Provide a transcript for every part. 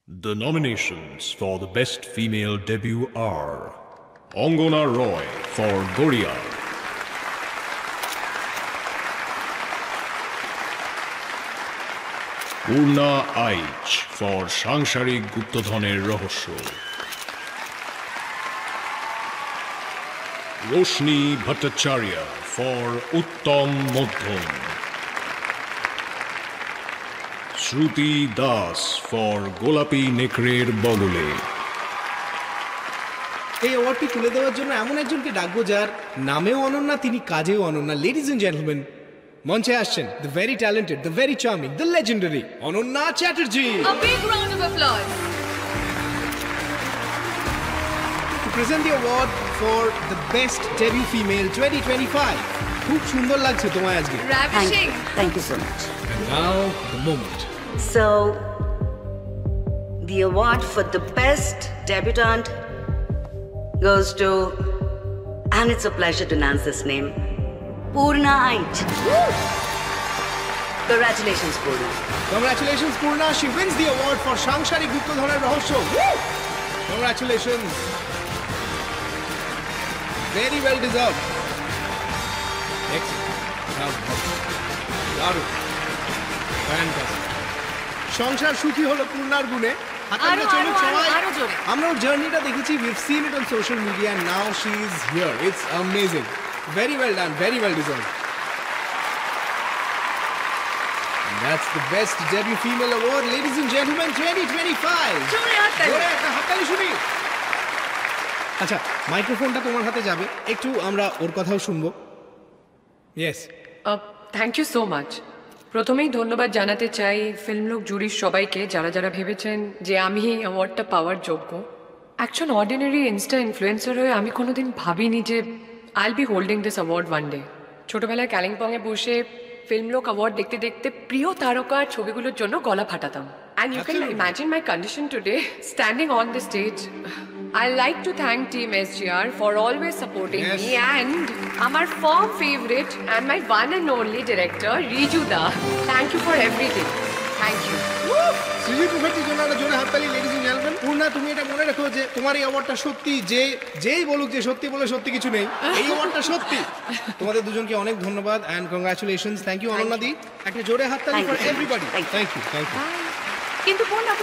The nominations for the Best Female Debut are Angona Roy for Goria, Purna Aich for Sangsharik Guptodhoner Rohosho, Roshni Bhattacharya for Uttam Modhom, Shruti Das for Golapi Nekrer Bolule. এই অ্যাওয়ার্ডটি তুলে দেওয়ার জন্য এমন একজনকে ডাকবো যার নামেও অনন্যা, তিনি কাজেও অনন্যা। লেডিজ এন্ড জেন্টলম্যান, মঞ্চে আসছেন the very talented, the very charming, the legendary Ananya Chatterjee. A big round of applause. To present the award for the best debut female 2025. খুব সুন্দর লাগছে তোমায় আজকে। Ravishing. Thank you so much. And now the moment. So, the award for the best debutante goes to, and it's a pleasure to announce this name, Purna Aich. Congratulations, Purna. Congratulations, Purna. She wins the award for Sangsharik Guptodhoner Rohosho. Congratulations. Very well deserved. Excellent. দারুণ। Fantastic. সংসার সুখী হলো পূর্ণার গুণে। আমরা ওর জার্নিটা দেখেছি, we've seen it on social media and now she's here. It's amazing. Very well done, very well deserved. And that's the best debut female award, ladies and gentlemen, 2025. জোরে একটা হাততালি শুনি। আচ্ছা, মাইক্রোফোনটা তোমার হাতে যাবে, একটু আমরা ওর কথাও শুনবো। Yes. Thank you so much. প্রথমেই ধন্যবাদ জানাতে চাই ফিল্মলোক জুরির সবাইকে, যারা যারা ভেবেছেন যে আমি এই অ্যাওয়ার্ডটা পাওয়ার যোগ্য। একজন অর্ডিনারি ইনস্টা ইনফ্লুয়েন্সার হয়ে আমি কোনোদিন ভাবিনি যে I will be holding this award one day. ছোটোবেলায় কালিম্পংয়ে বসে ফিল্মলোক অ্যাওয়ার্ড দেখতে দেখতে প্রিয় তারকার ছবিগুলোর জন্য গলা ফাটাতাম। And you can imagine my condition today standing on the stage. I like to thank Team SGR for always supporting me and our firm favorite and my one and only director Riju Da. Thank you for everything. Thank you. Shreeji মুখার্জির জন্য একটা জোরে হাততালি, ladies and gentleman. Purna, তুমি এটা মনে রাখো যে তোমার এই অ্যাওয়ার্ডটা সত্যি, যেই বলুক যে সত্যি বলে সত্যি কিছু নেই, এই অ্যাওয়ার্ডটা সত্যি। তোমাদের দুজনকে অনেক ধন্যবাদ and congratulations. Thank you Ananya দি। একটা জোরে হাততালি for everybody. Thank you. কিন্তু পূর্ণা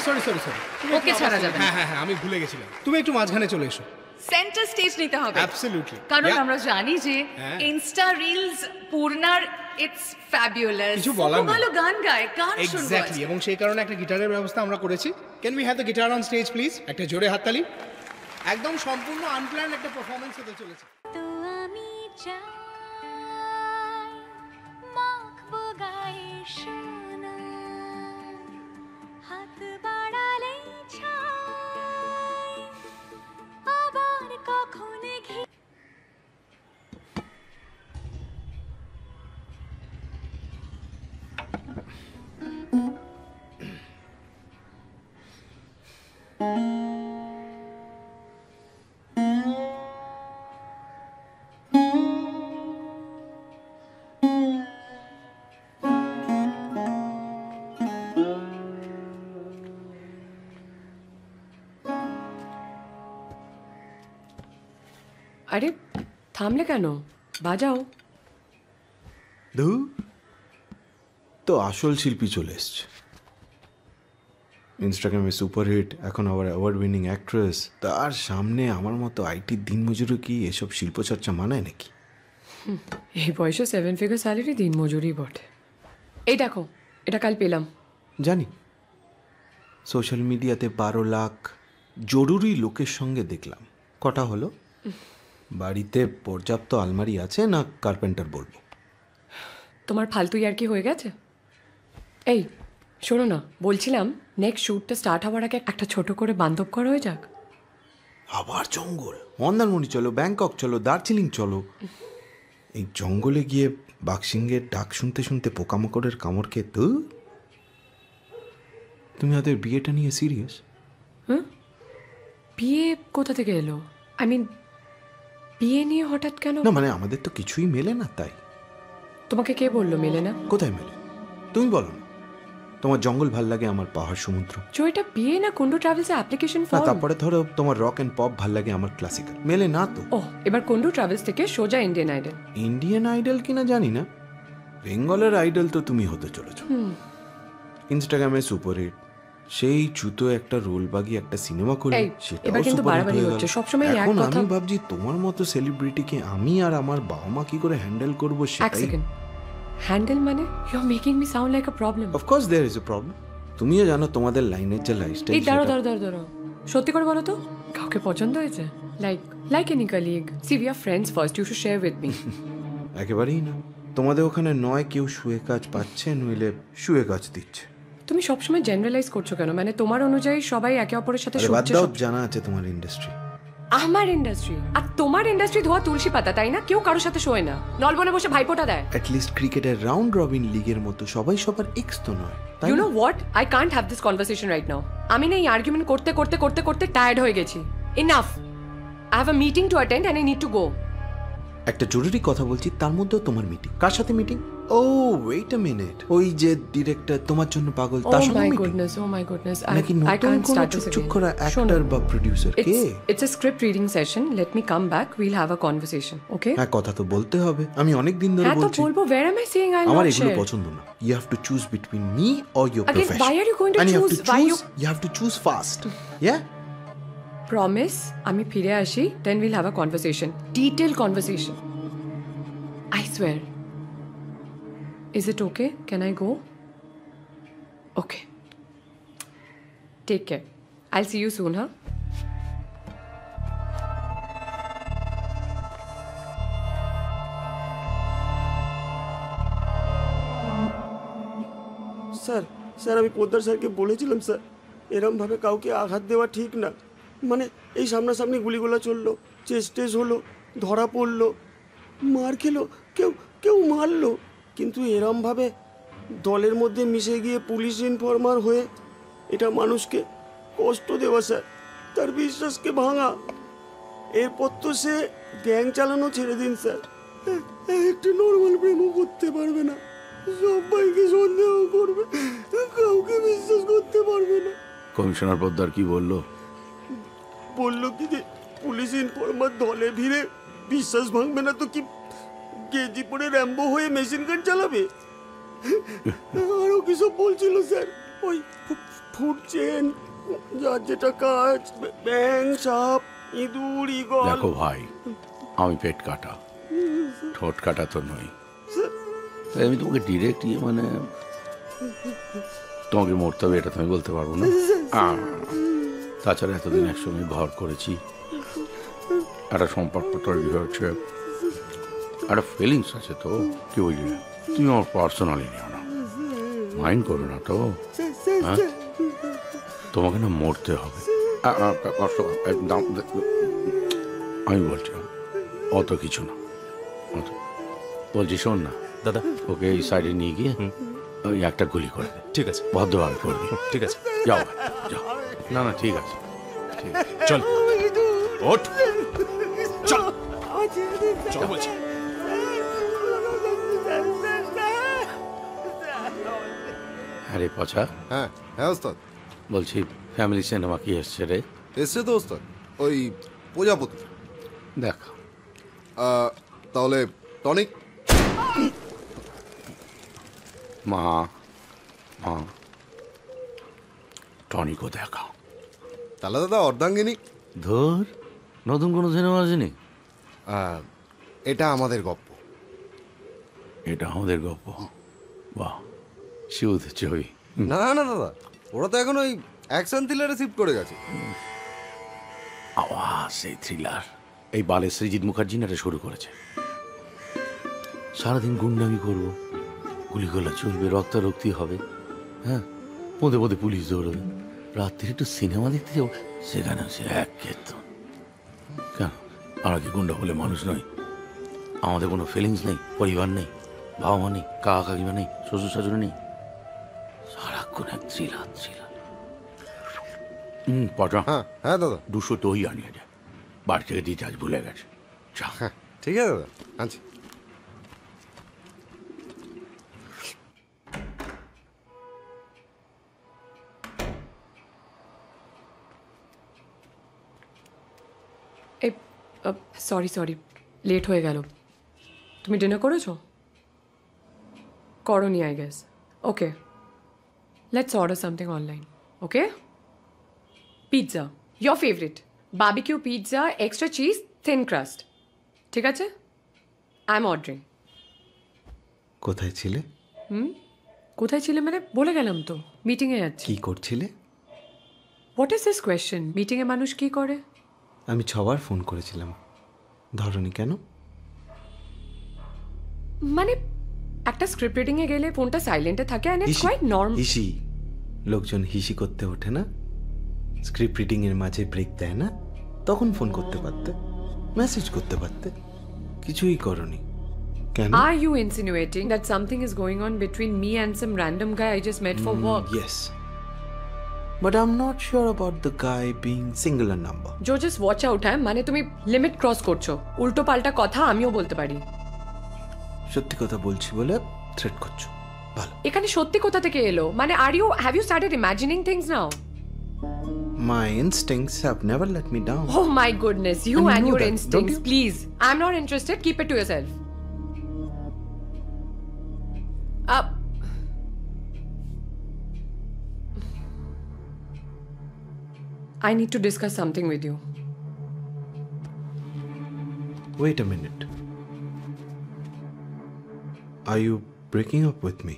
সরি ওকে ছাড়া যাবে না। হ্যাঁ, আমি ভুলে গেছিলাম। তুমি একটু মাঝখানে চলে এসো। সেন্টার স্টেজ নিতে হবে। অ্যাবসলিউটলি। কারণ আমরা জানি যে ইনস্টা রিলস পূর্ণার ইটস ফ্যাবুলাস। কিছু বলার নেই। ভালো গান গায়, গান শুনবো। এক্স্যাক্টলি, এবং সেই কারণে একটা গিটারের ব্যবস্থা আমরা করেছি। Can we have the guitar on stage please? একটা জোরে হাততালি। একদম সম্পূর্ণ আনপ্ল্যান্ড একটা পারফরম্যান্স হতে চলেছে। তো আমি চাই মাখবো গায়ে সোনা, হাত বাড়ালে ছাই আবার কখন ঘি। আরে থামলে কেন? বাজাও। তো আসল শিল্পী চলে এসছে, ইনস্টাগ্রামে সুপারহিট, এখন আবার অ্যাওয়ার্ড উইনিং অ্যাক্ট্রেস। তার সামনে আমার মতো আইটির দিনমজুরি কি এসব শিল্পচর্চা মানায় নাকি? এই বয়সে 7 ফিগার স্যালারি দিনমজুরি বটে। এই দেখো, এটা কাল পেলাম। জানি, সোশ্যাল মিডিয়াতে 12 লাখ জরুরি লোকের সঙ্গে দেখলাম। কটা হলো? বাড়িতে পর্যাপ্ত আলমারি আছে না কার্পেন্টার বলবো? তোমার ফালতু আর কি হয়ে গেছে? এই শোনো না, বলছিলাম নেক্সট শ্যুটটা স্টার্ট হওয়ার আগে একটা ছোট করে বান্ধব করা হয়ে যাক। আবার জঙ্গল? মন্দারমণি চলো, ব্যাংকক চলো, দার্জিলিং চলো। এই জঙ্গলে গিয়ে বাঘসিংহের ডাক শুনতে শুনতে পোকামাকড়ের কামড় খেয়ে তো তুমি ওদের বিয়েটা নিয়ে সিরিয়াস? হ্যাঁ, বিয়ে কোথা থেকে এলো? আই মিন বিয়ে নিয়ে হঠাৎ কেন? না মানে আমাদের তো কিছুই মেলে না, তাই। তোমাকে কে বললো মেলে না? কোথায় মেলে তুমি বলো না। তোমার জঙ্গল ভাল লাগে, আমার পাহাড় সমুদ্র। जो এটা বিয়ে না কুন্ডু ট্রাভেলসের অ্যাপ্লিকেশন না, ফর্ম? তারপরে ধরো তোমার রক অ্যান্ড পপ ভাল লাগে, আমার ক্লাসিক্যাল। মেলে না তো। ও এবার কুন্ডু ট্রাভেলস থেকে সোজা ইন্ডিয়ান আইডল। ইন্ডিয়ান আইডল কিনা জানি না, বেঙ্গলের আইডল তো তুমি হতে চলেছো। ইনস্টাগ্রামে সুপারহিট, সেই জুতো একটা রোল বাগি একটা সিনেমা করলে এই, সেটাও এবার কিন্তু সুপারহিট বাড়াবাড়ি হয়ে হচ্ছে, গেল। সবসময় এক এখন কথা। আমি ভাবছি তোমার মতো সেলিব্রিটিকে আমি আর আমার বাবা মা কি করে হ্যান্ডেল করব এক সেটাই। সেকেন্ড, হ্যান্ডেল মানে you are making me sound like a problem. Of course there is a problem. তুমিও জানো তোমাদের লাইনের যে লাইফস্টাইল। এই দাঁড়াও দাঁড়াও দাঁড়াও দাঁড়াও, সত্যি করে বলো তো কাউকে পছন্দ হয়েছে? Like any colleague, see we are friends first, you should share with me. একেবারেই না। তোমাদের ওখানে নয় কেউ শুয়ে কাজ পাচ্ছে, নইলে শুয়ে কাজ দিচ্ছে। তুমি সবসময় জেনারেলাইজ করছো কেন? মানে তোমার অনুযায়ী সবাই একে অপরের সাথে আরে বাদ শুচ্ছে দাও, সব- জানা আছে তোমার ইন্ডাস্ট্রি। আমার ইন্ডাস্ট্রি আর তোমার ইন্ডাস্ট্রি ধোয়া তুলসী পাতা, তাই না? কেউ কারোর সাথে শোয় না, নলবনে বসে ভাইপোটা দেয়। অ্যাটলিস্ট ক্রিকেটের রাউন্ড রবিন লিগের মতো সবাই সবার এক্স তো নয়, তাই ইউ না? Know what, I can't have this conversation right now. আমি না এই আর্গুমেন্ট করতে করতে করতে করতে টায়ার্ড হয়ে গেছি। Enough, I have a meeting to attend and I need to go. একটা জরুরি কথা বলছি, তার মধ্যেও তোমার মিটিং। কার সাথে meeting? Oh wait a minute, ওই যে ডিরেক্টর তোমার জন্য পাগল, Oh তার সঙ্গে my meeting? goodness, oh my goodness. নাকি I নতুন can't কোনো start this চুপচুপ again. করা শোনো, অ্যাক্টর বা producer K? it's a script reading session. Let me come back. We'll have a conversation. Okay? হ্যাঁ, কথা তো বলতে হবে। আমি অনেক দিন ধরে হ্যাঁ তো বলছি বলবো। Where am I saying I'll আমার not এগুলো share? পছন্দ না। You have to choose between me or your Again, profession. why are you going to choose? Why You have to choose fast. Yeah? Promise, আমি ফিরে আসি, then we'll have a conversation. Detailed conversation. I swear. Is it okay? Can I go? Okay. Take care. I'll see you soon, huh? Sir sir আমি পোদ্দার স্যারকে বলেছিলাম sir, এরমভাবে কাউকে আঘাত দেওয়া ঠিক না। মানে এই সামনাসামনি গুলিগোলা চললো, চেস্টেজ হলো, ধরা পড়লো, মার খেলো, কেউ কেউ মারলো, কিন্তু এরমভাবে দলের মধ্যে মিশে গিয়ে পুলিশ ইনফর্মার হয়ে এটা মানুষকে কষ্ট দেওয়া স্যার, তার বিশ্বাসকে ভাঙা। এরপর তো সে গ্যাং চালানো ছেড়ে দিন স্যার, একটু নর্মাল প্রেমও করতে পারবে না, সবাইকে সন্দেহ করবে, কাউকে বিশ্বাস করতে পারবে না। কমিশনার পোদ্দার কি বললো? বললো কি যে পুলিশ ইনফর্মার দলে ভিড়ে বিশ্বাস ভাঙবে না তো কি গেঞ্জি পরে র্যাম্বো হয়ে মেশিন গান চালাবে। আরো কিছু বলছিল স্যার, ওই ফুড চেন, যার যেটা কাজ, ব্যাং, সাপ, ইঁদুর, ঈগল। দেখো ভাই, আমি পেট কাটা, ঠোঁট কাটা তো নই। তাই আমি তোমাকে ডিরেক্ট মানে তোমাকে মরতে হবে এটা তুমি বলতে পারবো না। তাছাড়া এতদিন একসঙ্গে ঘর করেছি, একটা সম্পর্ক তৈরি হয়েছে, একটা ফিলিংস আছে তো, কি বুঝলে? তুমি আমার পার্সোনালি নিও না, মাইন্ড করো না তো। হ্যাঁ, তোমাকে না মরতে হবে। আমি বলছি অত কিছু না, বলছি শোন না দাদা, ওকে এই সাইডে নিয়ে গিয়ে ওই একটা গুলি করে দে। ঠিক আছে, ভদ্রভাবে করবি। ঠিক আছে, যাও ভাই, যাও। না না ঠিক আছে, ঠিক আছে। চল ওঠ, চল চল বলছি। আরে পচা, হ্যাঁ হ্যাঁ ওস্তাদ, বলছি ফ্যামিলি সিনেমা কি এসছে রে? এসছে তো ওস্তাদ, ওই প্রজাপতি। দেখ তাহলে টনিক। মা মা টনিকও দেখা। তাহলে দাদা অর্ধাঙ্গিনী। ধর, নতুন কোনো সিনেমা আসেনি? এটা আমাদের গপ্প। এটা আমাদের গল্প? বাহ, শিউদ ছবি। না না দাদা, ওরা তো এখন ওই অ্যাকশন থ্রিলারে শিফট করে গেছে। আওয়াজ সেই থ্রিলার এই বালে সৃজিৎ মুখার্জি না শুরু করেছে। সারাদিন গুন্ডামি করবো, গুলিগোলা চলবে, রক্তারক্তি হবে, হ্যাঁ, পদে পদে পুলিশ দৌড়বে। রাত্রি একটু সিনেমা দেখতে যাবো, সেখানে সে এক কীর্তন। কেন আমরা কি গুন্ডা বলে মানুষ নই? আমাদের কোনো ফিলিংস নেই, পরিবার নেই, বাবা মা নেই, কাকা কাকিমা নেই, শ্বশুর শাশুড়ি নেই, সারাক্ষণ এক থ্রিলার থ্রিলার। পটা, হ্যাঁ হ্যাঁ দাদা, 200 দই আনিয়ে যায়, বাড়ি থেকে দিতে আজ ভুলে গেছে। হ্যাঁ ঠিক আছে দাদা, আনছি। সরি লেট হয়ে গেল। তুমি ডিনার করেছো? করনি I guess. Okay, let's order something online. Okay, pizza, your favourite barbecue pizza, extra cheese, thin crust. ঠিক আছে, আই এম অর্ডারিং। কোথায় ছিলে? কোথায় ছিলে মানে বলে গেলাম তো, মিটিংয়ে যাচ্ছি। কি করছিলে? What is this question? মিটিংয়ে মানুষ কি করে? আমি 6 বার ফোন করেছিলাম, ধরনি কেন? মানে একটা স্ক্রিপ্ট রিডিংয়ে গেলে ফোনটা সাইলেন্টে থাকে এন্ড ইটস কোয়াইট নরমাল। হিসি, লোকজন হিসি করতে ওঠে না, স্ক্রিপ্ট রিডিং এর মাঝে ব্রেক দেয় না, তখন ফোন করতে পারতে, মেসেজ করতে পারতে। কিছুই করনি কেন? Are you insinuating that something is going on between me and some random guy I just met for work? Yes, but I'm not sure about the guy being singular number. Jo, just watch out, হ্যাঁ? মানে তুমি limit cross করছো। উল্টো পাল্টা কথা আমিও বলতে পারি। সত্যি কথা বলছি বলে থ্রেট করছো, ভালো। এখানে সত্যি কোথা থেকে এলো? মানে have you started imagining things now? My instincts have never let me down. Oh my goodness, you And you and know your that, instincts, don't you? please. I'm not interested, keep it to yourself. I need to discuss something with you. Wait a minute. Are you breaking up with me?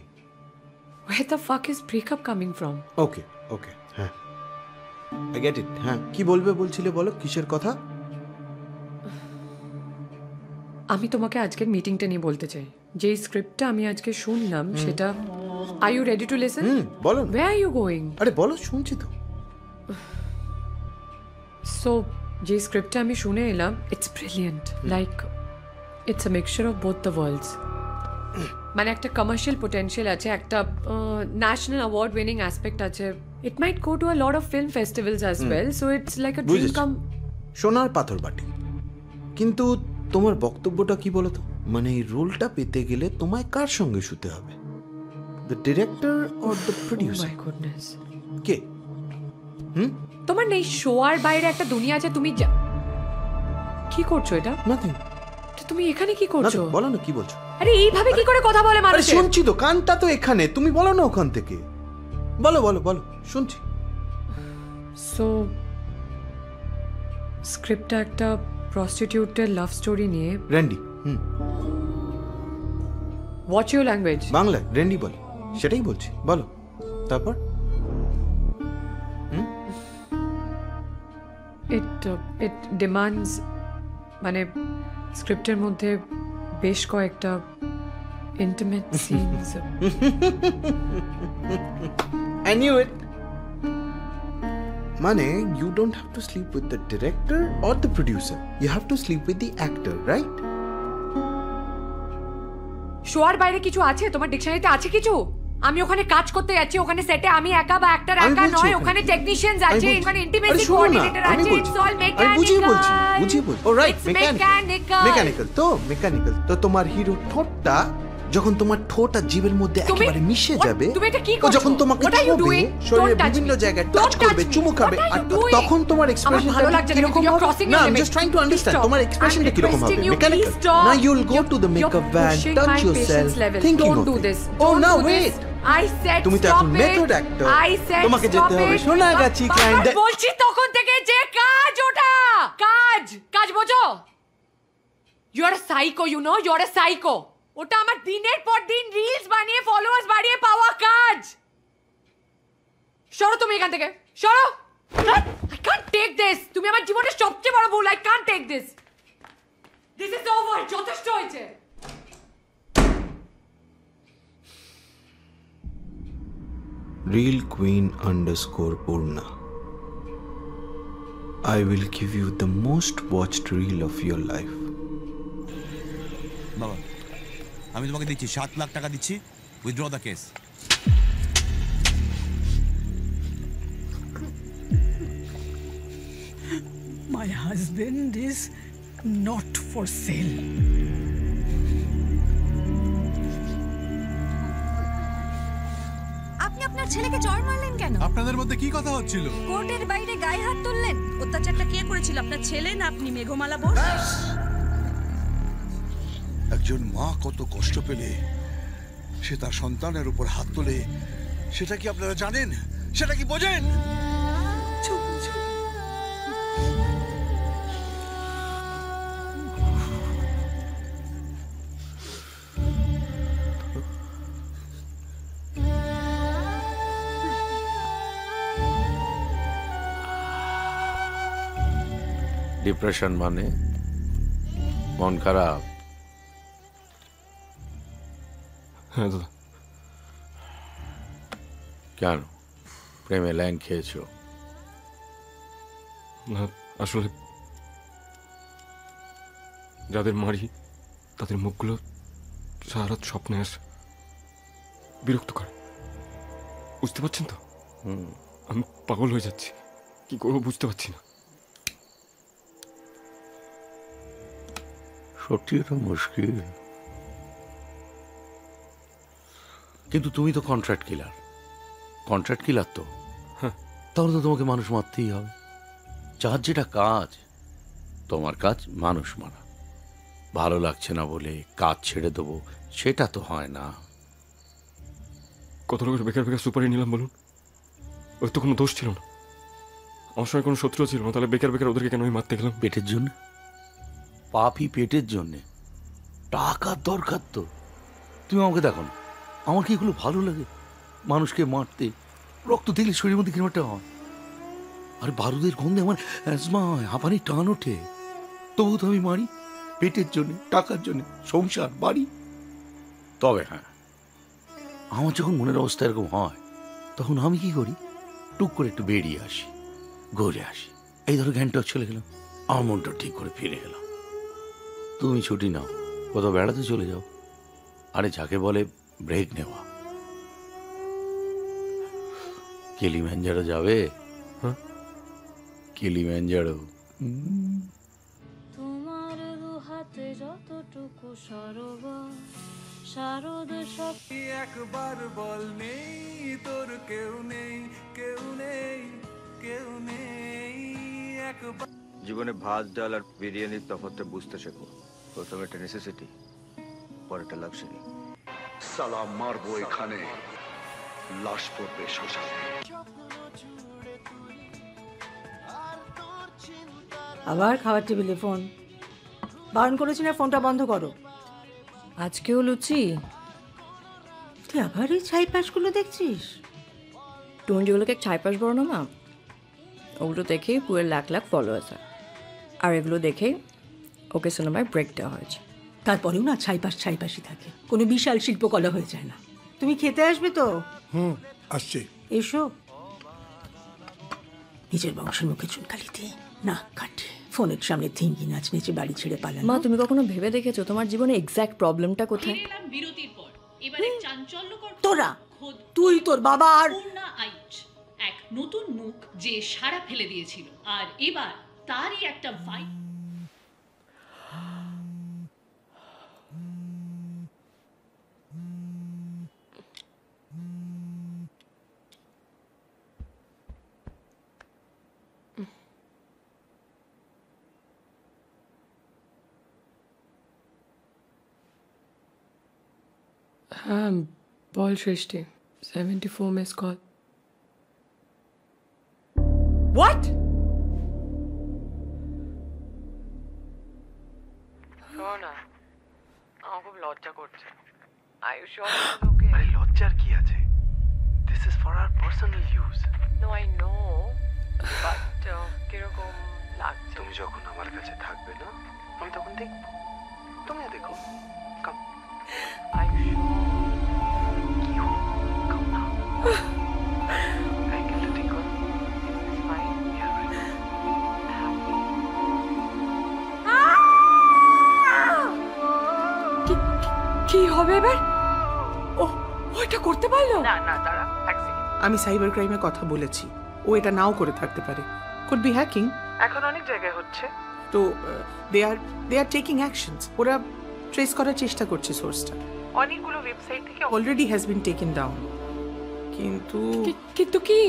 Where the fuck is breakup coming from? Okay, হ্যাঁ, I get it. হ্যাঁ, কি বলবে বলছিলে, বলো কিসের কথা? আমি তোমাকে আজকের মিটিংটা নিয়ে বলতে চাই। যে স্ক্রিপ্টটা আমি আজকে শুনলাম সেটা, are you ready to listen? বলো। Where are you going? আরে বলো, শুনছি তো। সো যে স্ক্রিপ্টটা আমি শুনে এলাম, it's brilliant, like it's a mixture of both the worlds. মানে একটা কমার্শিয়াল পোটেনশিয়াল আছে, একটা ন্যাশনাল অ্যাওয়ার্ড উইনিং অ্যাসপেক্ট আছে। It might go to a lot of film festivals as well, so it's like a dream come. সোনার পাথর বাটি। কিন্তু তোমার বক্তব্যটা কি বলো তো? মানে এই রোলটা পেতে গেলে তোমায় কার সঙ্গে শুতে হবে? The director or the producer? My goodness, কে? তোমার নেই শোয়ার বাইরে একটা দুনিয়া আছে। তুমি কি করছো এটা? নাথিং। তুমি এখানে কি করছো? বলো না, কি বলছো? আরে এইভাবে কি করে কথা বলে মানুষ? শুনছি তো, কানটা তো এখানে, তুমি বলো না ওখান থেকে। বলো বলো বলো, শুনছি। সো স্ক্রিপ্টটা একটা প্রস্টিটিউটের লাভ স্টোরি নিয়ে। Randy. What's your language? Bangla Randy বলে, সেটাই বলছি, বলো। তারপর ইট ডিমান্ডস, মানে স্ক্রিপ্টের মধ্যে বেশ কয়েকটা intimate scenes. I knew it. মানে you don't have to sleep with the director or the producer. You have to sleep with the actor, right? শোয়ার বাইরে কিছু আছে তোমার ডিকশনারিতে? আছে কিছু? আমি ওখানে কাজ করতে যাচ্ছি, ওখানে সেটে আমি একা বা অ্যাক্টর একা নয়, ওখানে টেকনিশিয়ানস আছে, ওখানে ইন্টিমেসি কোঅর্ডিনেটর আছে, ইটস অল মেকানিক্যাল। বুঝিয়ে বলছি। অলরাইট, মেকানিক্যাল তো তোমার হিরো ঠোঁটটা যখন তোমার ঠোঁট আর জিভের মধ্যে একেবারে মিশে যাবে, ও যখন তোমাকে ছুঁবে, শরীরের বিভিন্ন জায়গায় টাচ করবে, চুমু খাবে, আর তখন তোমার এক্সপ্রেশনটা কিরকম হবে? না, I am just trying to understand তোমার এক্সপ্রেশনটা কিরকম হবে। মেকানিক্যাল না, you will go to the makeup van, touch yourself, thinking of it. ও না, ওয়েট, তুমি তো এখন মেথড অ্যাক্টর, তোমাকে যেতে হবে সোনাগাছি ক্লায়েন্ট। বলছি তখন থেকে যে কাজ, ওটা কাজ বোঝো। You are a psycho, you know, you are a psycho. ওটা আমার দিনের পর দিন রিলস বানিয়ে ফলোয়ার্স বাড়িয়ে পাওয়া কাজ। সরো তুমি এখান থেকে, সরো। I can't take this. তুমি আমার জীবনের সবচেয়ে বড় ভুল। I can't take this. This is over. যথেষ্ট হয়েছে। Real Queen _Purna. I will give you the most watched reel of your life. বাবা, আমি তোমাকে দিচ্ছি 7 লাখ টাকা দিচ্ছি, withdraw the case. My husband is not for sale. আপনি আপনার ছেলেকে চড় মারলেন কেন? আপনাদের মধ্যে কি কথা হচ্ছিল? কোর্টের বাইরে গায়ে হাত তুললেন। অত্যাচারটা কে করেছিল? আপনার ছেলে না আপনি? মেঘমালা বোস। একজন মা কত কষ্ট পেলে সে তার সন্তানের উপর হাত তোলে, সেটা কি আপনারা জানেন? সেটা কি বোঝেন? ডিপ্রেশন মানে মন খারাপ? হ্যাঁ দাদা। কেন প্রেমে ল্যাং খেয়েছো? না আসলে যাদের মারি তাদের মুখগুলো সারা রাত স্বপ্নে আসে, বিরক্ত করে। বুঝতে পারছেন তো? আমি পাগল হয়ে যাচ্ছি, কি করবো বুঝতে পারছি না। সত্যি এটা মুশকিল, কিন্তু তুমি তো কন্ট্রাক্ট কিলার তো। তাহলে তো তোমাকে মানুষ মারতেই হবে। যার যেটা কাজ, তোমার কাজ মানুষ মারা। ভালো লাগছে না বলে কাজ ছেড়ে দেবো সেটা তো হয় না। কত লোকের বেকার বেকার সুপারি নিলাম বলুন? ওর তো কোনো দোষ ছিল না, আমার সঙ্গে কোনো শত্রু ছিল না, তাহলে বেকার বেকার ওদেরকে কেন আমি মারতে গেলাম? পেটের জন্য? পাপি পেটের জন্যে? টাকার দরকার তো। তুমি আমাকে দেখো না, আমার কি এগুলো ভালো লাগে? মানুষকে মারতে, রক্ত দেখলে শরীরের মধ্যে কিরম একটা হয়। আর বারুদের গন্ধে আমার অ্যাজমা হয়, হাঁপানি টান ওঠে। তবুও তো আমি মারি পেটের জন্য, টাকার জন্য, সংসার, বাড়ি। তবে হ্যাঁ, আমার যখন মনের অবস্থা এরকম হয় তখন আমি কি করি, টুক করে একটু বেরিয়ে আসি, ঘুরে আসি। এই ধরো ঘন্টা চলে গেলাম, আমার মনটা ঠিক করে ফিরে গেলাম। তুমি ছুটি নাও, কোথাও বেড়াতে চলে যাও। আরে যাকে বলে ব্রেক নেওয়া। কিলিম্যানজারো যাবে? হ্যাঁ, কিলিম্যানজারো। তোমার দুহাতে যতটুকু সরোবর, শারদ শক্তি একবার বল নেই তোর কেউ নেই, কেউ নেই, কেউ নেই। একবার জীবনে ভাত ডাল আর বিরিয়ানির তফাৎটা বুঝতে শেখো। প্রথমে একটা নেসেসিটি, পরে একটা লাক্সারি। সালাম মারবো এখানে, লাশ পড়বে শ্মশানে। আবার খাবার টেবিলে ফোন। বারণ করেছি না, ফোনটা বন্ধ করো। আজকেও লুচি? তুই আবার এই ছাইপাশগুলো দেখছিস? তুমি যেগুলোকে ছাইপাশ বলো না মা, ওগুলো দেখেই পুরো লাখ লাখ ফলোয়ার্স হয়। আর এগুলো দেখেই ওকে সিনেমায় ব্রেক দেওয়া হয়েছে। তারপরেও না ছাইপাশই থাকে, কোনো বিশাল শিল্পকলা হয়ে যায় না। তুমি খেতে আসবে তো? আসছে। এসো। নিজের বংশের মুখে চুনকালি দিয়ে না কাটে, ফোনের সামনে থিঙ্গি নাচ নেচে বাড়ি ছেড়ে পালানো। মা তুমি কখনো ভেবে দেখেছো তোমার জীবনে এক্স্যাক্ট প্রবলেমটা কোথায়? বিরতির পর এবারে চাঞ্চল্যকর তোরা, তুই তোর বাবা আর পূর্ণা আইচ, এক নতুন মুখ যে সাড়া ফেলে দিয়েছিল, আর এবার তারই একটা ভাই। হ্যাঁ বল সৃষ্টি। 74 মিস কল। হোয়াট? শোনা, আমার খুব লজ্জা করছে। আয়ুষ আরে লজ্জার কি আছে? This is for our personal use. No I know, but কিরকম লাগছে? তুমি যখন আমার কাছে থাকবে না, আমি তখন দেখব, তুমিও দেখো। কাম আয়ুষ, কি হলো? কাম না। অ্যাঙ্গেলটা ঠিক করো। It's fine, you are right. কি হবে এবার? ওইটা করতে পারলো? না না দাঁড়া, আমি সাইবার ক্রাইমে কথা বলেছি, ও এটা নাও করে থাকতে পারে। Could be hacking. এখন অনেক জায়গায় হচ্ছে, তো দে আর টেকিং অ্যাকশনস। ওরা ট্রেস করার চেষ্টা করছে সোর্সটা। অনেকগুলো ওয়েবসাইট থেকে already has been taken down, কিন্তু কিন্তু কি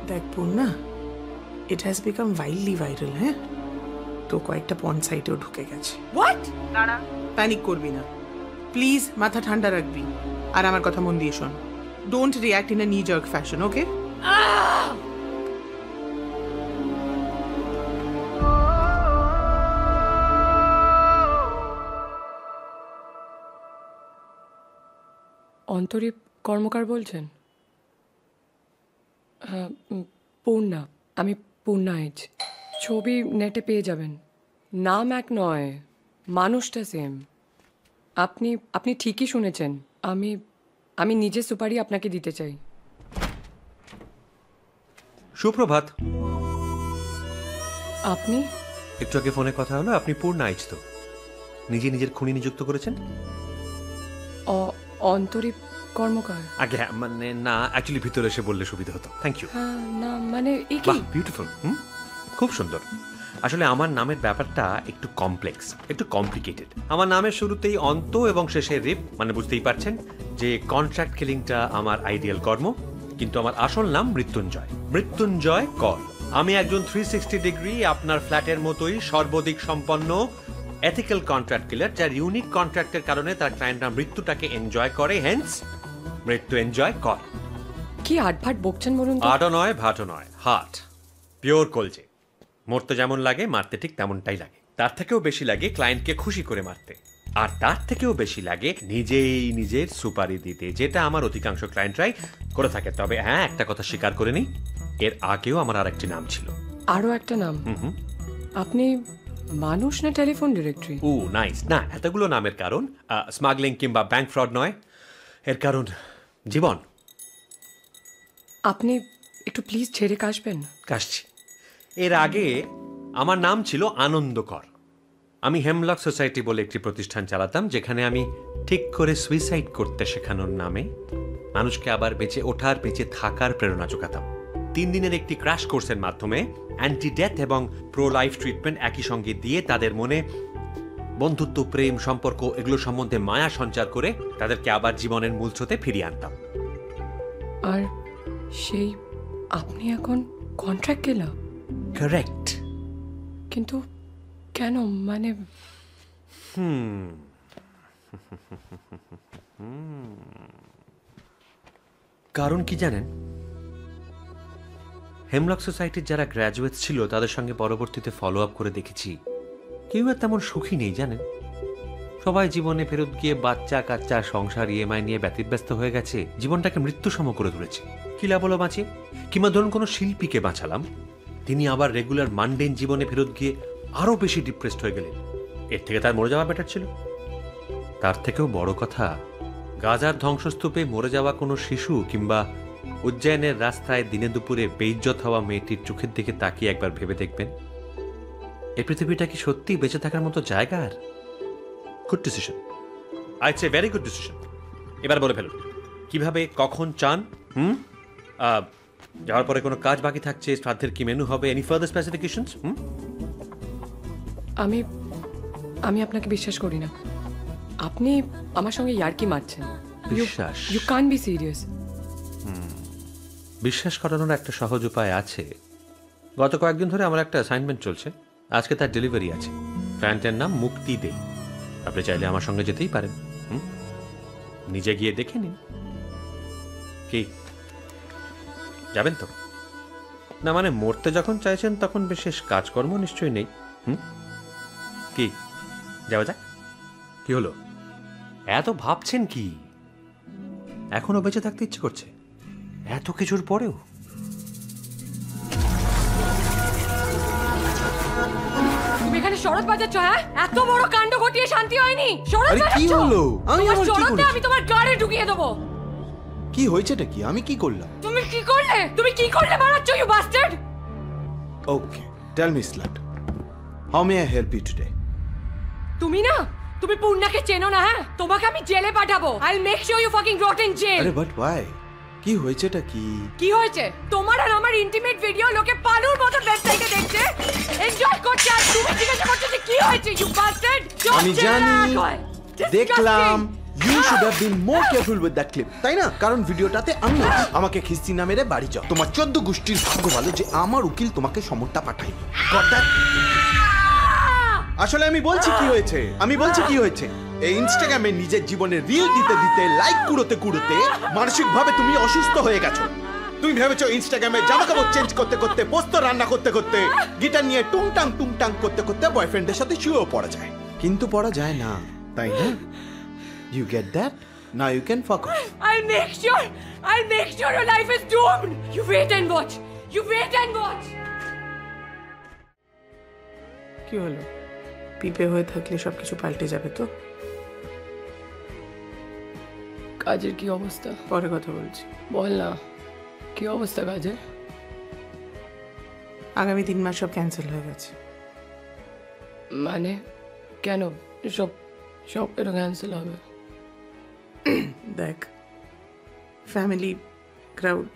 দেখ Purna, it has become wildly viral. হ্যাঁ, তো কয়েকটা পর্ন সাইটেও ঢুকে গেছে। হোয়াট? দাঁড়া, প্যানিক করবি না প্লিজ, মাথা ঠান্ডা রাখবি। আর আমার কথা মন দিয়ে শোন, ডোন্ট রিঅ্যাক্ট ইন আ নি জার্ক ফ্যাশন, ওকে? অন্তরীপ কর্মকার বলছেন? পূর্ণা, আমি পূর্ণা এইচ। ছবি নেটে পেয়ে যাবেন। নাম এক নয়, মানুষটা সেম। আপনি আপনি ঠিকই শুনেছেন। আমি আমি নিজের সুপারি আপনাকে দিতে চাই। সুপ্রভাত। আপনি? একটু আগে ফোনে কথা হলো, আপনি পূর্ণা এইচ তো? নিজে নিজের খুনি নিযুক্ত করেছেন? অন্তরীপ কর্মকার। আগে মানে না, অ্যাকচুয়ালি ভিতরে এসে বললে সুবিধা হতো। Thank you. না মানে বাহ, বিউটিফুল। খুব সুন্দর। আসলে আমার নামের ব্যাপারটা একটু কমপ্লেক্স, একটু কমপ্লিকেটেড। আমার নামের শুরুতেই অন্ত এবং শেষে রিপ, মানে বুঝতেই পারছেন যে কন্ট্রাক্ট কিলিংটা আমার আইডিয়াল কর্ম। কিন্তু আমার আসল নাম মৃত্যুঞ্জয়, মৃত্যুঞ্জয় কর। আমি একজন 360 ডিগ্রি আপনার ফ্ল্যাটের মতোই সর্বাধিক সম্পন্ন এথিক্যাল কন্ট্রাক্ট কিলার, যার ইউনিক কন্ট্রাক্টের কারণে তার ক্লায়েন্টরা মৃত্যুটাকে এনজয় করে, হেন্স মৃত্যু এনজয় কর। কি আটভাট বকছেন বলুন তো? আটও নয়, ভাটও নয়, হার্ট, পিওর কলজে। মরতে যেমন লাগে, মারতে ঠিক তেমনটাই লাগে। তার থেকেও বেশি লাগে ক্লায়েন্টকে খুশি করে মারতে, আর তার থেকেও বেশি লাগে নিজেই নিজের সুপারি দিতে, যেটা আমার অধিকাংশ ক্লায়েন্টরাই করে থাকে। তবে হ্যাঁ, একটা কথা স্বীকার করে নিই, এর আগেও আমার আরেকটি নাম ছিল। আরো একটা নাম? আপনি মানুষ না টেলিফোন ডিরেক্টরি? ও নাইস। না, এতগুলো নামের কারণ স্মাগলিং কিংবা ব্যাংক ফ্রড নয়, এর কারণ জীবন। আপনি একটু প্লিজ ছেড়ে কাশবেন। কাশছি। এর আগে আমার নাম ছিল আনন্দকর। আমি হেমলক সোসাইটি বলে একটি প্রতিষ্ঠান চালাতাম, যেখানে আমি ঠিক করে সুইসাইড করতে শেখানোর নামে মানুষকে আবার বেঁচে ওঠার, বেঁচে থাকার প্রেরণা যোগাতাম। 3 দিনের একটি ক্র্যাশ কোর্সের মাধ্যমে অ্যান্টি ডেথ এবং প্রো লাইফ ট্রিটমেন্ট একই সঙ্গে দিয়ে তাদের মনে বন্ধুত্ব, প্রেম, সম্পর্ক এগুলো সম্বন্ধে মায়া সঞ্চার করে তাদেরকে আবার জীবনের মূল স্রোতে ফিরিয়ে আনতাম। আর সেই আপনি এখন কন্ট্রাক্ট কিলার? কারেক্ট। কিন্তু কেন? মানে কারণ কি জানেন? হেমলক সোসাইটির যারা গ্র্যাজুয়েট ছিল তাদের সঙ্গে পরবর্তীতে ফলো আপ করে দেখেছি, কেউ আর তেমন সুখী নেই জানেন। সবাই জীবনে ফেরত গিয়ে বাচ্চা কাচ্চা, সংসার, ইএমআই নিয়ে ব্যতিব্যস্ত হয়ে গেছে, জীবনটাকে মৃত্যুসম করে তুলেছে। কি লাভ হলো বাঁচিয়ে? কিংবা ধরুন কোনো শিল্পীকে বাঁচালাম, তিনি আবার রেগুলার মানডেন জীবনে ফেরত গিয়ে আরো বেশি ডিপ্রেসড হয়ে গেলেন। এর থেকে তার মরে যাওয়া বেটার ছিল। তার থেকেও বড় কথা, গাজার ধ্বংসস্তূপে মরে যাওয়া কোনো শিশু কিংবা উজ্জয়নের রাস্তায় দিনে দুপুরে বেইজ্জত হওয়া মেয়েটির চোখের দিকে তাকিয়ে একবার ভেবে দেখবেন, এই পৃথিবীটা কি সত্যি বেঁচে থাকার মতো জায়গা? আর good decision, I say very good decision. এবার বলে ফেলুন কিভাবে, কখন চান? যাওয়ার পরে কোনো কাজ বাকি থাকছে, শ্রাদ্ধের কি মেনু হবে, এনি ফার্দার স্পেসিফিকেশনস? আমি আপনাকে বিশ্বাস করি না। আপনি আমার সঙ্গে ইয়ার্কি মারছেন। বিশ্বাস? You can't be serious. বিশ্বাস করানোর একটা সহজ উপায় আছে। গত কয়েকদিন ধরে আমার একটা অ্যাসাইনমেন্ট চলছে, আজকে তার ডেলিভারি আছে। ক্লায়েন্টের নাম মুক্তি দে। আপনি চাইলে আমার সঙ্গে যেতেই পারেন, নিজে গিয়ে দেখে নিন। কি যাবেন তো? না মানে মরতে যখন চাইছেন তখন বিশেষ কাজকর্ম নিশ্চয়ই নেই। কি যাওয়া যাক? কি হলো, এত ভাবছেন কি? এখনো বেঁচে থাকতে ইচ্ছে করছে এত কিছুর পরেও? তুমি এখানে শরৎ বাজাচ্ছ? হ্যাঁ, এত বড় কাণ্ড ঘটিয়ে শান্তি হয়নি? শরৎ বাজাচ্ছ? কি হলো? আমি তোমার আবার কি শরৎে করেছি? আমি তোমার গাড়ি ঢুকিয়ে দেবো। কি হয়েছেটা কি? আমি কি করলাম? তুমি কি করলে? তুমি কি করলে বাড়াচ্ছ, you bastard? Okay, tell me slut, how may I help you today? তুমি না, তুমি পূর্ণাকে চেনো না? হ্যাঁ, তোমাকে আমি জেলে পাঠাবো। I will make sure you fucking rot in jail. আরে বাট ওয়াই? কি হয়েছেটা কি? কি হয়েছে? তোমার আর আমার ইন্টিমেট ভিডিও লোকে পালুর মতো ওয়েবসাইটে দেখছে, এনজয় করছে, আর তুমি জিজ্ঞাসা করছো যে কি হয়েছে, ইউ বাস্টার্ড? আমি জানি, দেখলাম, you you should have been more careful with that clip, তাই না? কারণ ভিডিওটাতে আমি আমাকে খিস্তি না মেরে বাড়ি যাও। তোমার 14 গোষ্ঠীর ভাগ্য ভালো যে আমার উকিল তোমাকে সমনটা পাঠায়নি। আসলে আমি বলছি কি হয়েছে। এই ইনস্টাগ্রামে নিজের জীবনের রিল দিতে দিতে, লাইক কুড়োতে কুড়োতে মানসিকভাবে তুমি অসুস্থ হয়ে গেছো। তুমি ভেবেছো ইনস্টাগ্রামে জামা কাপড় চেঞ্জ করতে করতে, পোস্ত রান্না করতে করতে, গিটার নিয়ে টুংটাং করতে করতে বয়ফ্রেন্ডের সাথে শুয়েও পড়া যায়, কিন্তু পড়া যায় না, তাই না? You get that? Now you can fuck off. I'll make sure your life is doomed. You wait and watch. কি হলো? পিপে হয়ে থাকলে সবকিছু পাল্টে যাবে তো? কাজের কি অবস্থা? পরে কথা বলছি। বল না, কি অবস্থা কাজের? আগামী 3 মাস সব ক্যান্সেল হয়ে গেছে। মানে কেন সব এটা ক্যান্সেল হবে? দেখ, ফ্যামিলি, ক্রাউড,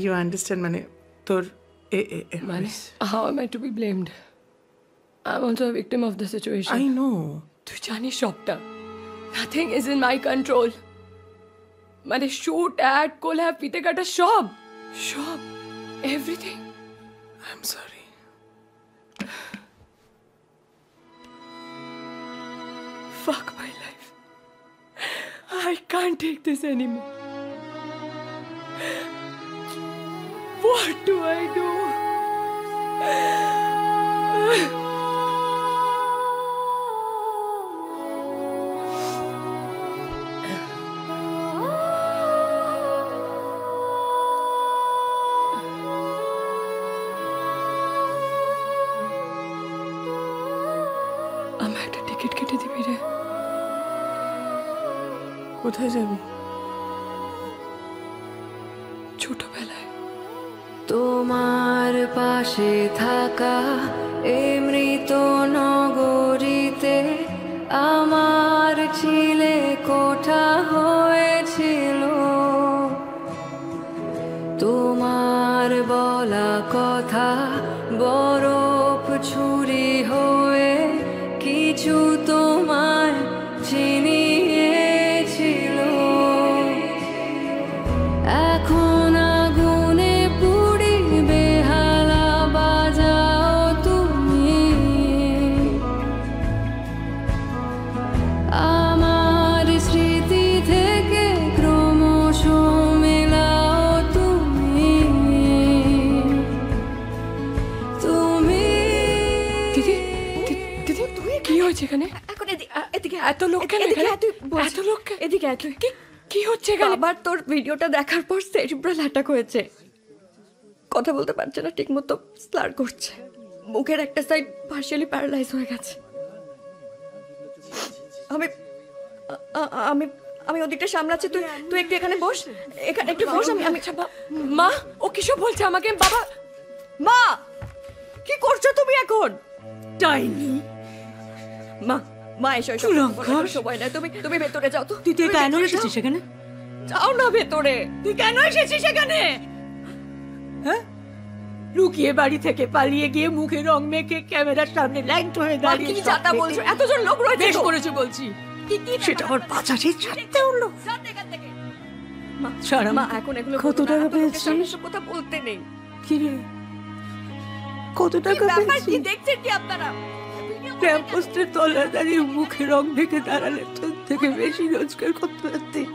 ইউ আন্ডারস্ট্যান্ড, মানে তোর মানে how am I to be blamed? I'm also a victim of the situation. I know. তুই জানিস সবটা। Nothing is in my control. মানে শুট, অ্যাড, কোল্যাব, পিতে কাটা সব everything. I'm sorry. Fuck my life. I can't take this anymore. What do I do? আমার একটা ticket কেটে দিবি রে? কোথায় যাবি? ছোটবেলায় তোমার পাশে থাকা এই মৃত নগরীতে আমার ছিলে কোঠা হয়েছিল। তোমার বলা কথা বরফ ছুরি হয়ে কিছু তোমায় চিনিয়েছিল। এখন আগুনে পুড়ি বেহালা বাজাও তুমি, আমার স্মৃতি থেকে ক্রমশ মেলাও তুমি। দিদি তুই কি হয়েছে এখানে? এদিকে এত লোক কেন? এত লোক এদিকে কি হচ্ছে এখানে? আবার তোর ভিডিওটা দেখার পর সেরিব্রাল অ্যাটাক হয়েছে, কথা বলতে পারছে না ঠিক মতো, স্লার করছে, মুখের একটা সাইড পার্শিয়ালি প্যারালাইজ হয়ে গেছে। আমি আমি ওদিকটা সামলাচ্ছি, তুই একটু এখানে বস, এখানে একটু বস। আমি মা, ও কিসব বলছে আমাকে? বাবা, মা কি করছো তুমি এখন? ডাইনি মা এসো সময় নাই, তুমি ভেতরে যাও তো। তুই কেন এসেছিস সেখানে? যাও না ভেতরে। তুই কেন এসেছিস সেখানে? হ্যাঁ, লুকিয়ে বাড়ি থেকে পালিয়ে গিয়ে মুখে রং মেখে ক্যামেরার সামনে ল্যাংট হয়ে দাঁড়িয়ে কি যাতা বলছো? এতজন লোক রয়েছে। বেশ করেছি বলছি। সেটা আমার পাছাতে ছাড়তে হলো। মা এখন এগুলো কত টাকা পেয়েছিস? কথা বলতে নেই। কি রে, কত টাকা পেয়েছিস? কি দেখছেন কি আপনারা? ল্যাম্পপোস্টের তলায় দাঁড়িয়ে মুখে রং ঢেকে দাঁড়ালে তোর থেকে বেশি রোজগার করতে পারতিস।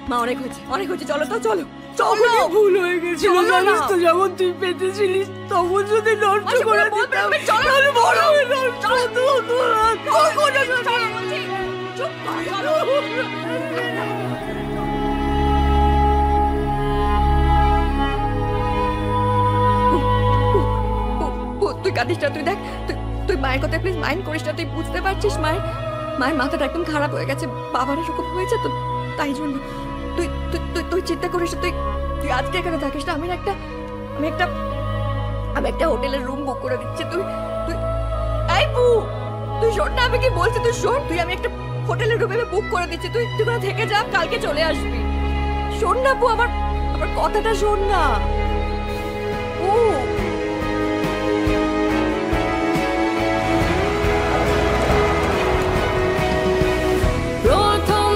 মা অনেক হয়েছে, চলো তো, চলো। তখনই ভুল হয়ে গেছিল, জানিস তো? যখন তুই পেতেছিলিস তখন যদি নষ্ট করে দিতাম তাহলে বড় হয়ে নষ্ট হতো। তুই কাঁদিস না, তুই দেখ, তুই মায়ের কথা প্লিজ মাইন্ড করিস না। তুই বুঝতে পারছিস মায়ের মাথাটা একদম খারাপ হয়ে গেছে, বাবার এরকম হয়েছে তো তাই জন্য। তুই চিন্তা করিস, তুই আজকে এখানে থাকিস না। আমি একটা হোটেলের রুম বুক করে দিচ্ছি। তুই শোন না, আমি কি বলছি তুই শোন। আমি একটা হোটেলের রুমে বুক করে দিচ্ছি, তুই ওখানে থেকে যা, কালকে চলে আসবি। শোন না বউ, আমার কথাটা শোন না। প্রথম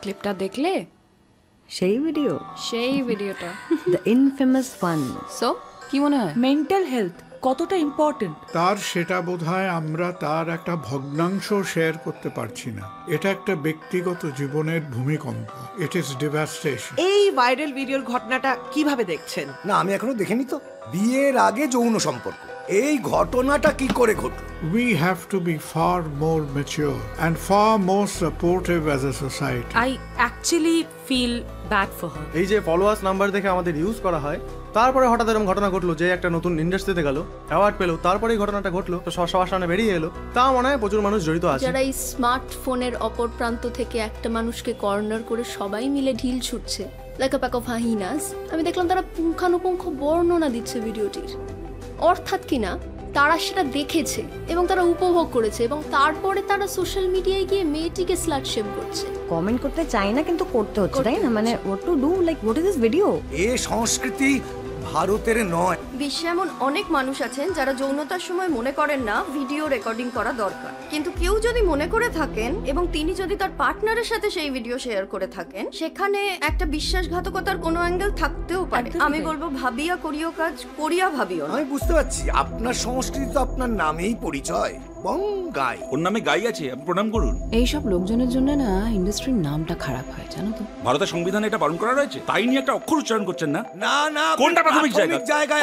ক্লিপটা দেখলে? সেই ভিডিও? সেই ভিডিওটা, দ্য ইনফেমাস ওয়ান। সো কি মনে হয় মেন্টাল হেলথ কতটা ইম্পর্টেন্ট? তার সেটা বোধহয় আমরা তার একটা ভগ্নাংশ শেয়ার করতে পারছি না। এটা একটা ব্যক্তিগত জীবনের ভূমিকম্প। It is devastation. এই ভাইরাল ভিডিওর ঘটনাটা কিভাবে দেখছেন? না, আমি এখনো দেখিনি তো। বিয়ের আগে যৌন সম্পর্ক, এই ঘটনাটা কি করে ঘটলো? We have to be far more mature and far more supportive as a society. I actually feel bad for her. এই যে ফলোয়ার্স নাম্বার দেখে আমাদের ইউজ করা হয়, তারপরে হঠাৎ এরকম ঘটনা ঘটলো যে একটা নতুন ইন্ডাস্ট্রিতে গেল, অ্যাওয়ার্ড পেলো, তারপরে এই ঘটনাটা ঘটলো, তো সবার সামনে বেরিয়ে এলো। তা মনে হয় প্রচুর মানুষ জড়িত আছে। যারা এই স্মার্টফোনের অপর প্রান্ত থেকে একটা মানুষকে কর্নার করে সবাই মিলে ঢিল ছুটছে, লাইক আ প্যাক অফ হাইনাস। আমি দেখলাম তারা পুঙ্খানুপুঙ্খ বর্ণনা দিচ্ছে ভিডিওটির। অর্থাৎ কিনা তারা সেটা দেখেছে এবং তারা উপভোগ করেছে এবং তারপরে তারা সোশ্যাল মিডিয়ায় গিয়ে মেয়েটিকে স্লাট শেম করছে। কমেন্ট করতে চাই না কিন্তু করতে হচ্ছে, তাই না? মানে what to do, like what is this video? এই সংস্কৃতি ভারতের নয়। বিশ্বে এমন অনেক মানুষ আছেন যারা যৌনতার সময় মনে করেন না ভিডিও রেকর্ডিং করা দরকার, কিন্তু কেউ যদি মনে করে থাকেন এবং তিনি যদি তার পার্টনারের সাথে সেই ভিডিও শেয়ার করে থাকেন, সেখানে একটা বিশ্বাসঘাতকতার কোনো অ্যাঙ্গেল থাকতেও পারে। আমি বলবো ভাবিয়া করিও কাজ, করিয়া ভাবিও। আমি বুঝতে পারছি আপনার সংস্কৃতি তো আপনার নামেই পরিচয়, বঙ্গাই। ওর নামে গাই আছে, আপনি প্রণাম করুন। এইসব লোকজনের জন্য না ইন্ডাস্ট্রির নামটা খারাপ হয়, জানো তো? ভারতের সংবিধানে এটা বারণ করা রয়েছে, তাই নিয়ে একটা অক্ষর উচ্চারণ করছেন না? না না, কোনটা প্রাথমিক জায়গা?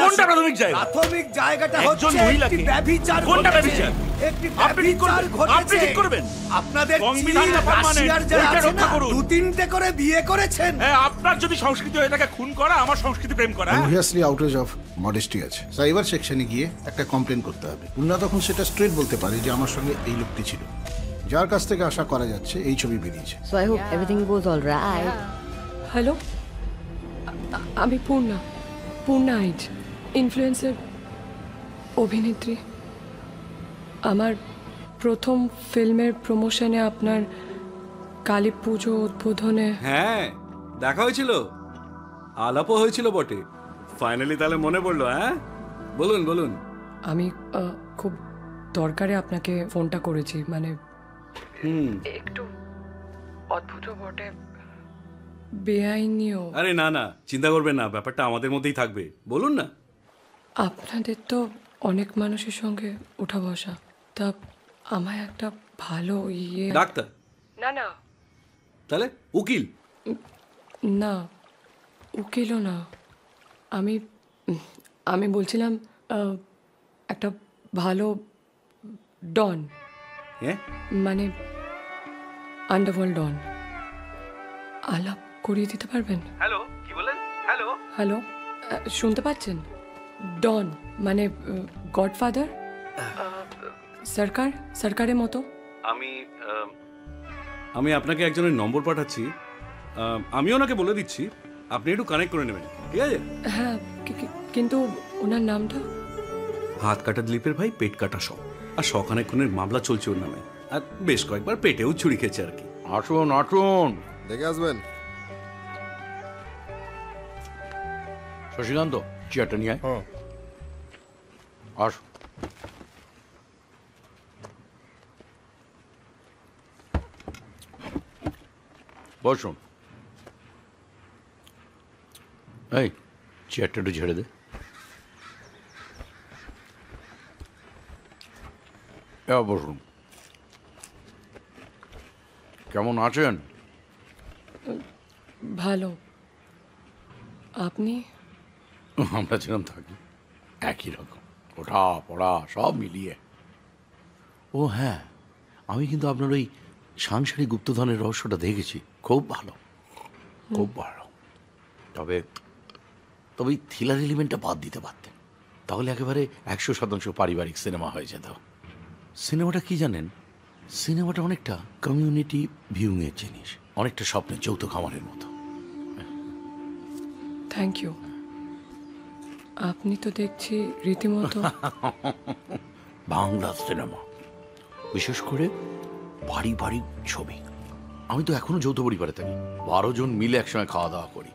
কোনটা প্রাথমিক জায়গা? প্রাথমিক জায়গাটা হচ্ছে একজন মহিলাকে ব্যভিচার। কোনটা ব্যভিচার? একটি আপনি ঠিক করবেন, আপনি ঠিক করবেন। আপনাদের সংবিধানটা পার্মানেন্ট, ওইটা রক্ষা করুন। 2-3টে করে বিয়ে করেছেন। হ্যাঁ, আপনার যদি সংস্কৃতি হয়ে থাকে খুন করা, আমার সংস্কৃতি প্রেম করা। অবভিয়াসলি আউটরেজ অফ মডেস্টি আছে। সাইবার সেকশনে গিয়ে একটা কমপ্লেন করতে হবে। উন্না তখন সেটা স্ট্রেট বলতে পারে যে আমার সঙ্গে এই লোকটি ছিল, যার কাছ থেকে আশা করা যাচ্ছে এই ছবি বেরিয়েছে। So I hope everything goes all right. Hello, আমি পূর্ণা আইচ, ইনফ্লুয়েন্সার, অভিনেত্রী। আমার প্রথম ফিল্মের প্রমোশনে আপনার কালী পুজো উদ্বোধনে। হ্যাঁ, দেখা হয়েছিল, আলাপও হয়েছিল বটে। ফাইনালি তাহলে মনে পড়লো। হ্যাঁ, বলুন বলুন। আমি খুব দরকারে আপনাকে ফোনটা করেছি, মানে একটু অদ্ভুত বটে, বেআইনিও। আরে না না, চিন্তা করবেন না, ব্যাপারটা আমাদের মধ্যেই থাকবে। বলুন না। আপনাদের তো অনেক মানুষের সঙ্গে ওঠা বসা, তা আমায় একটা ভালো ডাক্তার? না না। তাহলে উকিল? না, উকিলও না। আমি বলছিলাম একটা ভালো ডন, মানে আন্ডারওয়ার্ল্ড ডন, আলাপ করিয়ে দিতে পারবেন? হ্যালো, কি বলেন? হ্যালো হ্যালো, শুনতে পাচ্ছেন? ডন মানে গডফাদার, সরকারের মতো। আমি আপনাকে একজনের নম্বর পাঠাচ্ছি, আমি ওনাকে বলে দিচ্ছি, আপনি একটু কানেক্ট করে নেবেন, ঠিক আছে? হ্যাঁ, কিন্তু ওনার নামটা? হাত কাটা দিলীপের ভাই, পেট কাটা সব, আর শখানেক খুনের মামলা চলছে ওর নামে, আর বেশ কয়েকবার পেটেও ছুরি খেয়েছে আর কি। আসুন আসুন, দেখে আসবেন। শশীকান্ত, চেয়ারটা নিয়ে আয়। আস। বসুন। এই চেয়ারটা একটু ঝেড়ে দে। বসুন। কেমন আছেন? ভালো। আপনি? আমরা যেরকম থাকি একই রকম, ওঠা পড়া সব মিলিয়ে। ও হ্যাঁ, আমি কিন্তু আপনার ওই সাংসারিক গুপ্তধনের রহস্যটা দেখেছি, খুব ভালো, খুব ভালো। তবে থ্রিলার এলিমেন্টটা বাদ দিতে পারতেন, তাহলে একেবারে 100% পারিবারিক সিনেমা হয়ে যেত। সিনেমাটা কি জানেন, সিনেমাটা অনেকটা কমিউনিটি ভিউইংয়ের জিনিস, অনেকটা স্বপ্নের যৌথ খামারের মতো। Thank you. আপনি তো দেখছি রীতিমতো বাংলা সিনেমা, বিশেষ করে পারিবারিক ছবি। আমি তো এখনো যৌথ পরিবারে থাকি, 12 জন মিলে একসঙ্গে খাওয়া দাওয়া করি।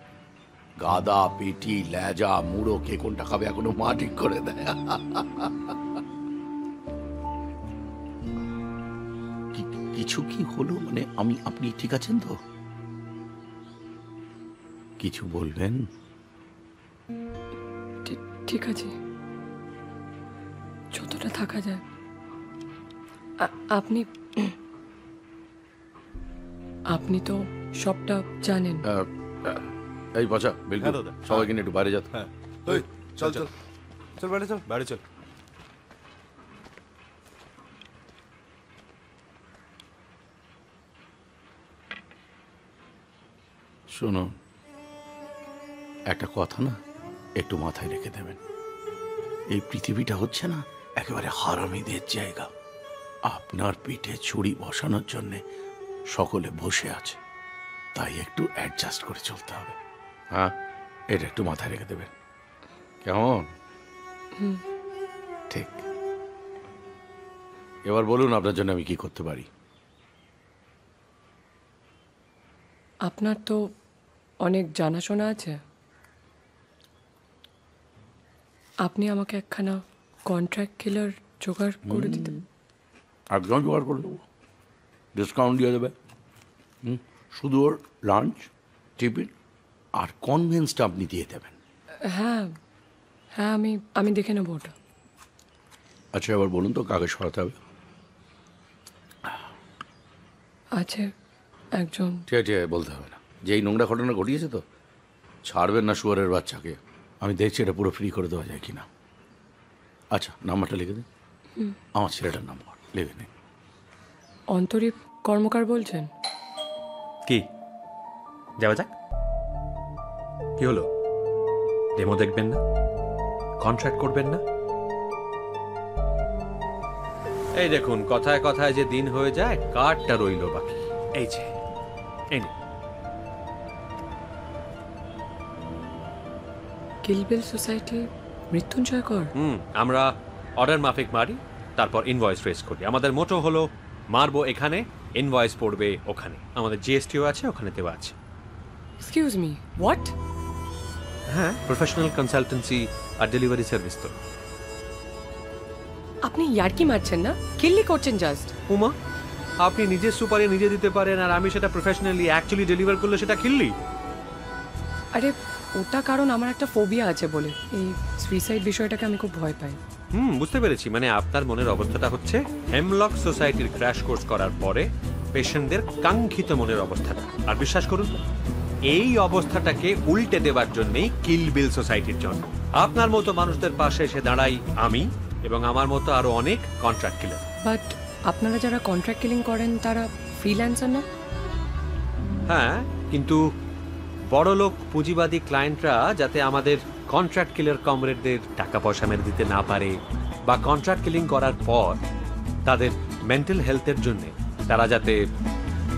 গাদা, পেটি, লেজা, মুড়ো, কে কোনটা খাবে এখনো মা ঠিক করে দেয়। কিছু কি হলো? মানে আপনি ঠিক আছেন তো? কিছু বলবেন? ঠিক আছে, যতটা থাকা যায়। আপনি তো সবটা জানেন। এই বাচ্চা বিলকুল সবাইকে নিয়ে একটু বাইরে যেতে। হ্যাঁ চল চল চল বাইরে চল বাইরে চল। শোনো, একটা কথা না একটু মাথায় রেখে দেবেন। এই পৃথিবীটা হচ্ছে না একেবারে হারামিদের জায়গা। আপনার পিঠে ছুরি বসানোর জন্যে সকলে বসে আছে, তাই একটু অ্যাডজাস্ট করে চলতে হবে। হ্যাঁ, এটা একটু মাথায় রেখে দেবেন, কেমন? ঠিক। এবার বলুন আপনার জন্য আমি কি করতে পারি? আপনার তো অনেক জানাশোনা আছে, আপনি আমাকে একখানা কন্ট্রাক্ট কিলার জোগাড় করে দিতেন। একদম জোগাড় করে দেবো, ডিসকাউন্ট দিয়ে দেবে। শুধু ওর লাঞ্চ, টিফিন আর কনভেন্সটা আপনি দিয়ে দেবেন। হ্যাঁ হ্যাঁ, আমি দেখে নেবো ওটা। আচ্ছা, এবার বলুন তো কাকে সরাতে হবে? আছে একজন। ঠিক আছে, বলতে হবে না। যে এই নোংরা ঘটনা ঘটিয়েছে তো, ছাড়বেন না শুয়ারের বাচ্চাকে। আমি দেখছি এটা পুরো ফ্রি করে দেওয়া যায় কিনা। আচ্ছা, নাম্বারটা লিখে দিন। আমার ছেলেটার নাম্বার লিখে নিন। অন্তরীপ কর্মকার বলছেন? কি যাওয়া যাক। কি হলো, ডেমো দেখবেন না? কন্ট্রাক্ট করবেন না? এই দেখুন, কথায় কথায় যে দিন হয়ে যায়, কার্ডটা রইল বাকি। এই যে এই নিন। কিলবিল সোসাইটি, মৃত্যুঞ্জয় কর। আমরা অর্ডার মাফিক মারি, তারপর ইনভয়েস রেজ করি। আমাদের মোটো হলো মারবো এখানে, ইনভয়েস পড়বে ওখানে। আমাদের জিএসটিও আছে, ওখানে দেওয়া আছে। Excuse me, what? হ্যাঁ, প্রফেশনাল কনসালটেন্সি আর ডেলিভারি সার্ভিস তো। আপনি ইয়ার্কি মারছেন না? কিল্লি করছেন জাস্ট। উমা, আপনি নিজের সুপারি নিজে দিতে পারেন, আর আমি সেটা প্রফেশনালি অ্যাকচুয়ালি ডেলিভার করলে সেটা কিল্লি? আরে ওটা কারণ আমার একটা ফোবিয়া আছে বলে। এই সুইসাইড বিষয়টাকে আমি খুব ভয় পাই। বুঝতে পেরেছি। মানে আপনার মনের অবস্থাটা হচ্ছে হেমলক সোসাইটির ক্র্যাশ কোর্স করার পরে পেশেন্টদের কাঙ্ক্ষিত মনের অবস্থাটা। আর বিশ্বাস করুন, এই অবস্থাটাকে উল্টে দেওয়ার জন্যই কিলবিল সোসাইটির জন্য আপনার মতো মানুষদের পাশে এসে দাঁড়াই আমি, এবং আমার মতো আরো অনেক কন্ট্রাক্ট কিলার। বাট আপনারা যারা কন্ট্রাক্ট কিলিং করেন তারা ফ্রিল্যান্সার না? হ্যাঁ, কিন্তু বড়লোক পুঁজিবাদী ক্লায়েন্টরা যাতে আমাদের কন্ট্রাক্ট কিলার কমরেডদের টাকা পয়সা মেরে দিতে না পারে, বা কন্ট্রাক্ট কিলিং করার পর তাদের মেন্টাল হেলথের জন্য তারা যাতে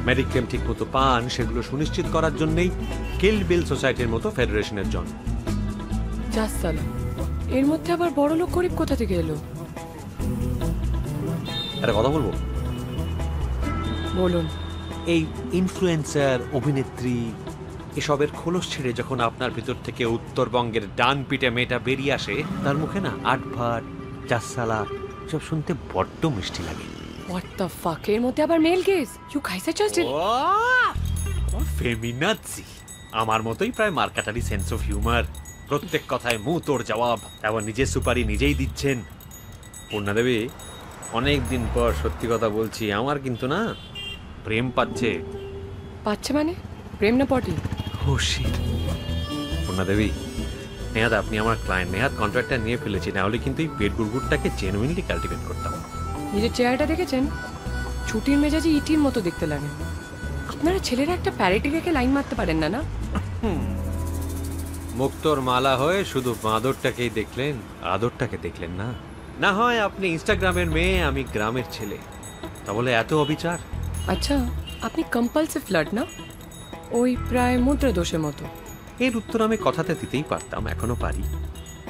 মেডিক্লেম ঠিক মতো পান, সেগুলো সুনিশ্চিত করার জন্যই কিলবিল সোসাইটির মতো ফেডারেশনের জন্য। এর মধ্যে আবার বড় লোক গরিব কোথা থেকে এলো? একটা কথা বলবো? বলুন। এই ইনফ্লুয়েন্সার, অভিনেত্রী এসবের খোলস ছেড়ে যখন আপনার ভিতর থেকে উত্তরবঙ্গের ডান পিটে মেয়েটা বেরিয়ে আসে, তার মুখে না আটভাট, চাসালা সব শুনতে বড্ড মিষ্টি লাগে। What the fuck? এর মধ্যে আবার male gaze? You guys are just feminazi. আমার মতোই প্রায় মার্কাটারি সেন্স অফ হিউমার। প্রত্যেক কথায় মুখ তোর জবাব, আবার নিজের সুপারি নিজেই দিচ্ছেন। পূর্ণা দেবী, অনেক দিন পর সত্যি কথা বলছি, আমার কিন্তু না প্রেম পাচ্ছে। পাচ্ছে মানে? প্রেম না পটি? পূর্ণা দেবী, নেহাত আপনি আমার ক্লায়েন্ট, নেহাত কন্ট্রাক্টটা নিয়ে ফেলেছি, না হলে কিন্তু এই পেট গুড়গুড়টাকে জেনুইনলি কাল্টিভেট করতাম। নিজের চেহারাটা দেখেছেন? ছুটির মেজাজে ইটির মতো দেখতে লাগে। আপনারা ছেলেরা একটা প্যারেটি রেখে লাইন মারতে পারেন না? না, মুক্তোর মালা হয়ে শুধু বাঁদরটাকেই দেখলেন, আদরটাকে দেখলেন না। না হয় আপনি ইনস্টাগ্রামের মেয়ে, আমি গ্রামের ছেলে, তা বলে এত অবিচার? আচ্ছা, আপনি কম্পালসিভ ফ্লার্ট না? ওই প্রায় মুদ্রা দোষের মতো। এর উত্তর আমি কথাতে দিতেই পারতাম, এখনো পারি,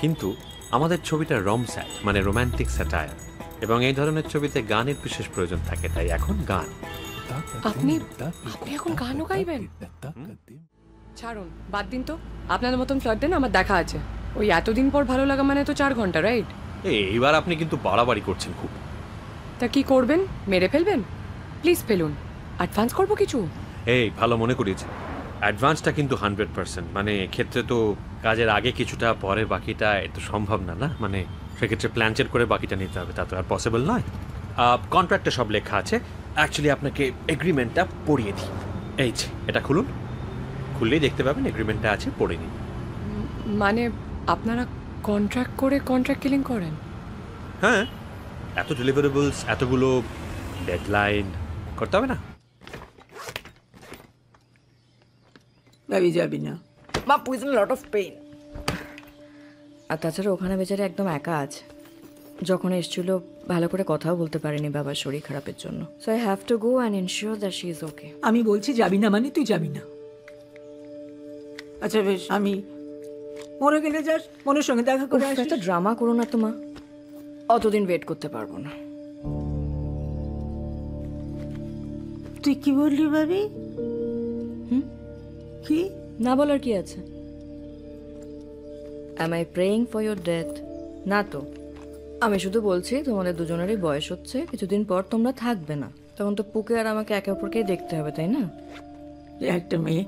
কিন্তু আমাদের ছবিটা রমস্যাট, মানে রোম্যান্টিক স্যাটায়ার, এবং এই ধরনের ছবিতে গানের বিশেষ প্রয়োজন থাকে, তাই এখন গান। আপনি এখন গানও গাইবেন? ছাড়ুন, বাদ দিন তো। আপনাদের মতন ফ্লার্ট দেন, আমার দেখা আছে। ওই এতদিন পর ভালো লাগা মানে তো 4 ঘন্টা, রাইট? এইবার আপনি কিন্তু বাড়াবাড়ি করছেন খুব। তা কি করবেন? মেরে ফেলবেন? প্লিজ ফেলুন, অ্যাডভান্স করবো কিছু। এই ভালো মনে করিয়েছেন, অ্যাডভান্সটা কিন্তু 100%, মানে এক্ষেত্রে তো কাজের আগে কিছুটা পরে বাকিটা এত সম্ভব না, না মানে সেক্ষেত্রে প্ল্যান চেট করে বাকিটা নিতে হবে, তা তো আর পসিবল নয়। কন্ট্রাক্টে সব লেখা আছে, অ্যাকচুয়ালি আপনাকে এগ্রিমেন্টটা পড়িয়ে দিই। এই যে এটা খুলুন, খুললেই দেখতে পাবেন এগ্রিমেন্টটা আছে, পড়ে নিন। মানে আপনারা কন্ট্রাক্ট করে কন্ট্রাক্ট কিলিং করেন? হ্যাঁ, এত ডেলিভারেবলস, এতগুলো ডেডলাইন করতে হবে না। ভাবি যাবি না? মা পুইজ ইন লট অফ পেইন। আর তাছাড়া ওখানে বেচারে একদম একা আছে। যখন এসেছিল ভালো করে কথাও বলতে পারেনি বাবার শরীর খারাপের জন্য। So I have to go and ensure that she is okay. আমি বলছি যাবি না মানে তুই যাবি না। আচ্ছা বেশ, আমি মনে গেলে যাস, মনের সঙ্গে দেখা করে আসিস। এত ড্রামা করো না তো মা, অতদিন ওয়েট করতে পারবো না। তুই কি বললি ভাবি? কি না বলার কি আছে? Am I praying for your death? না তো, আমি শুধু বলছি তোমাদের দুজনেরই বয়স হচ্ছে, কিছুদিন পর তোমরা থাকবে না, তখন তো পুকে আর আমাকে একে অপরকেই দেখতে হবে, তাই না? একটা মেয়ে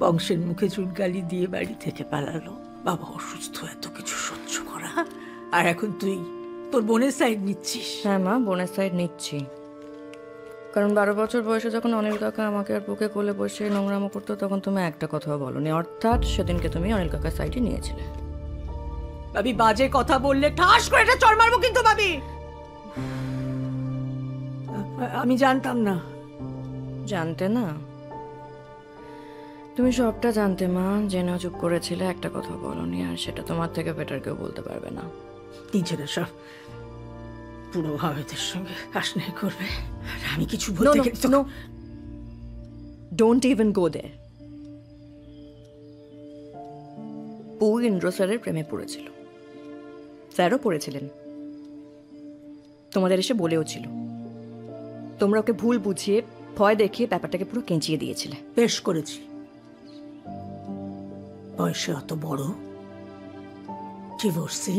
বংশের মুখে চুনকালি দিয়ে বাড়ি থেকে পালালো, বাবা অসুস্থ, এত কিছু সহ্য করা, আর এখন তুই তোর বোনের সাইড নিচ্ছিস। হ্যাঁ মা, বোনের সাইড নিচ্ছি, কারণ 12 বছর বয়সে যখন অনিল কাকা আমাকে আর বুকে কোলে বসে নোংরামো করতো, তখন তুমি একটা কথাও বলোনি, অর্থাৎ সেদিনকে তুমি অনিল কাকার সাইডে নিয়েছিলে। ভাবি বাজে কথা বললে ঠাস করে এটা চড় মারবো কিন্তু ভাবি। আমি জানতাম না। জানতে না? তুমি সবটা জানতে মা, জেনেও চুপ করেছিলে, একটা কথা বলোনি, আর সেটা তোমার থেকে বেটার কেউ বলতে পারবে না। নিজেরা সব পুরো ভাবেদের সঙ্গে আসনে করবে, আর আমি কিছু বলতে গেলে ডোন্ট ইভেন গো দেয়ার। পু ইন্দ্র স্যারের প্রেমে পড়েছিল, স্যারও পড়েছিলেন, তোমাদের এসে বলেও ছিল, তোমরা ওকে ভুল বুঝিয়ে ভয় দেখিয়ে ব্যাপারটাকে পুরো কেঁচিয়ে দিয়েছিলে। বেশ করেছি, বয়সে অত বড়, ডিভোর্সি,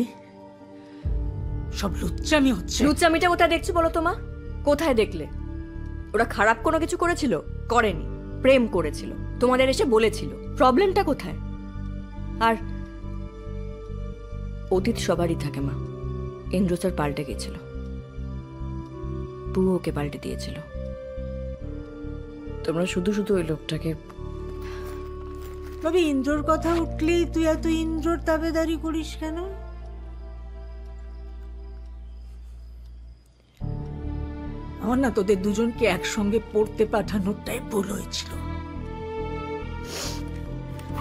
সব লুচ্চামি হচ্ছে। লুচ্চামিটা কোথায় দেখছি বলো তো মা? কোথায় দেখলে? ওরা খারাপ কোনো কিছু করেছিল? করেনি, প্রেম করেছিল, তোমাদের এসে বলেছিল, প্রবলেমটা কোথায়? আর অতীত সবারই থাকে মা, ইন্দ্র স্যার পাল্টে গেছিল, পু ওকে পাল্টে দিয়েছিল, তোমরা শুধু শুধু ওই লোকটাকে। তবে ইন্দ্রর কথা উঠলেই তুই এত ইন্দ্রর তাবেদারি করিস কেন? আমার না তোদের দুজনকে একসঙ্গে পড়তে পাঠানোটাই ভুল হয়েছিল।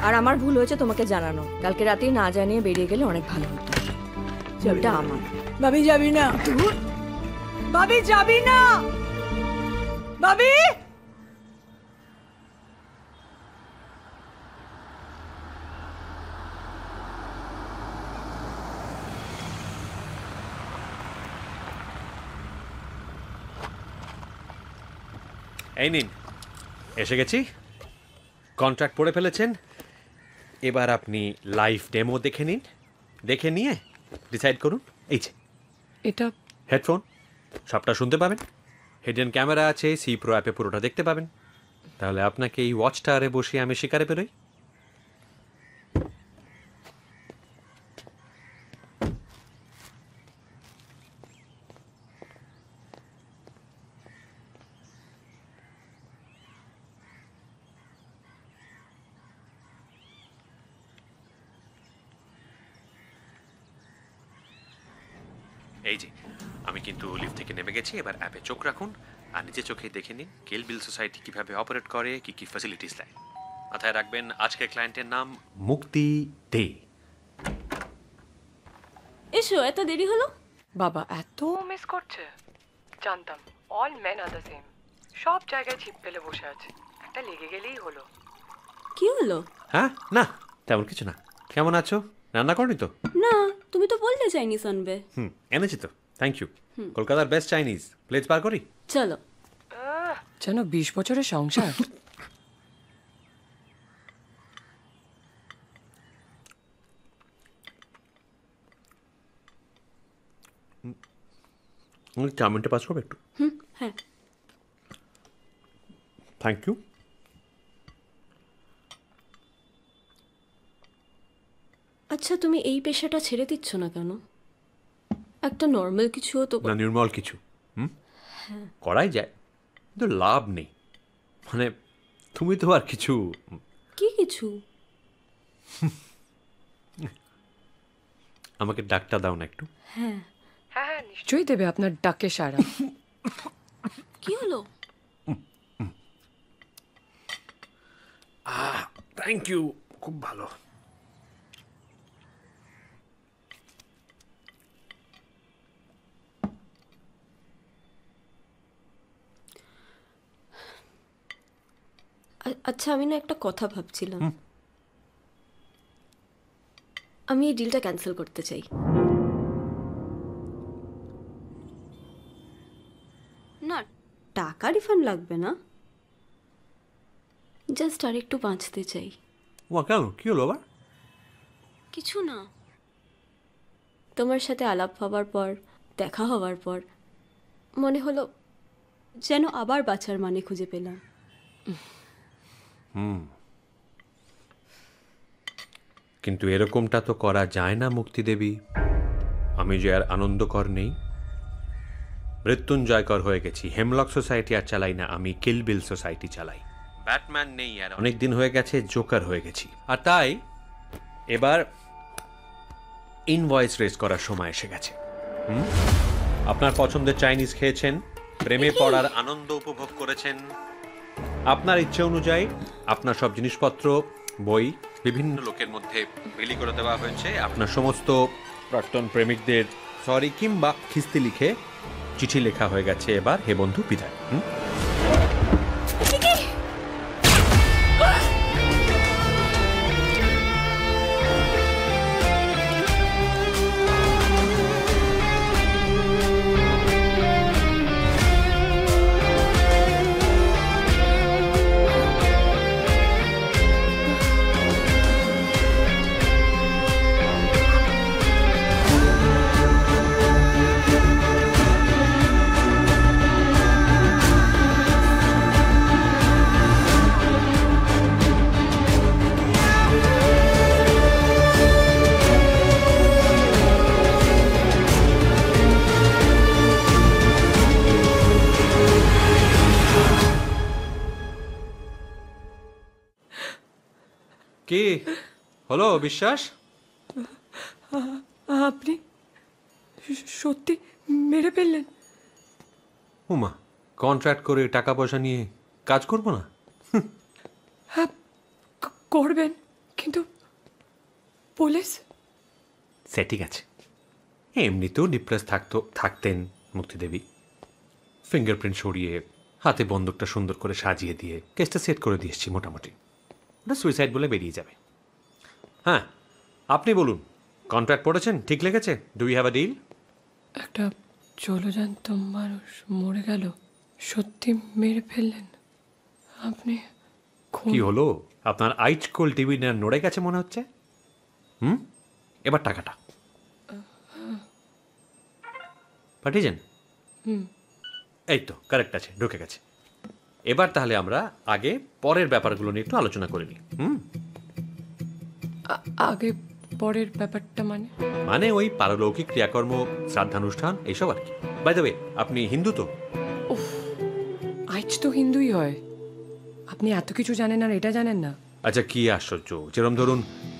আর আমার ভুল হয়েছে তোমাকে জানানো, কালকে রাতে না জানিয়ে বেরিয়ে গেলে অনেক ভালো হতো। ওটা আমার। ভাবি যাবি না? ভাবি যাবি না? ভাবি এই নিন, এসে গেছি। কন্ট্রাক্ট পড়ে ফেলেছেন, এবার আপনি লাইভ ডেমো দেখে নিন, দেখে নিয়ে ডিসাইড করুন। এই যে এটা হেডফোন, সবটা শুনতে পাবেন, হিডেন ক্যামেরা আছে, সি প্রো অ্যাপে পুরোটা দেখতে পাবেন। তাহলে আপনাকে এই ওয়াচ টাওয়ারে বসে আমি শিকারে বেরোই। এই যে আমি কিন্তু লিফট থেকে নেমে গেছি, এবার অ্যাপে চোখ রাখুন আর নিজে চোখে দেখে নিন কিল বিল সোসাইটি কিভাবে অপারেট করে, কি কি ফ্যাসিলিটিস দেয়। মাথায় রাখবেন আজকের ক্লায়েন্টের নাম মুক্তি দে। এসো, এত দেরি হলো? বাবা এত মিস করছে? জানতাম all men are the same, সব জায়গায় ছিপ ফেলে বসে আছে, একটা লেগে গেলেই হলো। কি হলো? হ্যাঁ না, তেমন কিছু না। কেমন আছো? রান্না করনি তো? না, তুমি তো বললে চাইনিজ আনবে। এনেছি তো, থ্যাংক ইউ। কলকাতার বেস্ট চাইনিজ, প্লেট বার করি? চলো। যেন 20 বছরের সংসার। চাউমিনটা পাস করবে একটু? হ্যাঁ। Thank you. আচ্ছা তুমি এই পেশাটা ছেড়ে দিচ্ছ না কেন? একটা নর্মাল কিছুও তো না নির্মল কিছু হ্যাঁ করাই যায়, কিন্তু লাভ নেই। মানে তুমি তো আর কিছু কি কিছু আমাকে ডাকটা দাও না একটু। হ্যাঁ হ্যাঁ নিশ্চয়ই দেবে আপনার ডাকে সাড়া। কি হলো? থ্যাংক ইউ, খুব ভালো। আচ্ছা আমি না একটা কথা ভাবছিলাম, আমি এই ডিলটা ক্যান্সেল করতে চাই। না টাকা রিফান্ড লাগবে না, জাস্ট আর একটু বাঁচতে চাই। কেন কি হলো আবার? কিছু না, তোমার সাথে আলাপ হওয়ার পর, দেখা হওয়ার পর মনে হলো যেন আবার বাঁচার মানে খুঁজে পেলাম। কিন্তু এরকমটা তো করা যায় না মুক্তি দেবী। আমি যে আর আনন্দকর নেই, মৃত্যুঞ্জয়কর হয়ে গেছি। হেমলক সোসাইটি আর চালাই না, আমি কিল বিল সোসাইটি চালাই। ব্যাটম্যান নেই আর অনেক দিন হয়ে গেছে, জোকার হয়ে গেছি। আর তাই এবার ইনভয়েস রেজ করার সময় এসে গেছে। আপনার পছন্দের চাইনিজ খেয়েছেন, প্রেমে পড়ার আনন্দ উপভোগ করেছেন, আপনার ইচ্ছে অনুযায়ী আপনার সব জিনিসপত্র, বই বিভিন্ন লোকের মধ্যে বিলি করে দেওয়া হয়েছে। আপনার সমস্ত প্রাক্তন প্রেমিকদের সরি কিংবা খিস্তি লিখে চিঠি লেখা হয়ে গেছে। এবার হে বন্ধু বিদায়। কি হলো বিশ্বাস? আপনি সত্যি মেরে ফেললেন? উমা, কন্ট্রাক্ট করে টাকা পয়সা নিয়ে কাজ করব না? হ্যাঁ করবেন, কিন্তু পুলিশ? সে ঠিক আছে, এমনিতেও ডিপ্রেস থাকতেন মুক্তিদেবী। ফিঙ্গারপ্রিন্ট সরিয়ে হাতে বন্দুকটা সুন্দর করে সাজিয়ে দিয়ে কেসটা সেট করে দিয়ে এসেছি মোটামুটি। ওটা সুইসাইড বলে বেরিয়ে যাবে। হ্যাঁ আপনি বলুন, কন্ট্রাক্ট পড়েছেন? ঠিক লেগেছে? Do you have a deal? একটা জলজান্ত মানুষ মরে গেল, সত্যি মেরে ফেললেন আপনি? কি হলো, আপনার আইচ কোল টিভি নড়ে গেছে মনে হচ্ছে? এবার টাকাটা পাঠিয়েছেন? এই তো কারেক্ট আছে, ঢুকে গেছে। এবার তাহলে আমরা আগে পরের ব্যাপারগুলো নিয়ে একটু আলোচনা করে নিই। আগে পরের ব্যাপারটা মানে ওই পারলৌকিক ক্রিয়াকর্ম, শ্রাদ্ধানুষ্ঠান এইসব আর কি। বাই দ্য ওয়ে, আপনি হিন্দু তো? আজ তো হিন্দুই হয়, আপনি এত কিছু জানেন আর এটা জানেন না? আচ্ছা কি আশ্চর্য, যেরকম ধরুন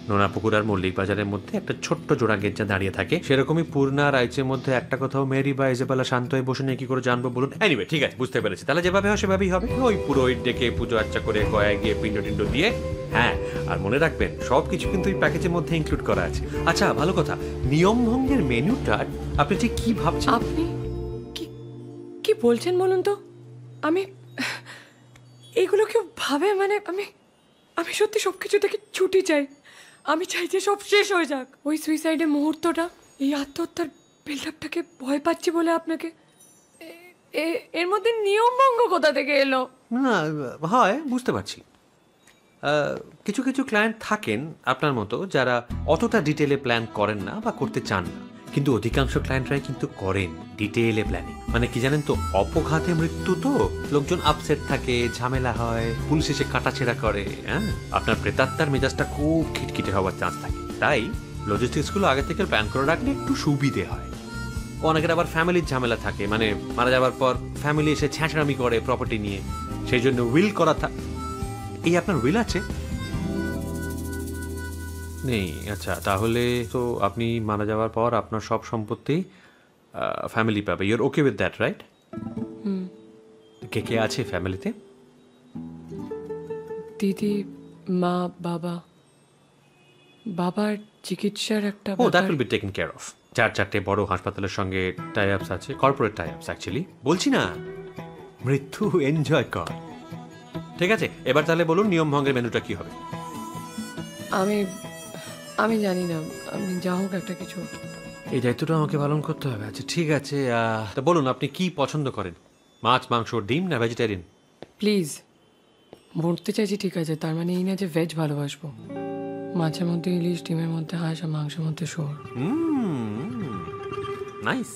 নোনাপুকুর আর মল্লিক বাজারের মধ্যে একটা ছোট্ট জোড়া গেজ্জা দাঁড়িয়ে থাকে, সেরকমই পূর্ণা আর আইচের মধ্যে একটা কোথাও মেরি বা ইজেবেলা শান্ত হয়ে বসে নিয়ে কি করে জানবো বলুন? এনিওয়ে ঠিক আছে, বুঝতে পেরেছি। তাহলে যেভাবে হয় সেভাবেই হবে। ওই পুরোহিত ডেকে পুজো আর্চা করে গয়া গিয়ে পিণ্ড টিণ্ড দিয়ে। হ্যাঁ আর মনে রাখবেন সব কিছু কিন্তু এই প্যাকেজের মধ্যে ইনক্লুড করা আছে। আচ্ছা ভালো কথা, নিয়ম ভঙ্গের মেনুটা আপনি ঠিক কি ভাবছেন? আপনি কি বলছেন বলুন তো? আমি এগুলো কেউ ভাবে? মানে আমি সত্যি সব কিছু থেকে ছুটি চাই। আমি চাই যে সব শেষ হয়ে যাক। ওই সুইসাইডের মুহূর্তটা, এই আত্মহত্যার বিল্ডআপটাকে ভয় পাচ্ছি বলে আপনাকে, এর মধ্যে নিয়ম ভঙ্গ কোথা থেকে এলো? না হয় বুঝতে পারছি, কিছু কিছু ক্লায়েন্ট থাকেন আপনার মতো যারা অতটা ডিটেলে প্ল্যান করেন না বা করতে চান না, কিন্তু অধিকাংশ ক্লায়েন্টরাই কিন্তু করেন ডিটেলে প্ল্যানিং। মানে কি জানেন তো, অপঘাতে মৃত্যু তো লোকজন আপসেট থাকে, ঝামেলা হয়, পুলিশ এসে কাটাছেড়া করে। হ্যাঁ আপনার প্রেতাত্মার মেজাজটা খুব খিটখিটে হওয়ার চান্স থাকে। তাই লজিস্টিক্সগুলো আগে থেকে প্ল্যান করে রাখলে একটু সুবিধে হয়। অনেকের আবার ফ্যামিলির ঝামেলা থাকে, মানে মারা যাওয়ার পর ফ্যামিলি এসে ছ্যাঁচড়ামি করে প্রপার্টি নিয়ে, সেই জন্য উইল করা এই আপনার উইল আছে নেই? আচ্ছা, তাহলে তো আপনি মারা যাওয়ার পর আপনার সব সম্পত্তি ফ্যামিলি পাবে। You're okay with that, right? কে কে আছে ফ্যামিলিতে? দিদি, মা, বাবা। বাবার চিকিৎসার একটা oh that will be taken care of. 4-4টে বড় হাসপাতালের সঙ্গে টাই আপস আছে, কর্পোরেট টাই আপস অ্যাকচুয়ালি। বলছি না, মৃত্যু এনজয় কর। ঠিক আছে, এবার তাহলে বলুন নিয়ম ভঙ্গের মেনুটা কি হবে? আমি জানি না, আমি যা হোক একটা কিছু। এই দায়িত্বটা আমাকে পালন করতে হবে। আচ্ছা ঠিক আছে, তা বলুন আপনি কি পছন্দ করেন? মাছ, মাংস, ডিম না ভেজিটেরিয়ান? প্লিজ, মরতে চাইছি ঠিক আছে, তার মানে এই না যে ভেজ ভালোবাসবো। মাছের মধ্যে ইলিশ, ডিমের মধ্যে হাঁস, আর মাংসের মধ্যে শুয়োর। নাইস।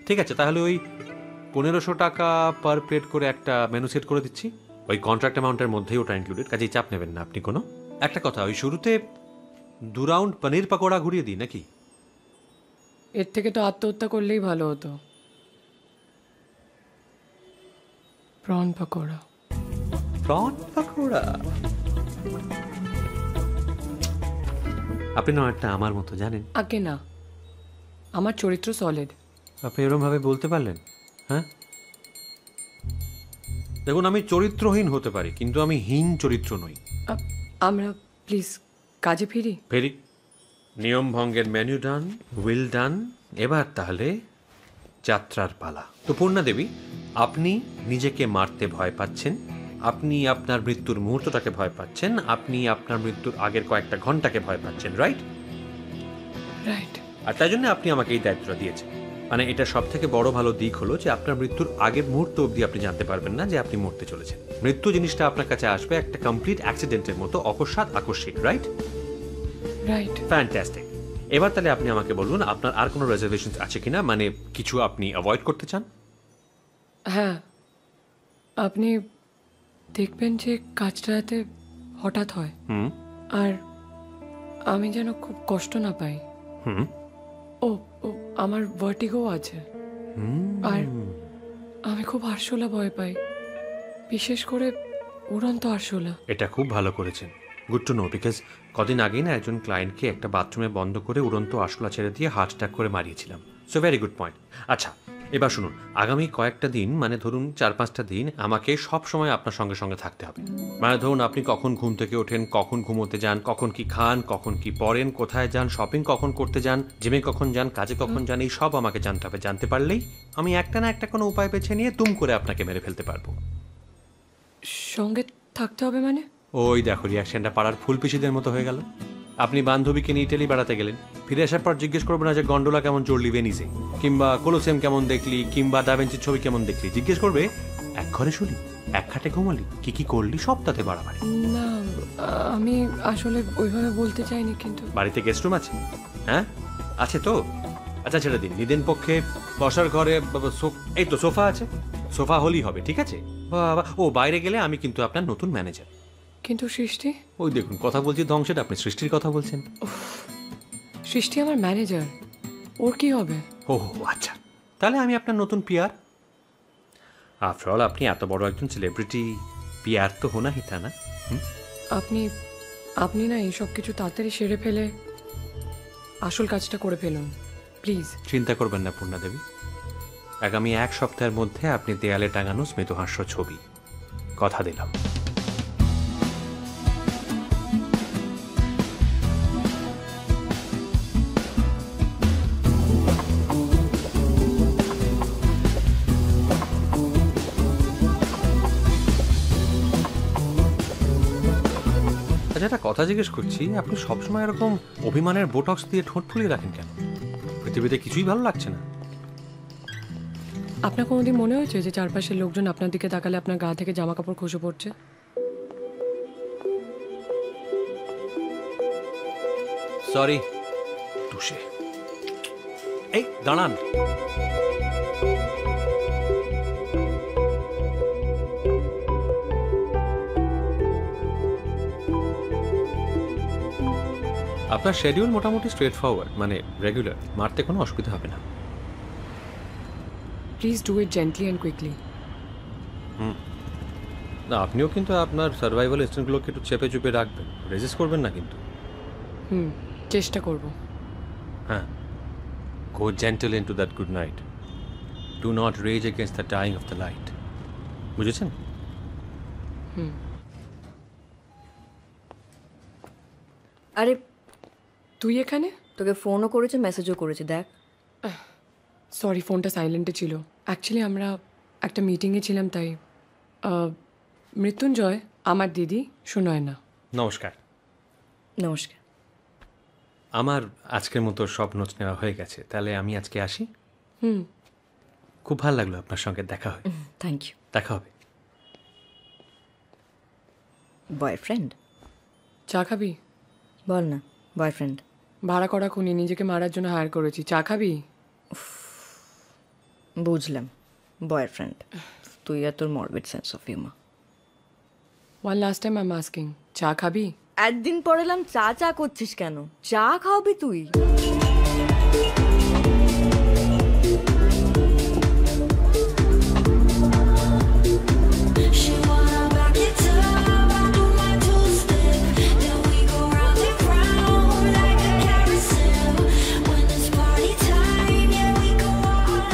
ঠিক আছে, তাহলে ওই 1500 টাকা পার প্লেট করে একটা মেনু সেট করে দিচ্ছি। ওই কন্ট্রাক্ট অ্যামাউন্টের মধ্যেই ওটা ইনক্লুডেড, কাজেই চাপ নেবেন না আপনি কোনো। একটা কথা, ওই শুরুতে 2 রাউন্ড পনির পাকোড়া ঘুরিয়ে দিই নাকি? এর থেকে তো আত্মহত্যা করলেই ভালো হতো। প্রন পাকোড়া। প্রন পাকোড়া? আপনি না একটা আমার মতো জানেন। আগে না, আমার চরিত্র সলিড। আপনি এরকম ভাবে বলতে পারলেন? হ্যাঁ দেখুন, আমি চরিত্রহীন হতে পারি, কিন্তু আমি হীন চরিত্র নই। আমরা প্লিজ কাজে ফিরি। নিয়ম ভঙ্গের মেনু ডান, উইল ডান। এবার তাহলে যাত্রার পালা। তো পূর্ণা দেবী, আপনি নিজেকে মারতে ভয় পাচ্ছেন, আপনি আপনার মৃত্যুর মুহূর্তটাকে ভয় পাচ্ছেন, আপনি আপনার মৃত্যুর আগের কয়েকটা ঘন্টাকে ভয় পাচ্ছেন, রাইট? রাইট। আর তাই জন্য আপনি আমাকে এই দায়িত্বটা দিয়েছেন। মানে এটা সব থেকে বড় ভালো দিক হলো যে আপনার মৃত্যুর আগের মুহূর্ত অবধি আপনি জানতে পারবেন না যে আপনি মরতে চলেছেন। মৃত্যু জিনিসটা আপনার কাছে আসবে একটা কমপ্লিট অ্যাক্সিডেন্টের মতো, অকস্মাৎ, আকস্মিক, রাইট? রাইট। ফ্যান্টাস্টিক। এবার তাহলে আপনি আমাকে বলুন আপনার আর কোনো রিজার্ভেশন আছে কিনা, মানে কিছু আপনি অ্যাভয়েড করতে চান? হ্যাঁ, আপনি দেখবেন যে কাজটা যাতে হঠাৎ হয়, আর আমি যেন খুব কষ্ট না পাই। ও আমার ভার্টিগো আছে, আর আমি খুব আরশোলা ভয় পাই, বিশেষ করে উড়ন্ত আরশোলা। এটা খুব ভালো করেছেন, গুড টু নো, বিকজ কদিন আগেই না একজন ক্লায়েন্টকে একটা বাথরুমে বন্ধ করে উড়ন্ত আরশোলা ছেড়ে দিয়ে হার্ট অ্যাটাক করে মারিয়েছিলাম। So very good point. আচ্ছা এবার শুনুন, আগামী কয়েকটা দিন, মানে ধরুন 4-5টা দিন আমাকে সব সময় আপনার সঙ্গে সঙ্গে থাকতে হবে। মানে ধরুন আপনি কখন ঘুম থেকে ওঠেন, কখন ঘুমোতে যান, কখন কি খান, কখন কি পরেন, কোথায় যান, শপিং কখন করতে যান, জিমে কখন যান, কাজে কখন যান, এই সব আমাকে জানতে হবে। জানতে পারলেই আমি একটা না একটা কোনো উপায় বেছে নিয়ে তুম করে আপনাকে মেরে ফেলতে পারবো। সঙ্গে থাকতে হবে মানে? ওই দেখো, রিয়াকশনটা পাড়ার ফুলপিসিদের মতো হয়ে গেল। আপনি বান্ধবীকে নিয়ে ইটালি বেড়াতে গেলেন, ফিরে আসার পর জিজ্ঞেস করবো না যে গন্ডোলা কেমন চড়লি ভেনিসে, কিংবা কোলোসিয়াম কেমন দেখলি, কিংবা দাভিঞ্চির ছবি কেমন দেখলি। জিজ্ঞেস করবে এক ঘরে শুলি, এক খাটে ঘুমালি, কি কি করলি, সব তাতে বাড়াবাড়ি। না, আমি আসলে ওইভাবে বলতে চাইনি। কিন্তু বাড়িতে গেস্ট রুম আছে? হ্যাঁ আছে তো। আচ্ছা ছেড়ে দিন, নিদেন পক্ষে বসার ঘরে এই তো সোফা আছে, সোফা হলেই হবে, ঠিক আছে? ও বাইরে গেলে আমি কিন্তু আপনার নতুন ম্যানেজার। কিন্তু সৃষ্টি? ওই দেখুন, কথা বলছি ধ্বংসের, আপনি সৃষ্টির কথা বলছেন। সৃষ্টি আমার ম্যানেজার, ওর কি হবে? ও আচ্ছা, তাহলে আমি আপনার নতুন পিয়ার। আফটার অল আপনি এত বড় একজন সেলিব্রিটি, পিয়ার তো হোনা হি থা না? আপনি না এই সব কিছু তাড়াতাড়ি সেরে ফেলে আসল কাজটা করে ফেলুন প্লিজ। চিন্তা করবেন না পূর্ণা দেবী, আগামী 1 সপ্তাহের মধ্যে আপনি দেয়ালে টাঙানো স্মিতহাস্য ছবি, কথা দিলাম। একটা কথা জিজ্ঞেস করছি, আপনি সবসময় এরকম অভিমানের বোটক্স দিয়ে ঠোঁট ফুলিয়ে রাখেন কেন? পৃথিবীতে কিছুই ভালো লাগছে না? আপনার কোনোদিন মনে হয়েছে যে চারপাশের লোকজন আপনার দিকে তাকালে আপনার গা থেকে জামা কাপড় খসে পড়ছে? সরি তুষে, এই দাঁড়ান। আপনার শিডিউল মোটামুটি স্ট্রেট ফরওয়ার্ড, মানে রেগুলার, মারতে কোনো অসুবিধা হবে না। Please do it gently and quickly. না, আপনিও কিন্তু আপনার সার্ভাইভাল ইনস্টিংক্টগুলোকে একটু চেপে চুপে রাখবেন, রেজিস্ট করবেন না কিন্তু। চেষ্টা করব। হ্যাঁ, go gentle into that good night, do not rage against the dying of the light, বুঝেছেন? আরে তুই এখানে? তোকে ফোনও করেছে, মেসেজও করেছে, দেখ। সরি, ফোনটা সাইলেন্টে ছিল। অ্যাকচুয়ালি আমরা একটা মিটিংয়ে ছিলাম, তাই। মৃত্যুঞ্জয় আমার দিদি সুনয়না। নমস্কার। নমস্কার। আমার আজকের মতো সব নোটস নেওয়া হয়ে গেছে, তাহলে আমি আজকে আসি। খুব ভালো লাগলো আপনার সঙ্গে দেখা হয়। Thank you. দেখা হবে। বয়ফ্রেন্ড? চা খাবি? বল না। বয়ফ্রেন্ড ভাড়া করা খুনি, নিজেকে মারার জন্য হায়ার করেছি। চা খাবি? বুঝলাম, বয়ফ্রেন্ড। তুই আর তোর morbid sense of humour. One last time I am asking, চা খাবি? একদিন পর এলাম, চা চা করছিস কেন? চা খাওয়াবি তুই?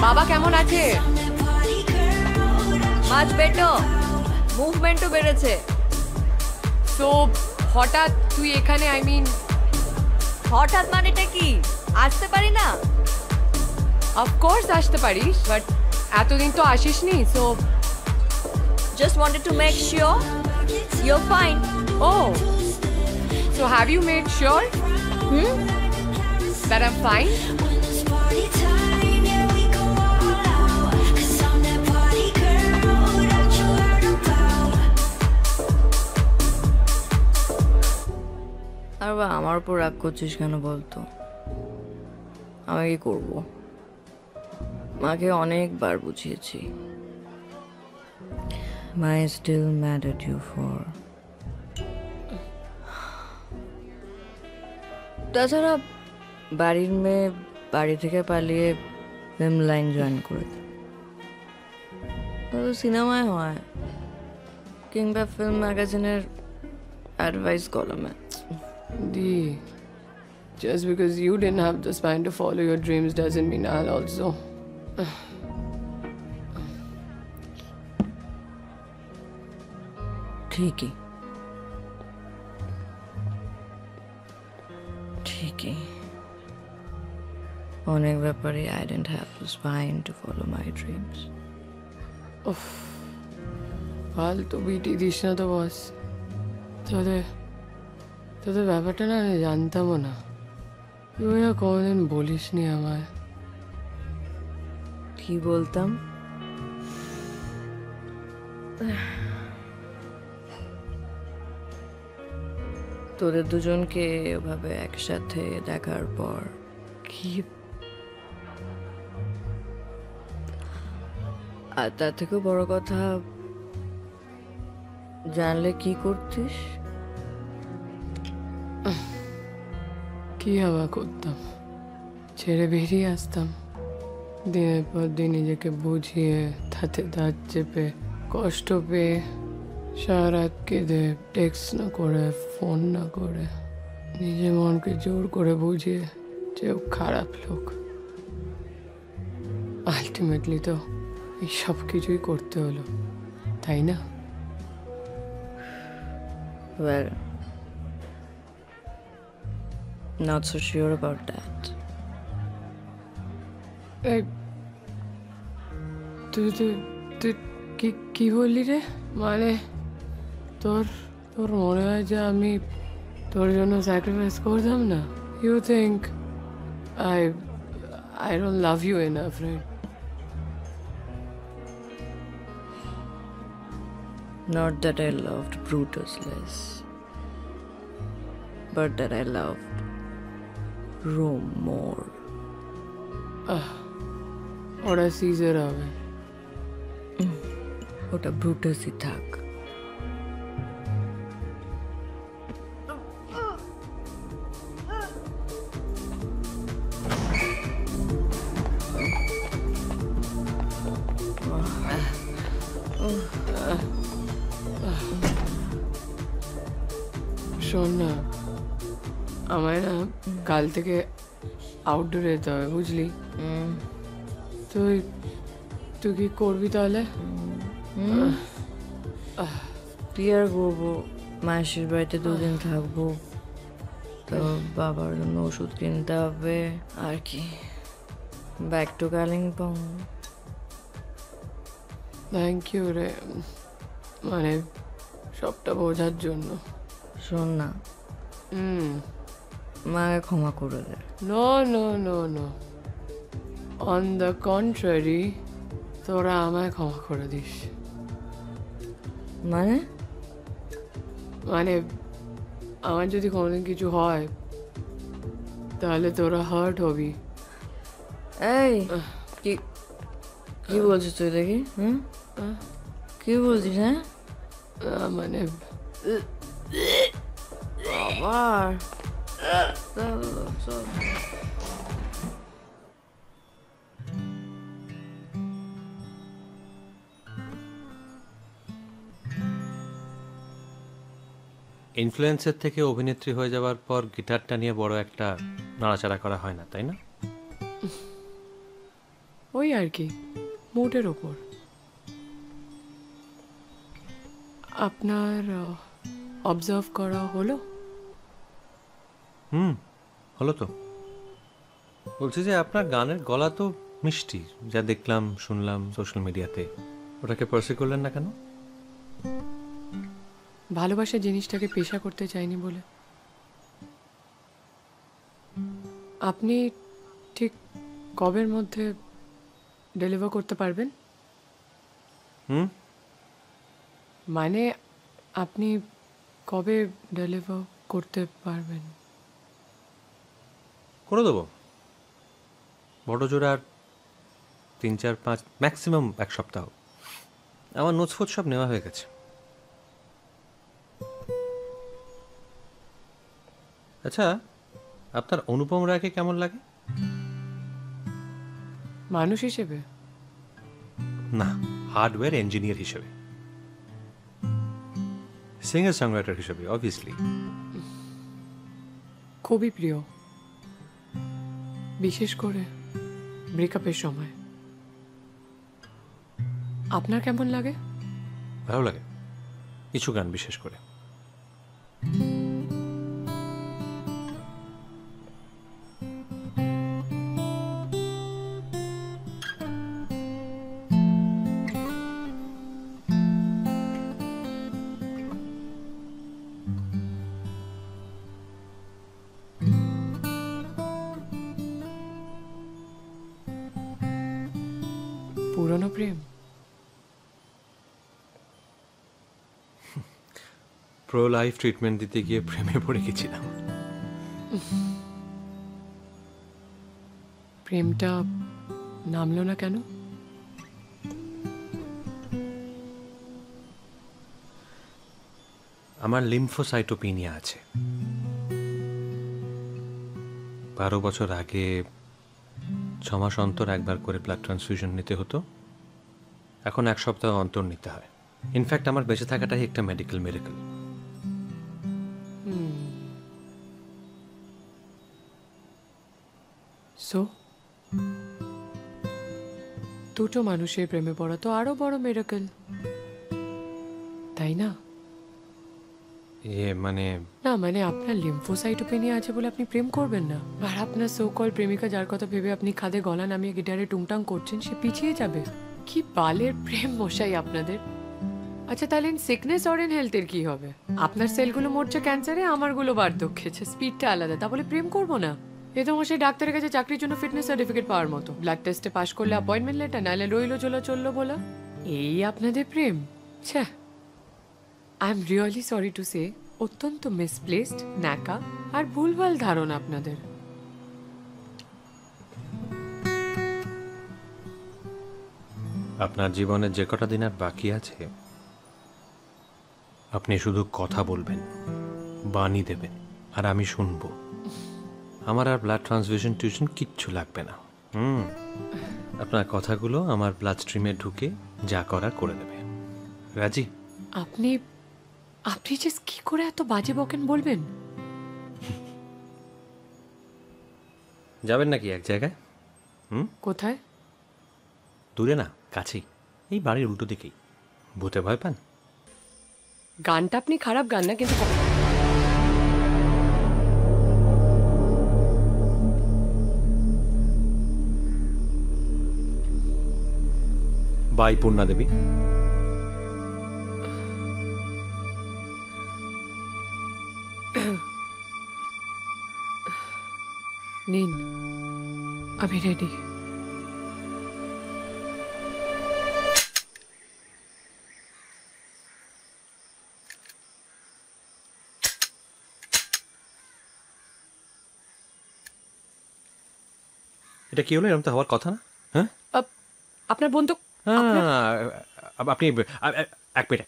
বাবা কেমন আছে? মাছ বেটো, মুভমেন্টও বেড়েছে। তো হঠাৎ তুই এখানে? আই মিন হঠাৎ মানেটা কি? আসতে পারি না? অফকোর্স আসতে পারিস, বাট এতদিন তো আসিসনি। So just wanted to make sure you are fine. Oh, so have you made sure that I am fine? আর বা আমার উপর রাগ করছিস কেন বলতো? আমি কি করবো? মাকে অনেকবার বুঝিয়েছি। My still mad at you for. তাছাড়া বাড়ির মেয়ে বাড়ি থেকে পালিয়ে ফিল্ম লাইন জয়েন করে সিনেমায় হয়, কিংবা ফিল্ম ম্যাগাজিনের অ্যাডভাইস কলমে। Di, just because you didn't have the spine to follow your dreams doesn't mean I'll also. ঠিকই ঠিকই, অনেক ব্যাপারে I didn't have the spine to follow my dreams. ফালতু বিটি দিস না তো বস। তোদের ব্যাপারটা না আমি জানতামও না। তুই কোনোদিন বলিস নি আমায়। কি বলতাম? তোদের দুজনকে ওভাবে একসাথে দেখার পর কি, আর তার থেকেও বড় কথা, জানলে কি করতিস? কি আবার করতাম? ছেড়ে বেরিয়ে আসতাম। দিনের পর দিন নিজেকে বুঝিয়ে, তাতে দাঁত চেপে, কষ্ট পেয়ে, সারা রাত কেঁদে, টেক্সট না করে, ফোন না করে, নিজের মনকে জোর করে বুঝিয়ে যে ও খারাপ লোক। আলটিমেটলি তো এই সব কিছুই করতে হলো, তাই না? Well, not so sure about that. তুই কি বললি রে? মানে তোর মনে হয় যে আমি তোর জন্য স্যাক্রিফাইস করতাম না? You think I don't love you enough, right? Not that I loved Brutus less, but that I loved Rome more. ওটা সিজার হবে। ওটা ব্রুটাসই থাক। শোন না, আমায় না কাল থেকে আউটডোরে যেতে হবে, বুঝলি? তুই তুই কি করবি তাহলে? কি আর করবো, মাসির বাড়িতে 2 দিন থাকবো, তো বাবার জন্য ওষুধ কিনতে হবে আর কি। Back to Kalimpong. Thank you রে, মানে সবটা বোঝার জন্য। শোন না, মাকে ক্ষমা করে দে। No no no no, on the contrary, তোরা আমায় ক্ষমা করে দিস। মানে মানে আমার যদি কোনোদিন কিছু হয় তাহলে তোরা হার্ট হবি। এই কি কি বলছিস তুই দেখি? কি বলছিস? হ্যাঁ মানে আবার ইনফ্লুয়েন্সের থেকে অভিনেত্রী হয়ে যাওয়ার পর গিটারটা নিয়ে বড় একটা নাড়াচাড়া করা হয় না, তাই না? ওই আর কি, মুডের ওপর। আপনার অবজার্ভ করা হলো? হলো তো। বলছি যে আপনার গানের গলা তো মিষ্টি, যা দেখলাম শুনলাম সোশ্যাল মিডিয়াতে। ওটাকে পার্সু করলেন না কেন? ভালোবাসা জিনিসটাকে পেশা করতে চাইনি বলে। আপনি ঠিক কবের মধ্যে ডেলিভার করতে পারবেন? মানে আপনি কবে ডেলিভার করতে পারবেন? করে দেবো। বড় জোড়ার 3-4-5 ম্যাক্সিমাম 1 সপ্তাহ। আমার নোটস ফোট সব নেওয়া হয়ে গেছে। আচ্ছা, আপনার অনুপম রায়কে কেমন লাগে? মানুষ হিসেবে না, হার্ডওয়্যার ইঞ্জিনিয়ার হিসেবে, সিঙ্গার সংরাইটার হিসেবে অবভিয়াসলি খুবই প্রিয়, বিশেষ করে ব্রেকআপের সময়। আপনার কেমন লাগে? ভালো লাগে, কিছু গান বিশেষ করে। পুরনো প্রেম? প্রো লাইফ ট্রিটমেন্ট দিতে গিয়ে প্রেমে পড়ে গেছিলাম। প্রেমটা নামলো না কেন? আমার লিম্ফোসাইটোপিনিয়া আছে। 12 বছর আগে 6 মাস অন্তর একবার করে ব্লাড ট্রান্সফিউশন নিতে হতো, এখন 1 সপ্তাহ অন্তর নিতে হয়। ইনফ্যাক্ট আমার বেঁচে থাকাটাই একটা মেডিকেল মিরাকল। সো দুটো মানুষের প্রেমে পড়া তো আরো বড় মিরাকল, তাই না? মানে না, মানে আপনার লিম্ফোসাইটোপেনিয়া আছে বলে আপনি প্রেম করবেন না, আর আপনার সো কল প্রেমিকা যার কথা ভেবে আপনি খাদে গলা নামিয়ে গিটারে টুংটাং করছেন, সে পিছিয়ে যাবে? কি বালের প্রেম মশাই আপনাদের! আচ্ছা, তাহলে সিকনেস অর ইন হেলথের কি হবে? আপনার সেলগুলো মরছে ক্যান্সারে, আমারগুলো বার্ধক্যে, স্পিডটা আলাদা, তা বলে প্রেম করবো না? এ তো মশাই ডাক্তারের কাছে চাকরির জন্য ফিটনেস সার্টিফিকেট পাওয়ার মতো। ব্লাড টেস্টে পাস করলে অ্যাপয়েন্টমেন্ট লেটার, নাহলে রইলো চললো বলা। এই আপনাদের প্রেম? ছ্যা, I am really sorry to say, অত্যন্ত মিসপ্লেসড, ন্যাকা আর ভুলভাল ধারণা আপনাদের। আপনার জীবনে যে কটা দিন আর বাকি আছে, আপনি শুধু কথা বলবেন, বাণী দেবেন, আর আমি শুনবো। আমার আর ব্লাড ট্রান্সফিউশন টিউশন কিচ্ছু লাগবে না। আপনার কথাগুলো আমার ব্লাড স্ট্রিমে ঢুকে যা করার করে দেবে। রাজি, আপনি আপনি যে কি করে এত বাজে বকেন বলবেন? যাবেন নাকি এক জায়গায়? কোথায়? দূরে না, কাছেই, এই বাড়ির উল্টো দিকেই। ভূতে ভয় পান? গানটা আপনি খারাপ গান না, কিন্তু বাই পূর্ণা দেবী। নিন, আমি রেডি। এটা কি হলো? এরকম তো হওয়ার কথা না। হ্যাঁ, আপনার বন্দুক। আপনি এক মিনিট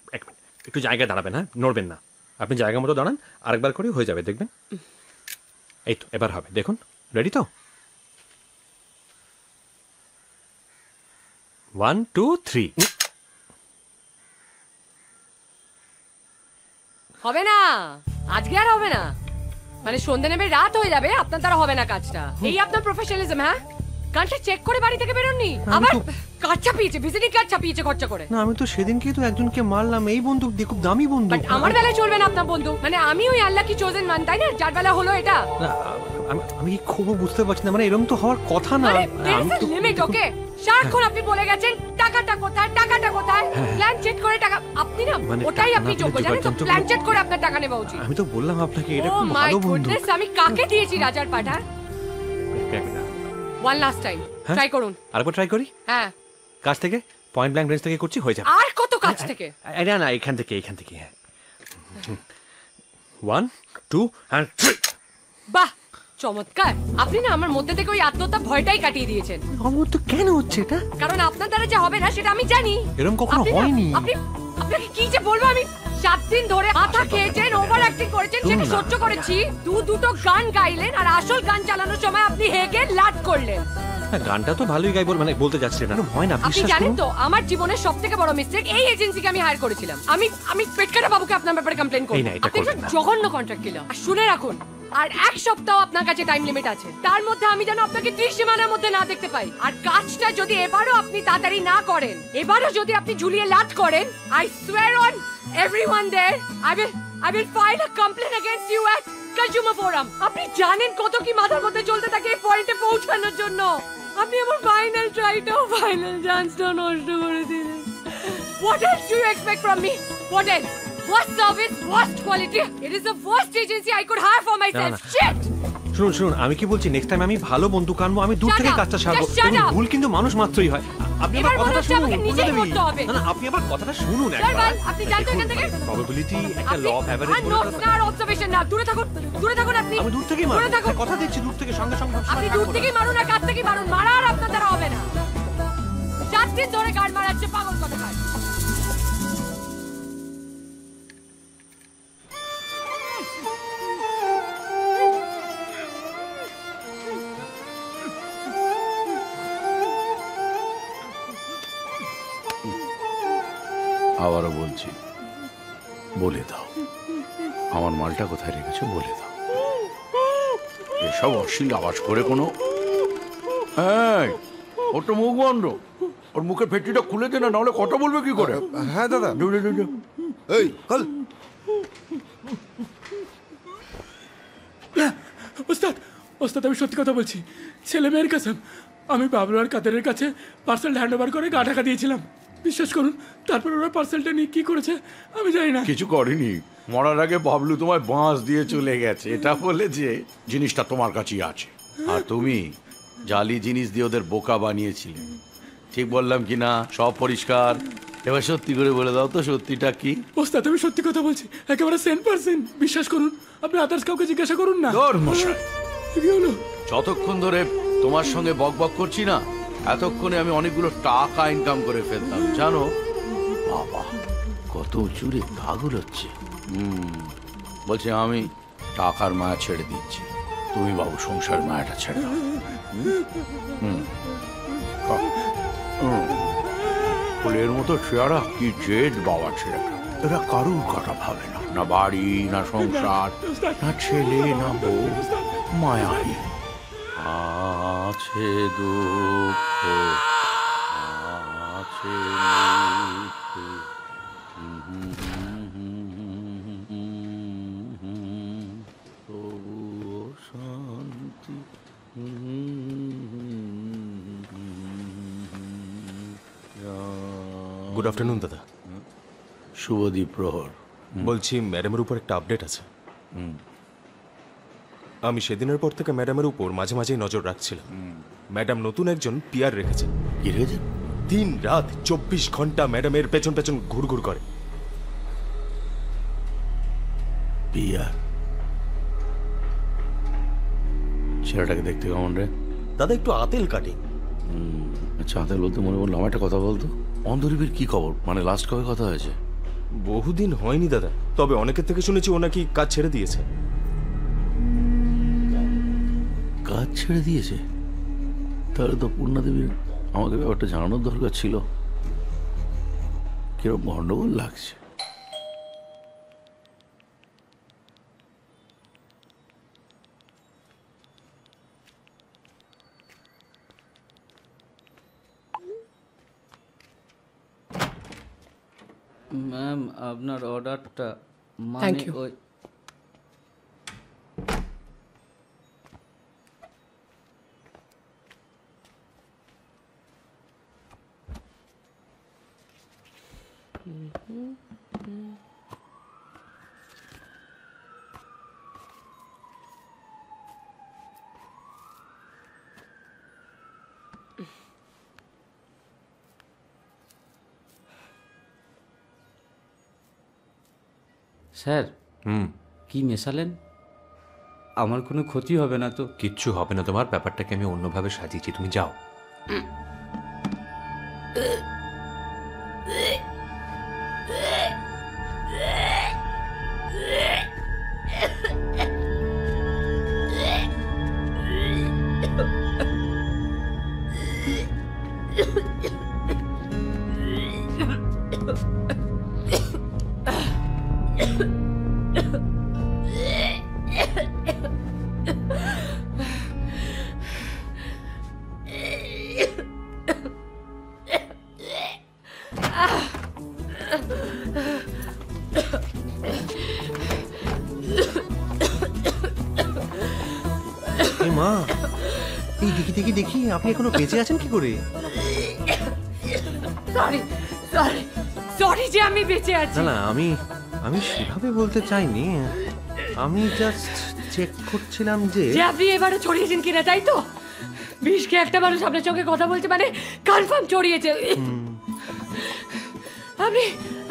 একটু জায়গায় দাঁড়াবেন। হ্যাঁ, নড়বেন না। আপনি জায়গা মতো দাঁড়ান, আরেকবার করে হয়ে যাবে, দেখবেন। এই তো, এবার হবে। দেখুন, রেডি তো? 1 2 3। হবে না, আজকে আর হবে না। মানে সন্ধ্যে নেমে রাত হয়ে যাবে, আপনার দ্বারা হবে না কাজটা। এই আপনার প্রফেশনালিজম? হ্যাঁ, কাজটা চেক করে বাড়ি থেকে বেরোননি, আবার কাজ চাপিয়েছে, ভিজিটিং কার্ড চাপিয়েছে খরচা করে। না, আমি তো সেদিনকেই তো একজনকে মারলাম এই বন্দুক দিয়ে, খুব দামি বন্দুক। আমার বেলায় চলবে না আপনার বন্দুক। মানে আমি ওই আল্লাহ কি চোজেন মান, তাই না? যার বেলা হলো এটা। আমি খুব বুঝতে পারছি না, মানে এরকম তো হওয়ার কথা না। আমি তো লিমিট। ওকে, সারাক্ষণ আপনি বলে গেছেন টাকাটা কোথায়, টাকাটা কোথায়, প্ল্যান চেক করে টাকা। আপনি না, ওটাই আপনি যোগ্য, জানেন তো? প্ল্যান চেক করে আপনার টাকা নেওয়া উচিত। আমি তো বললাম আপনাকে এটা খুব ভালো বন্দুক। আমি কাকে দিয়েছি? রাজার পাঠা। ওয়ান লাস্ট টাইম ট্রাই করুন। আরেকবার ট্রাই করি? হ্যাঁ, কাছ থেকে, পয়েন্ট ব্ল্যাঙ্ক রেঞ্জ থেকে করছি, হয়ে যাবে। আর কত কাছ থেকে? না না, এখান থেকে। হ্যাঁ, 1 2 and 3। বাহ, চমৎকার। আপনি না আমার মধ্যে থেকে ওই আত্মহত্যা ভয়টাই কাটিয়ে দিয়েছেন। আমার তো কেন হচ্ছে এটা? কারণ আপনার দ্বারা যে হবে না সেটা আমি জানি। এরকম কখনো হয়নি। আপনাকে কি যে বলবো আমি। 7 দিন ধরে মাথা খেয়েছেন, ওভার অ্যাক্টিং করেছেন, সেটা সহ্য করেছি। দুটো গান গাইলেন, আর আসল গান চালানোর সময় আপনি হেগে লাট করলেন। গানটা তো ভালোই গাইবো, মানে বলতে যাচ্ছি না, হয় না। আপনি জানেন তো আমার জীবনের সবথেকে বড় মিস্টেক, এই এজেন্সিকে আমি হায়ার করেছিলাম। আমি পেটকাটা বাবুকে আপনার ব্যাপারে কমপ্লেইন করব। আপনি একটা জঘন্য কন্ট্রাক্ট কিলার। আর শুনে রাখুন, আর 1 সপ্তাহ আপনার কাছে টাইম লিমিট আছে। তার মধ্যে আমি যেন আপনাকে ত্রিসীমানার মধ্যে না দেখতে পাই। আর কাজটা যদি এবারও আপনি তাড়াতাড়ি না করেন, এবারও যদি আপনি ঝুলিয়ে লাট করেন, I swear on everyone there, I will file a complaint against you at Consumer Forum. আপনি জানেন কত কি মাথার মধ্যে চলতে থাকে এই পয়েন্টে পৌঁছানোর জন্য। আপনি আমার ফাইনাল ট্রাইটাও, ফাইনাল চান্সটাও নষ্ট করে দিলেন। What else do you expect from me? What else? Worst service, worst quality. It is the worst agency I could hire for myself. Shit! শুনুন, আমি কি বলছি, নেক্সট টাইম আমি ভালো বন্দুক আনবো, আমি দূর থেকে কাজটা সারবো। ভুল কিন্তু মানুষ মাত্রই হয়। আপনি আমার কথাটা শুনুন। না, আপনি আমার কথাটা শুনুন একবার। আপনি জানতো এখান থেকে প্রবাবিলিটি একটা ল অফ এভারেজ বলে কথা। না, অবজারভেশন না, দূরে থাকুন আপনি। আমি দূর থেকেই মারব, কথা দিচ্ছি, দূর থেকে, সঙ্গে সঙ্গে। আপনি দূর থেকেই মারুন, আর কাছ থেকেই মারুন, মারা আর আপনার দ্বারা হবে না। 7 দিন ধরে গান মারাচ্ছে, পাগল কোথাকার। আবারও বলছি, বলে দাও আমার মালটা কোথায় রেখেছো, বলে দাও। এসব অশ্লীল আওয়াজ করে কোনো, ওর তো মুখ বন্ধ, ওর মুখের ফেটিটা খুলে দে না, নাহলে কথা বলবে কি করে? হ্যাঁ দাদা। এই কল ওস্তাদ, আমি সত্যি কথা বলছি, ছেলে মেয়ের কাছে। আমি বাবলু আর কাদেরের কাছে পার্সেল হ্যান্ড ওভার করে গা ঢাকা দিয়েছিলাম। বিশ্বাস করুন, তারপর ওরা পার্সেলটা নিয়ে কি করেছে আমি জানি না। কিছু করেনি, মরার আগে বাবলু তোমায় বাঁশ দিয়ে চলে গেছে, এটা বলে যে জিনিসটা তোমার কাছেই আছে, আর তুমি জালি জিনিস দিয়ে ওদের বোকা বানিয়েছিলে। ঠিক বললাম কি না? সব পরিষ্কার। এবার সত্যি করে বলে দাও তো, সত্যিটা কি? ওস্তাদ, আমি সত্যি কথা বলছি, একেবারে 100%। বিশ্বাস করুন, আপনি আদার্স কাউকে জিজ্ঞাসা করুন না। যতক্ষণ ধরে তোমার সঙ্গে বকবক করছি না, এতক্ষণে আমি অনেকগুলো টাকা ইনকাম করে ফেলতাম, জানো? বাবা, কত উঁচুরে পাগল হচ্ছে। বলছে আমি টাকার মায়া ছেড়ে দিচ্ছি, তুমি বাবু সংসার মায়াটা ছেড়ে দাও। ফুলের মতো চেহারা, কি জেদ বাবা ছেলেটা। এরা কারুর কথা ভাবে না, না বাড়ি, না সংসার, না ছেলে, না বউ, মায়াই আছে দুঃখ, আছে শান্তি। গুড আফটারনুন দাদা। শুভদীপ প্রহর। বলছি ম্যাডামের উপর একটা আপডেট আছে। আমি সেদিনের পর থেকে ম্যাডামের উপর মাঝে মাঝেই নজর রাখছিলাম। ম্যাডাম নতুন একজন পিয়ার রেখেছেন। কি রেখেছেন? দিন রাত 24 ঘন্টা ম্যাডামের পেছন পেছন ঘুরঘুর করে। পিয়ার? ছেলেটাকে দেখতে কেমন রে? দাদা একটু আতেল কাটে। আচ্ছা, আতেল বলতে মনে বললাম একটা কথা বলতো, অন্ধরীপের কি খবর? মানে লাস্ট কবে কথা হয়েছে? বহুদিন হয়নি দাদা, তবে অনেকের থেকে শুনেছি ও নাকি কাজ ছেড়ে দিয়েছে। কাজ ছেড়ে দিয়েছে? তাহলে তো পূর্ণাদেবীর আমাকে ব্যাপারটা জানানোর দরকার ছিল। কিরকম গন্ডগোল লাগছে। ম্যাম, আপনার অর্ডারটা Thank you. ওই স্যার, কি মেশালেন? আমার কোনো ক্ষতি হবে না তো? কিচ্ছু হবে না তোমার, ব্যাপারটাকে আমি অন্যভাবে সাজিয়েছি, তুমি যাও। মা, এই দেখি দেখি দেখি, আপনি এখনো বেঁচে আছেন কি করে? সরি সরি সরি যে আমি বেঁচে আছি। না না, আমি সেভাবে বলতে চাইনি। আমি জাস্ট চেক করছিলাম যে আপনি এবারে ছড়িয়েছেন কিনা, তাই তো? বিষকে একটা মানুষ আপনার চোখে কথা বলছে মানে কনফার্ম ছড়িয়েছে।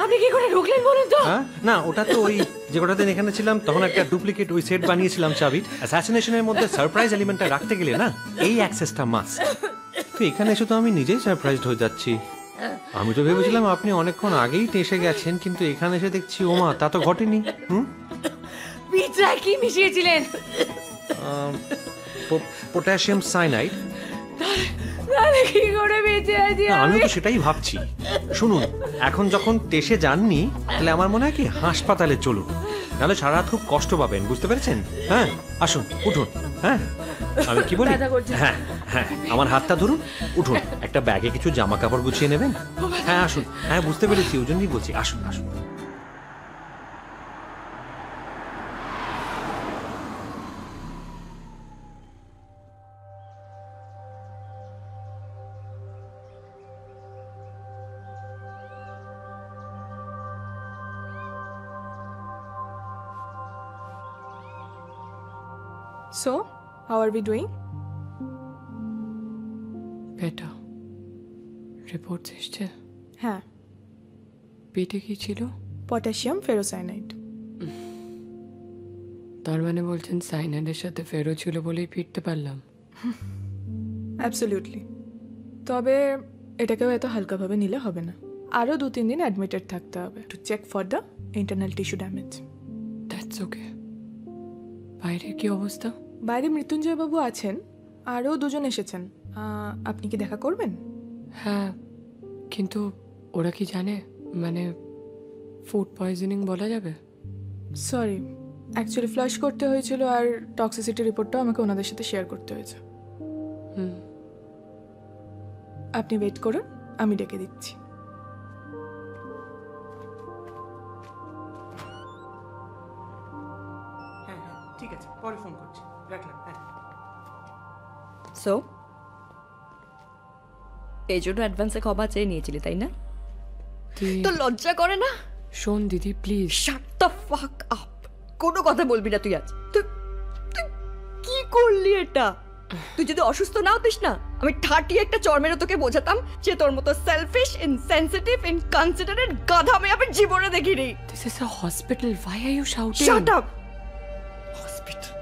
আপনি কি করে ঢুকলেন বলুন তো? না, ওটা তো ওই যে কটা দিন এখানে ছিলাম তখন একটা ডুপ্লিকেট ওই সেট বানিয়েছিলাম চাবির। অ্যাসাসিনেশনের মধ্যে সারপ্রাইজ এলিমেন্টটা রাখতে গেলে না এই অ্যাক্সেসটা মাস্ট। তো এখানে এসে তো আমি নিজেই সারপ্রাইজড হয়ে যাচ্ছি। আমি তো ভেবেছিলাম আপনি অনেকক্ষণ আগেই এসে গেছেন, কিন্তু এখানে এসে দেখছি ওমা তা তো ঘটেনি। পিৎজায় কি মিশিয়েছিলেন? Potassium cyanide. কি করে বেঁচে আছি আমি তো সেটাই ভাবছি। শুনুন, এখন যখন টেসে যাননি তাহলে আমার মনে হয় কি হাসপাতালে চলুন, নাহলে সারা রাত খুব কষ্ট পাবেন, বুঝতে পেরেছেন? হ্যাঁ, আসুন, উঠুন। হ্যাঁ, আমি কি বলি? হ্যাঁ হ্যাঁ, আমার হাতটা ধরুন, উঠুন। একটা ব্যাগে কিছু জামা কাপড় গুছিয়ে নেবেন। হ্যাঁ আসুন। হ্যাঁ, বুঝতে পেরেছি, ওই জন্যই বলছি, আসুন আসুন। So, how are we doing? বেটা, রিপোর্ট এসছে? হ্যাঁ। পেটে কি ছিল? পটাশিয়াম ফেরোসাইনাইড। তার মানে বলছেন সাইনাইডের সাথে ফেরো ছিল বলেই ফিরতে পারলাম? অ্যাবসলিউটলি। তবে এটাকেও এত হালকাভাবে নিলে হবে না, আরও 2-3 দিন অ্যাডমিটেড থাকতে হবে to check for the internal tissue damage. That's okay. বাইরের কি অবস্থা? বাইরে মৃত্যুঞ্জয় বাবু আছেন, আরও 2জন এসেছেন। আপনি কি দেখা করবেন? হ্যাঁ, কিন্তু ওরা কি জানে, মানে ফুড পয়জনিং বলা যাবে? সরি, অ্যাকচুয়ালি ফ্লাশ করতে হয়েছিল আর টক্সিসিটি রিপোর্টটাও আমাকে ওনাদের সাথে শেয়ার করতে হয়েছে। আপনি ওয়েট করুন, আমি ডেকে দিচ্ছি। হ্যাঁ হ্যাঁ ঠিক আছে, পরে ফোন করছি, রাখলাম। হ্যাঁ সো এই জন্য অ্যাডভান্সে ক্ষমা চেয়ে নিয়েছিলি তাই না? তো লজ্জা করে না? শোন দিদি please, shut the fuck up. কোনো কথা বলবি না তুই আজ। তুই কি করলি এটা? তুই যদি অসুস্থ না হতিস না, আমি ঠাটিয়ে একটা চরমেরে তোকে বোঝাতাম যে তোর মতো সেলফিশ, ইনসেনসিটিভ, ইনকনসিডারেট গাধা আমি আমার জীবনে দেখিনি। This is a hospital, why are you shouting? Shut up. Hospital?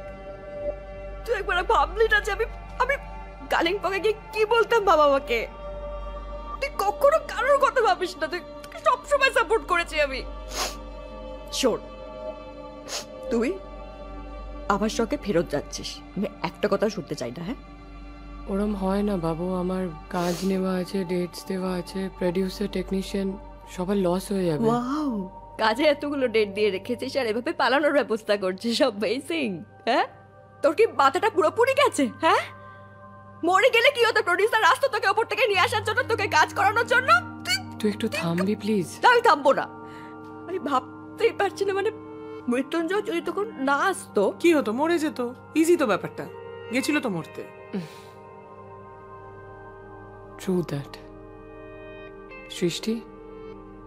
তুই একবার ভাবলি না যে আমি কালিম্পংয়ে গিয়ে কি বলতাম বাবা মাকে? তুই কখনো কারোর কথা ভাবিস না, তুই সবসময় সাপোর্ট করেছি আমি। শোন, তুই আমার সঙ্গে ফেরত যাচ্ছিস, আমি একটা কথা শুনতে চাই না। হ্যাঁ ওরম হয় না বাবু, আমার কাজ নেওয়া আছে, ডেটস দেওয়া আছে, প্রোডিউসার, টেকনিশিয়ান সবার লস হয়ে যাবে। ওয়াও, কাজে এতগুলো ডেট দিয়ে রেখেছিস আর এভাবে পালানোর ব্যবস্থা করছিস, অ্যামেজিং। হ্যাঁ তোর কি মাথাটা পুরোপুরি গেছে? হ্যাঁ মরে গেলে কি হতো? প্রোডিউসার আসতো তোকে ওপর থেকে নিয়ে আসার জন্য, তোকে কাজ করানোর জন্য। তুই একটু থামবি প্লিজ। আমি থামবো না, আমি ভাবতেই পারছি না। মানে মৃত্যুঞ্জয় যদি তখন না আসতো কি হতো? মরে যেত, ইজি তো ব্যাপারটা, গেছিল তো মরতে। True that. সৃষ্টি,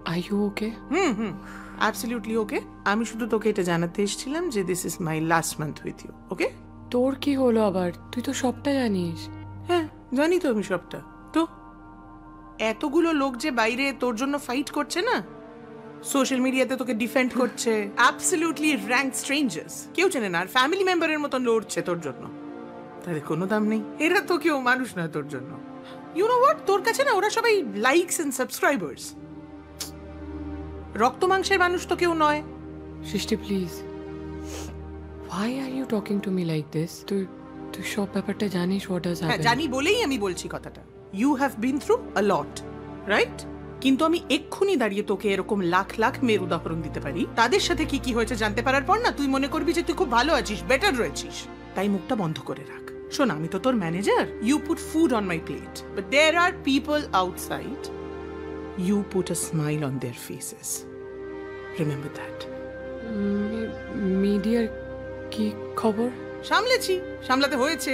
are you okay? Hmm, absolutely ওকে। আমি শুধু তোকে এটা জানাতে এসেছিলাম যে this is my last month with you. Okay? তোর কি হলো আবার? তুই তো সবটা জানিস। হ্যাঁ জানি তো আমি সবটা। তো এতগুলো লোক যে বাইরে তোর জন্য ফাইট করছে না, সোশ্যাল মিডিয়াতে তোকে ডিফেন্ড করছে, অ্যাবসলিউটলি র্যাঙ্ক স্ট্রেঞ্জার্স, কেউ চেনে না, আর ফ্যামিলি মেম্বারের মতন লড়ছে তোর জন্য, তাদের কোনো দাম নেই। এরা তো কেউ মানুষ নয় তোর জন্য। ইউ নো হোয়াট, তোর কাছে না ওরা সবাই লাইকস এন্ড সাবস্ক্রাইবার্স, রক্ত মাংসের মানুষ তো কেউ নয়। সৃষ্টি please, why are you talking to me like this? তুই সব ব্যাপারটা জানিস, what has happened? হ্যাঁ জানি বলেই আমি বলছি কথাটা। You have been through a lot, right? কিন্তু আমি এক্ষুনি দাঁড়িয়ে তোকে এরকম লাখ লাখ মেয়ের উদাহরণ দিতে পারি, তাদের সাথে কি কি হয়েছে জানতে পারার পর না তুই মনে করবি যে তুই খুব ভালো আছিস, বেটার রয়েছিস। তাই মুখটা বন্ধ করে রাখ। শোন, আমি তো তোর manager, you put food on my plate, but there are people outside, you put a smile on their faces, remember that. মিডিয়ার কি খবর? সামলেছি, সামলাতে হয়েছে,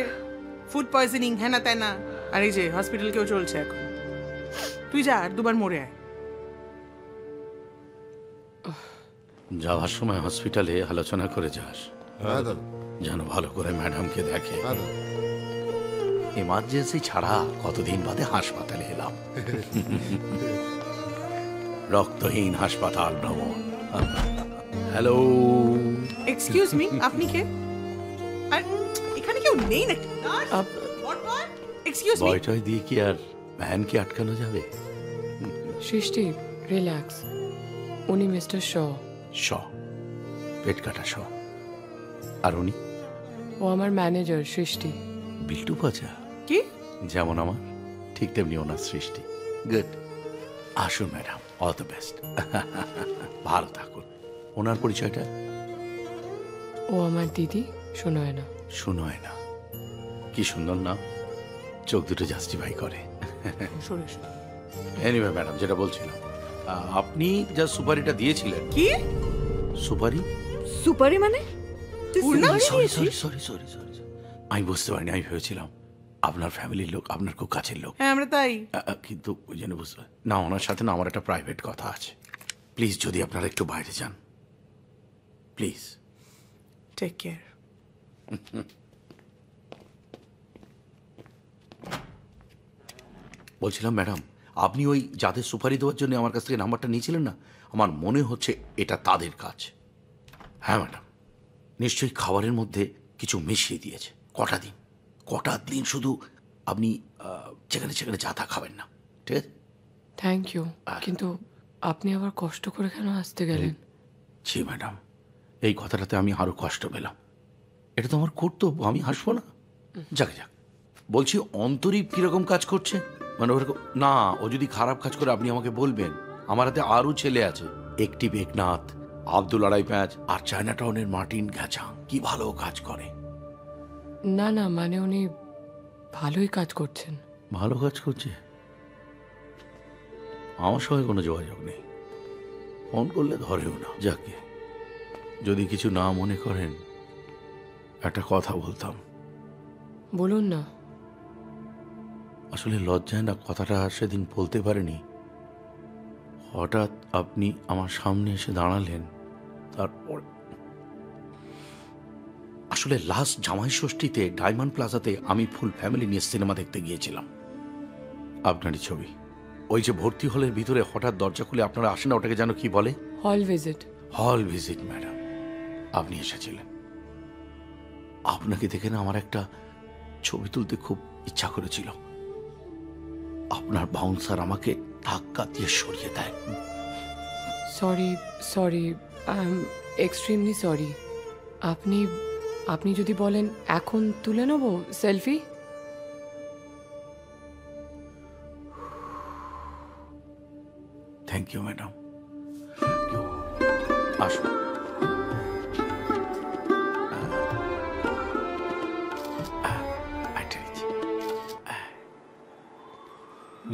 ফুড পয়জনিং, হ্যানা ত্যানা, আর এই যে হসপিটাল কেউ চলছে এখন। তুই যা, আর দুবার মরে আয়। যাওয়ার সময় হসপিটালে আলোচনা করে যাস, যেন ভালো করে ম্যাডামকে দেখে। এমার্জেন্সি ছাড়া কতদিন বাদে হাসপাতালে এলাম। রক্তহীন হাসপাতাল ভ্রমণ। হ্যালো, এক্সকিউজ মি, আপনি কে? আর এখানে কেউ নেই নাকি? এক্সকিউজ মি, বয়টয় দিয়ে কি আর ভ্যানকে আটকানো যাবে? সৃষ্টি রিল্যাক্স, উনি মিস্টার শ, পেট কাটা শ। আর উনি? ও আমার ম্যানেজার সৃষ্টি। বিল্টু পাচা কি? যেমন আমার ঠিক তেমনি ওনার সৃষ্টি। গুড, আসুন ম্যাডাম, অল দ্য বেস্ট। ভালো থাকুন। ওনার পরিচয়টা? ও আমার দিদি সুনয়না। সুনয়না, কি সুন্দর নাম, চোখ দুটো জাস্টিফাই করে। এনিওয়ে ম্যাডাম, যেটা বলছিলাম, আপনি যা সুপারিটা দিয়েছিলেন। কি সুপারি? সুপারি মানে? সরি, আমি বুঝতে পারিনি। আমি ভেবেছিলাম আপনার ফ্যামিলির লোক, আপনার খুব কাছের লোক। হ্যাঁ আমরা তাই। কিন্তু ওই জন্য বুঝতে না, ওনার সাথে না আমার একটা প্রাইভেট কথা আছে। প্লিজ যদি আপনারা একটু বাইরে যান, প্লিজ। Take care. বলছিলাম ম্যাডাম, আপনি ওই যাদের সুপারি দেওয়ার জন্য আমার কাছ থেকে নাম্বারটা নিয়েছিলেন না, আমার মনে হচ্ছে এটা তাদের কাজ। হ্যাঁ ম্যাডাম, নিশ্চয়ই খাবারের মধ্যে কিছু মিশিয়ে দিয়েছে। কটা দিন শুধু আপনি যেখানে সেখানে যা তা খাবেন না, ঠিক আছে? থ্যাংক ইউ, কিন্তু আপনি আবার কষ্ট করে কেন আসতে গেলেন? জি ম্যাডাম, এই কথাটাতে আমি আরো কষ্ট পেলাম। এটা তো আমার কর্তব্য, আমি হাসবো না। যাক, বলছি অন্তরীপ কিরকম কাজ করছে? মানে ওরকম না, ও যদি খারাপ কাজ করে আপনি আমাকে বলবেন। আমার হাতে আরও ছেলে আছে, একটি বেকনাথ, আব্দুল আড়াই প্যাঁচ আর চায়না টাউনের মার্টিন ঘ্যাচাং, কি ভালো কাজ করে। না না, মানে উনি ভালোই কাজ করছেন। ভালো কাজ করছে? আমার সঙ্গে কোনো যোগাযোগ নেই, ফোন করলে ধরেও না। যাকে যদি কিছু না মনে করেন একটা কথা বলতাম। বলুন না। আসলে লজ্জায় না কথাটা সেদিন বলতে পারিনি। হঠাৎ আপনি আমার সামনে এসে দাঁড়ালেন, তারপর আসলে লাস্ট জামাই ষষ্ঠীতে ডায়মন্ড প্লাজাতে আমি ফুল ফ্যামিলি নিয়ে সিনেমা দেখতে গিয়েছিলাম। আপনারই ছবি। ওই যে ভর্তি হলের ভিতরে হঠাৎ দরজা খুলে আপনারা আসেন না, ওটাকে যেন কি বলে? হল ভিজিট। হল ভিজিট ম্যাডাম, আপনি এসেছিলেন। আপনাকে দেখে না আমার একটা ছবি তুলতে খুব ইচ্ছা করেছিল। আপনার বাউন্সার আমাকে ধাক্কা দিয়ে সরিয়ে দেয়। Sorry sorry, I am extremely sorry. আপনি আপনি যদি বলেন এখন তুলে নেব সেলফি। Thank you madam. আসুন।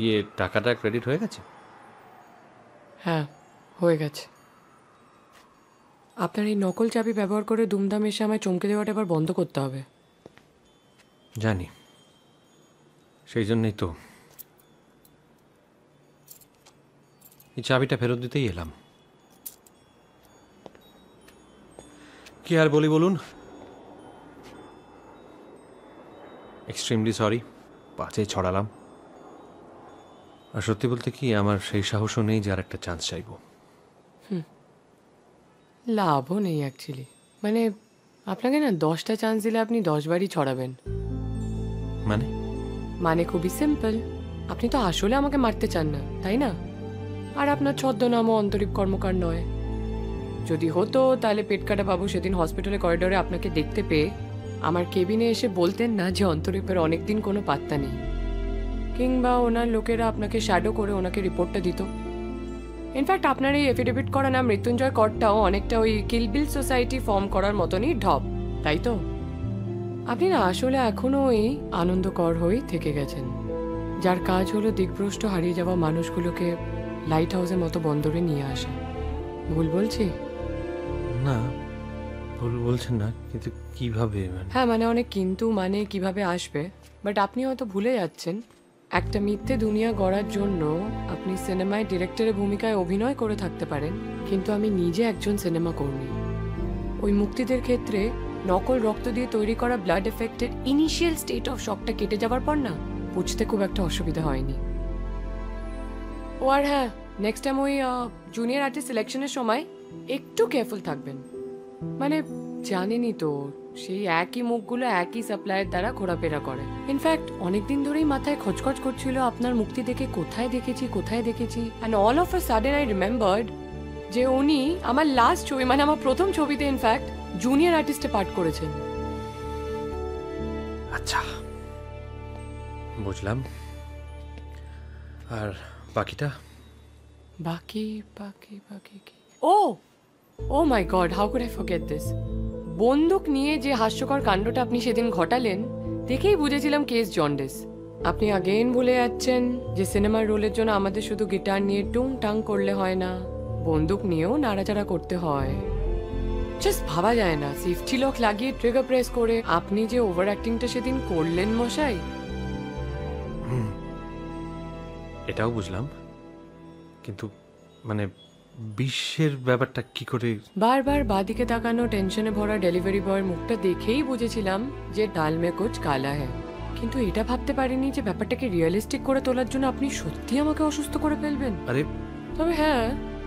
ইয়ে, টাকাটা ক্রেডিট হয়ে গেছে? হ্যাঁ, হয়ে গেছে। আপনার এই নকল চাবি ব্যবহার করে দুমদাম এসে আমায় চমকে দেওয়াটা এবার বন্ধ করতে হবে। জানি, সেই জন্যই তো এই চাবিটা ফেরত দিতেই এলাম। কি আর বলি বলুন? এক্সট্রিমলি সরি, পাঁচে ছড়ালাম। আর সত্যি বলতে কি, আমার সেই সাহসও নেই যে আর একটা চান্স চাইব। লাভও নেই অ্যাকচুয়ালি। মানে আপনাকে না 10টা চান্স দিলে আপনি 10 বারই ছড়াবেন। মানে খুবই সিম্পল, আপনি তো আসলে আমাকে মারতে চান না, তাই না? আর আপনার ছদ্মনামও অন্তরীপ কর্মকার নয়। যদি হতো তাহলে পেটকাটা বাবু সেদিন হসপিটালে করিডোরে আপনাকে দেখতে পেয়ে আমার কেবিনে এসে বলতেন না যে অন্তরীপের অনেকদিন কোনো পাত্তা নেই, কিংবা ওনার লোকেরা আপনাকে শ্যাডো করে ওনাকে রিপোর্টটা দিত। ইনফ্যাক্ট আপনার এই এফিডেভিট করা নাম মৃত্যুঞ্জয় করটাও অনেকটা ওই কিলবিল সোসাইটি ফর্ম করার মতনই ঢপ, তাই তো? আপনি না আসলে এখনো ওই আনন্দকর হয়েই থেকে গেছেন, যার কাজ হলো দিকভ্রষ্ট হারিয়ে যাওয়া মানুষগুলোকে লাইট হাউসের মতো বন্দরে নিয়ে আসা। ভুল বলছি? না, ভুল বলছেন না, কিন্তু কিভাবে? হ্যাঁ, মানে অনেক কিন্তু, মানে কিভাবে আসবে। বাট আপনি হয়তো ভুলে যাচ্ছেন, একটা মিথ্যে দুনিয়া গড়ার জন্য আপনি সিনেমায় ডিরেক্টরের ভূমিকায় অভিনয় করে থাকতে পারেন, কিন্তু আমি নিজে একজন সিনেমা কর্মী। ওই মুক্তিদের ক্ষেত্রে নকল রক্ত দিয়ে তৈরি করা ব্লাড এফেক্টের ইনিশিয়াল স্টেট অফ শকটা কেটে যাওয়ার পর না বুঝতে খুব একটা অসুবিধা হয়নি। ও আর হ্যাঁ, নেক্সট টাইম ওই জুনিয়র আর্টিস্ট সিলেকশনের সময় একটু কেয়ারফুল থাকবেন। মানে জানেনই তো, সেই একই মুখগুলো একই সাপ্লাইয়ের দ্বারা ঘোরাফেরা করে। ইনফ্যাক্ট অনেকদিন ধরেই মাথায় খচখচ করছিল আপনার মুক্তি দেখে কোথায় দেখেছি। And all of a sudden I remembered যে উনি আমার লাস্ট ছবি, মানে আমার প্রথম ছবিতে ইনফ্যাক্ট জুনিয়র আর্টিস্টে পাঠ করেছেন। আচ্ছা, বুঝলাম। আর বাকিটা? বাকি কি? Oh my god, how could I forget this. বন্দুক নিয়ে যে হাস্যকর কাণ্ডটা আপনি সেদিন ঘটালেন দেখেই বুঝেছিলাম কেস জন্ডিস। আপনি আগেন ভুলে যাচ্ছেন যে সিনেমার রোলের জন্য আমাদের শুধু গিটার নিয়ে টুং টাং করলে হয় না, বন্দুক নিয়েও নাড়াচাড়া করতে হয়। জাস্ট ভাবা যায় না, সেফটি লক লাগিয়ে ট্রিগার প্রেস করে আপনি যে ওভার অ্যাক্টিংটা সেদিন করলেন মশাই। এটাও বুঝলাম, কিন্তু মানে বিশ্বের ব্যাপারটা কি করে? বারবার বাদিকে তাকানো টেনশনে ভরা ডেলিভারি বয়ের মুখটা দেখেই বুঝেছিলাম যে ডাল মে কুছ কালা হ্যায়, কিন্তু এটা ভাবতে পারিনি যে ব্যাপারটাকে রিয়েলিস্টিক করে তোলার জন্য আপনি সত্যি আমাকে অসুস্থ করে ফেলবেন। আরে তবে হ্যাঁ,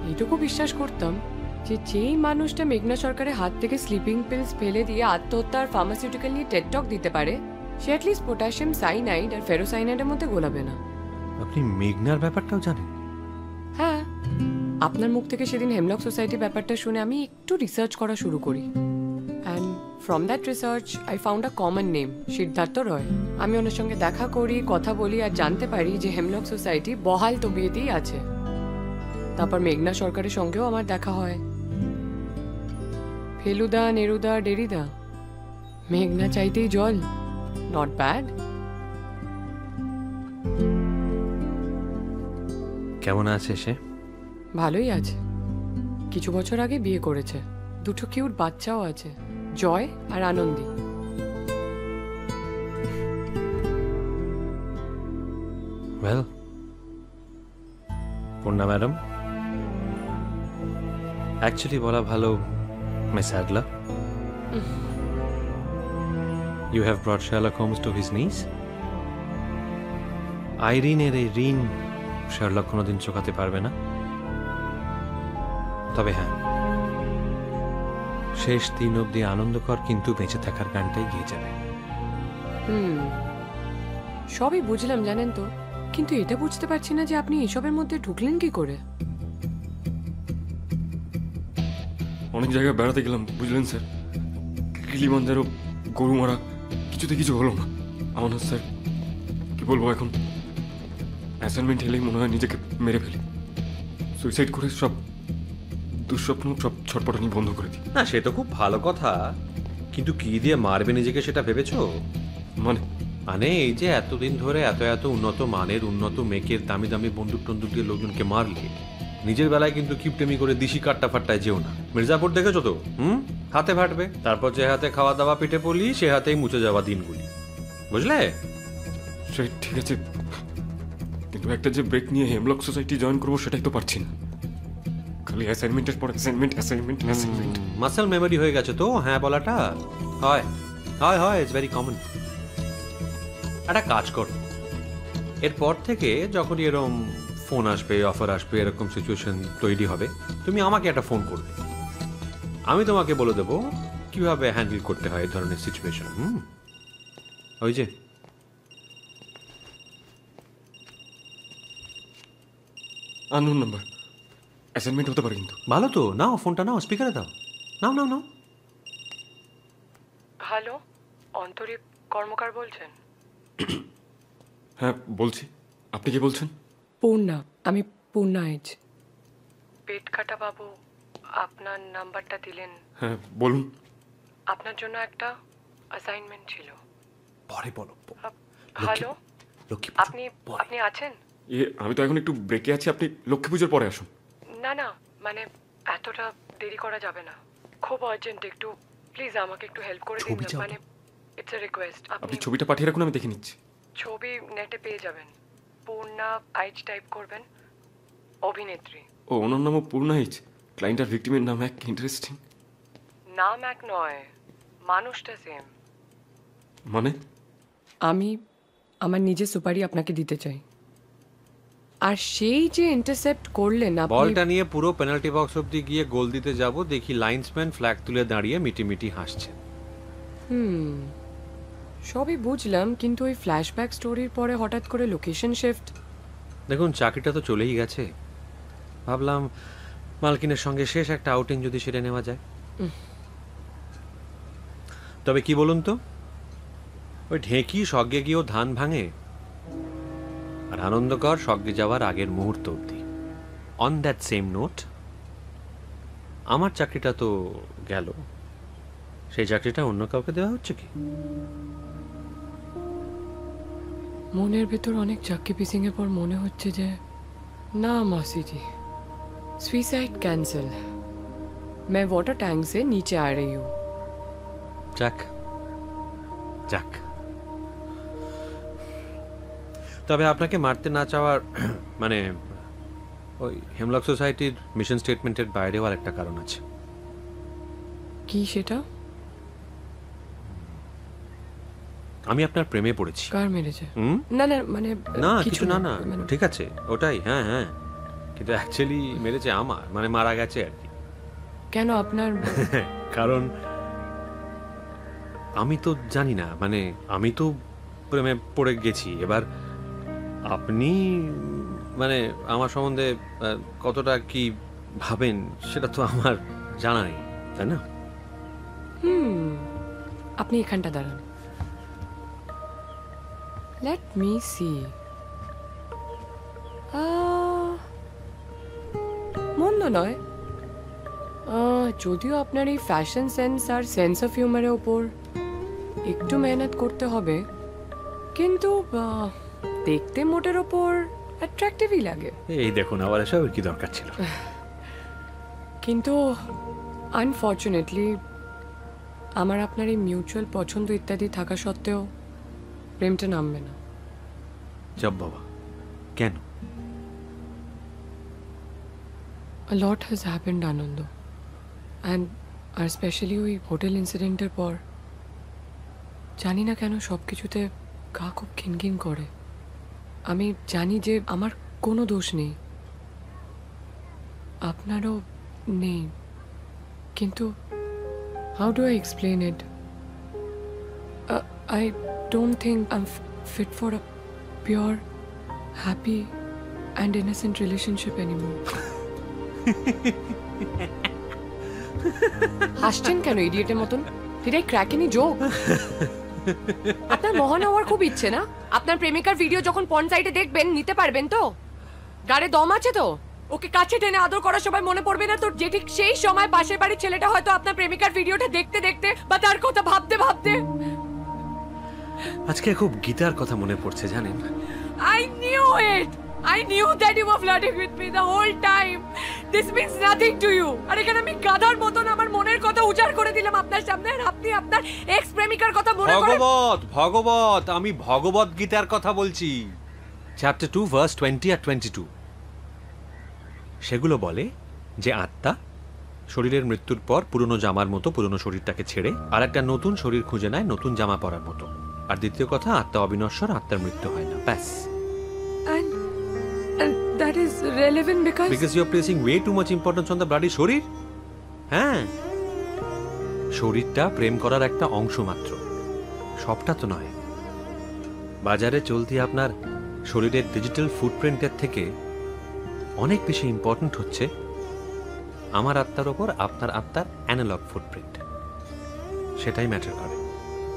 এইটুকু বিশ্বাস করতাম যে যেই মানুষটা মেঘনা সরকারের হাত থেকে স্লিপিং পিলস ফেলে দিয়ে আত্মহত্যার ফার্মাসিউটিক্যাল নিয়ে টেড টক দিতে পারে, সে অ্যাটলিস্ট পটাশিয়াম সাইনাইড আর ফেরোসাইনাইডের মধ্যে গোলাবে না। আপনি মেঘনার ব্যাপারটাও জানেন? হ্যাঁ, আপনার মুখ থেকে সেদিন হেমলক সোসাইটি ব্যাপারটা শুনে আমি একটু রিসার্চ করা শুরু করি। And from that research I found a common name, Siddharth Roy. আমি ওনার সঙ্গে দেখা করি, কথা বলি আর জানতে পারি যে হেমলক সোসাইটি বহাল তবিয়তেই আছে। তারপর মেঘনা সরকারের সঙ্গেও আমার দেখা হয়। ফেলুদা, নেরুদা, ডেরিদা, মেঘনা চাইতেই জল, নট ব্যাড। কেমন আছে সে? ভালোই আছে। কিছু বছর আগে বিয়ে করেছে, দুটো কিউট বাচ্চাও আছে, জয় আর Anandi. Well, Purna madam, actually বলা ভালো miss Adler, you have brought Sherlock Holmes to his knees. আইরিনের এই ঋণ শার্লক কোনোদিন চোকাতে পারবে না। তবে হ্যাঁ, শেষ 3 অবধি আনন্দকর কিন্তু বেঁচে থাকার গানটাই গেয়ে যাবে। সবই বুঝলাম জানেন তো, কিন্তু এটা বুঝতে পারছি না যে আপনি এসবের মধ্যে ঢুকলেন কি করে। অনেক জায়গায় বেড়াতে গেলাম বুঝলেন স্যার, কিলিমাঞ্জারো, গরুমারা, কিছুতে কিছু হলো না। আমার না স্যার, কি বলবো, এখন অ্যাসাইনমেন্ট এলেই মনে হয় নিজেকে মেরে ফেলি। সুইসাইড করে সব দুঃস্বপ্ন, সব ছটপটানি বন্ধ করে দিই। না, সে তো খুব ভালো কথা, কিন্তু কি দিয়ে মারবে নিজেকে সেটা ভেবেছো? মানে এই যে এতদিন ধরে এত উন্নত মানের উন্নত মেকের দামি দামি বন্দুক টন্দুক দিয়ে লোকজনকে মারলে, নিজের বেলায় কিন্তু কিপটেমি করে দিশি কাট্টা ফাট্টায় যেও না। মির্জাপুর দেখেছো তো? হাতে ফাটবে, তারপর যে হাতে খাওয়া দাওয়া পিঠে পলি, সে হাতেই মুছে যাওয়া দিনগুলি, বুঝলে? সে ঠিক আছে, কিন্তু একটা যে ব্রেক নিয়ে হেমলক সোসাইটি জয়েন করবো সেটাই তো পারছি না। খালি অ্যাসাইনমেন্টের পর assignment assignment assignment. Muscle memory হয়ে গেছে তো হ্যাঁ বলাটা। হয় হয় হয়, ইটস ভেরি কমন। একটা কাজ করো, এরপর থেকে যখনই এরকম ফোন আসবে, অফার আসবে, এরকম সিচুয়েশন তৈরি হবে, তুমি আমাকে একটা ফোন করবে, আমি তোমাকে বলে দেবো কিভাবে হ্যান্ডেল করতে হয় এই ধরনের সিচুয়েশন। ওই যে আননোন নাম্বার, অ্যাসাইনমেন্ট হতে পারে কিন্তু। ভালো তো, নাও ফোনটা, নাও স্পিকারে দাও, নাও নাও নাও। হ্যালো, অন্তরীপ কর্মকার বলছেন? হ্যাঁ বলছি, আপনি কি বলছেন? পূর্ণা, আমি পূর্ণা এজ। পেট কাটা বাবু আপনার নাম্বারটা দিলেন। হ্যাঁ বলুন। আপনার জন্য একটা অ্যাসাইনমেন্ট ছিল। পরে বলো। হ্যালো, আপনি আপনি আছেন? আমি তো এখন একটু ব্রেকে আছি, আপনি লক্ষ্মী পুজোর পরে আসুন। না না, মানে এতটা দেরি করা যাবে না, খুব আর্জেন্ট, একটু প্লিজ আমাকে একটু হেল্প করে দিন না, মানে ইটস এ রিকোয়েস্ট। আপনি ছবিটা পাঠিয়ে রাখুন, আমি দেখে নিচ্ছি। ছবি নেটে পেয়ে যাবেন, পূর্ণা আইচ টাইপ করবেন, অভিনেত্রী। ও, ওনার নামও পূর্ণা এইচ, ক্লায়েন্ট আর ভিক্টিমের নাম এক, ইন্টারেস্টিং। নাম এক নয়, মানুষটা সেম। মানে? আমি আমার নিজের সুপারি আপনাকে দিতে চাই, আর সেই যে ইন্টারসেপ্ট করলেন আপনি, বলটা নিয়ে পুরো পেনাল্টি বক্স অবধি গিয়ে গোল দিতে যাব, দেখি লাইন্সম্যান ফ্ল্যাগ তুলে দাঁড়িয়ে মিটিমিটি হাসছে। সবই বুঝলাম, কিন্তু ওই ফ্ল্যাশব্যাক স্টোরির পরে হঠাৎ করে লোকেশন শিফট। দেখুন, চাকরিটা তো চলেই গেছে, ভাবলাম মালকিনের সঙ্গে শেষ একটা আউটিং যদি সেরে নেওয়া যায়। তবে কি বলুন তো, ওই ঢেঁকি স্বর্গে গিয়েও ধান ভাঙে, আর আনন্দকর স্বর্গে যাওয়ার আগের মুহূর্ত অবধি। অন দ্যাট সেম নোট, আমার চাকরিটা তো গেল, সেই চাকরিটা অন্য কাউকে দেওয়া হচ্ছে কি? মনের ভেতর অনেক চাক্কি পিসিং এর পর মনে হচ্ছে যে না मासी जी, सुसाइड कैंसिल, मैं वाटर टैंक से नीचे आ रही हूँ। যাক যাক, তবে আপনাকে মারতে না চাওয়ার মানে ওই হেমলক সোসাইটির মিশন স্টেটমেন্টের বাইরেও আর একটা কারণ আছে। কি সেটা? আমি আপনার প্রেমে পড়েছি। কার মেরেছে? না না, মানে না কিছু না, না ঠিক আছে, ওটাই, হ্যাঁ হ্যাঁ, কিন্তু অ্যাকচুয়ালি মেরেছে আমার, মানে মারা গেছে আর কি। কেন আপনার? কারণ আমি তো জানি না, মানে আমি তো প্রেমে পড়ে গেছি, এবার আপনি মানে আমার সম্বন্ধে কতটা কি ভাবেন সেটা তো আমার জানা নেই, তাই না? আপনি এখানটা দাঁড়ান। লেট মি সি, মন্দ নয়, যদিও আপনার এই ফ্যাশন সেন্স আর সেন্স অফ হিউমারের ওপর একটু মেহনত করতে হবে, কিন্তু দেখতে মোটের ওপর অ্যাট্রাক্টিভই লাগে। এই দেখুন, আবার এসবের কি দরকার ছিল? কিন্তু আনফর্চুনেটলি আমার আপনার এই মিউচুয়াল পছন্দ ইত্যাদি থাকা সত্ত্বেও প্রেমটা নামবে না। জব বাবা, কেন? A lot has happened, Anand, and আর স্পেশালি ওই হোটেল ইনসিডেন্টের পর জানি না কেন সব কিছুতে গা খুব খিনখিন করে। আমি জানি যে আমার কোনো দোষ নেই, আপনারও নেই, কিন্তু how do I explain it? I don't think I am fit for a pure, happy and innocent relationship anymore. হাসছেন কেন ইডিয়েটের মতন? Did I crack any joke? আপনার মহান হওয়ার খুব ইচ্ছে না? আপনার প্রেমিকার ভিডিও যখন পর্ন সাইটে দেখবেন নিতে পারবেন তো? গাড়ে দম আছে তো? ওকে কাছে টেনে আদর করার সময় মনে পড়বে না তো যে ঠিক সেই সময় পাশের বাড়ির ছেলেটা হয়তো আপনার প্রেমিকার ভিডিওটা দেখতে দেখতে বা তার কথা ভাবতে ভাবতে। আজকে খুব গীতার কথা মনে পড়ছে জানেন। I knew it! I knew that you were flirting with me the whole time. This means nothing to you. আর এখানে আমি গাধার মতন আমার মনের কথা উজাড় করে দিলাম আপনার সামনে, আর আপনি আপনার এক্স প্রেমিকার কথা মনে করে। ভগবত, আমি ভগবত গীতার কথা বলছি। চ্যাপ্টার 2 ভার্স 20 আর 22 সেগুলো বলে যে আত্মা শরীরের মৃত্যুর পর পুরনো জামার মতো পুরনো শরীরটাকে ছেড়ে আর একটা নতুন শরীর খুঁজে নেয় নতুন জামা পরার মতো। আর দ্বিতীয় কথা, আত্মা অবিনশ্বর, আত্মার মৃত্যু হয় না, ব্যাস। And that is relevant because you are placing way too much importance on the bloody শরীর। হ্যাঁ, শরীরটা প্রেম করার একটা অংশ মাত্র, সবটা তো নয়। বাজারে চলতি আপনার শরীরের ডিজিটাল ফুটপ্রিন্টের থেকে অনেক বেশি ইম্পর্টেন্ট হচ্ছে আমার আত্মার ওপর আপনার আত্মার অ্যানালগ ফুটপ্রিন্ট। সেটাই ম্যাটার করে।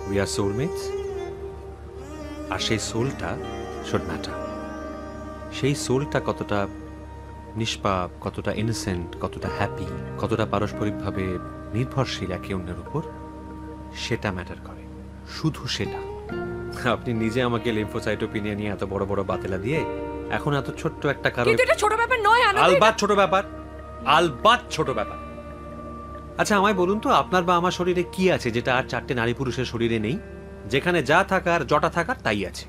উই আর সোলমেটস, আর সেই সোলটা শুড ম্যাটার। সেই সোলটা কতটা নিষ্পাপ, কতটা ইনোসেন্ট, কতটা হ্যাপি, কতটা পারস্পরিকভাবে নির্ভরশীল একে অন্যের উপর, সেটা ম্যাটার করে, শুধু সেটা। আপনি নিজে আমাকে লিম্ফোসাইটোপিনিয়া নিয়ে এত বড় বড় বাতেলা দিয়ে এখন এত ছোট্ট একটা কারণ। কিন্তু এটা ছোট ব্যাপার নয় আনন্দ। আলবাত ছোট ব্যাপার, আলবাত ছোট ব্যাপার। আচ্ছা আমায় বলুন তো, আপনার বা আমার শরীরে কি আছে যেটা আর 4টে নারী পুরুষের শরীরে নেই? যেখানে যা থাকার, জটা থাকার তাই আছে।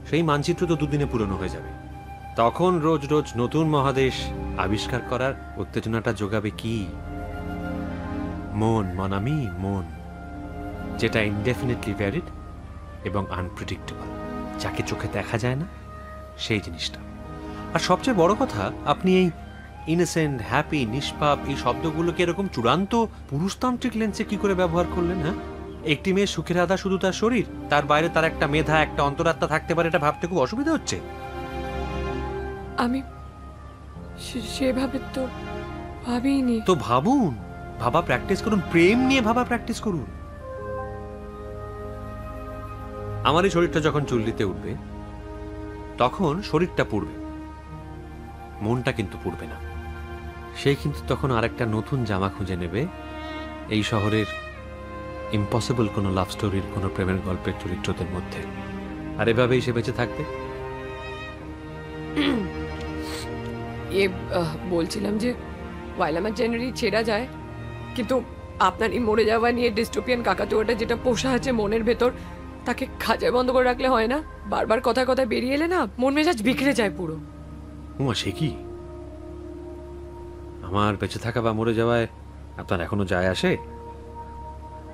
সেই মানচিত্র তো দুদিনে পূরণ হয়ে যাবে। তখন রোজ রোজ নতুন মহাদেশ আবিষ্কার করার উত্তেজনাটা যোগাবে কি? মন, মনামি, মন, যেটা ইনডেফিনিটলি ভ্যারিড এবং আনপ্রেডিক্টেবল, যাকে চোখে দেখা যায় না, সেই জিনিসটা। আর সবচেয়ে বড় কথা, আপনি এই ইনোসেন্ট, হ্যাপি, নিষ্পাপ এই শব্দগুলোকে এরকম চূড়ান্ত পুরুষতান্ত্রিক লেন্সে কি করে ব্যবহার করলেন? হ্যাঁ, একটি মেয়ের সুখের আধা শুধু তার শরীর, তার বাইরে তার একটা মেধা, একটা অন্তরাত্মা থাকতে পারে, এটা ভাবতে খুব অসুবিধা হচ্ছে। আমি সেভাবে তো ভাবিনি। তো ভাবুন, ভাবা প্র্যাকটিস করুন, প্রেম নিয়ে ভাবা প্র্যাকটিস করুন। আমার এই শরীরটা যখন চুল্লিতে উঠবে তখন শরীরটা পুড়বে, মনটা কিন্তু পুড়বে না। সে কিন্তু তখন আরেকটা নতুন জামা খুঁজে নেবে এই শহরের ইম্পসিবল কোনো লাভ স্টোরির, কোনো প্রেমের গল্পের চরিত্রদের মধ্যে, আর এভাবেই সে বেঁচে থাকবে। বলছিলাম যে ওয়াইল আমার জেনারেলি ছেড়া যায়, কিন্তু আপনার এই মরে যাওয়া নিয়ে ডিস্টোপিয়ান কাকাতুয়াটা যেটা পোষা আছে মনের ভেতর, তাকে খাঁচায় বন্ধ করে রাখলে হয় না। বারবার কথায় কথায় বেরিয়ে এলে না মন মেজাজ বিগড়ে যায় পুরো। উমা, সে কি? আমার বেঁচে থাকা বা মরে যাওয়ায় আপনার এখনো যায় আসে?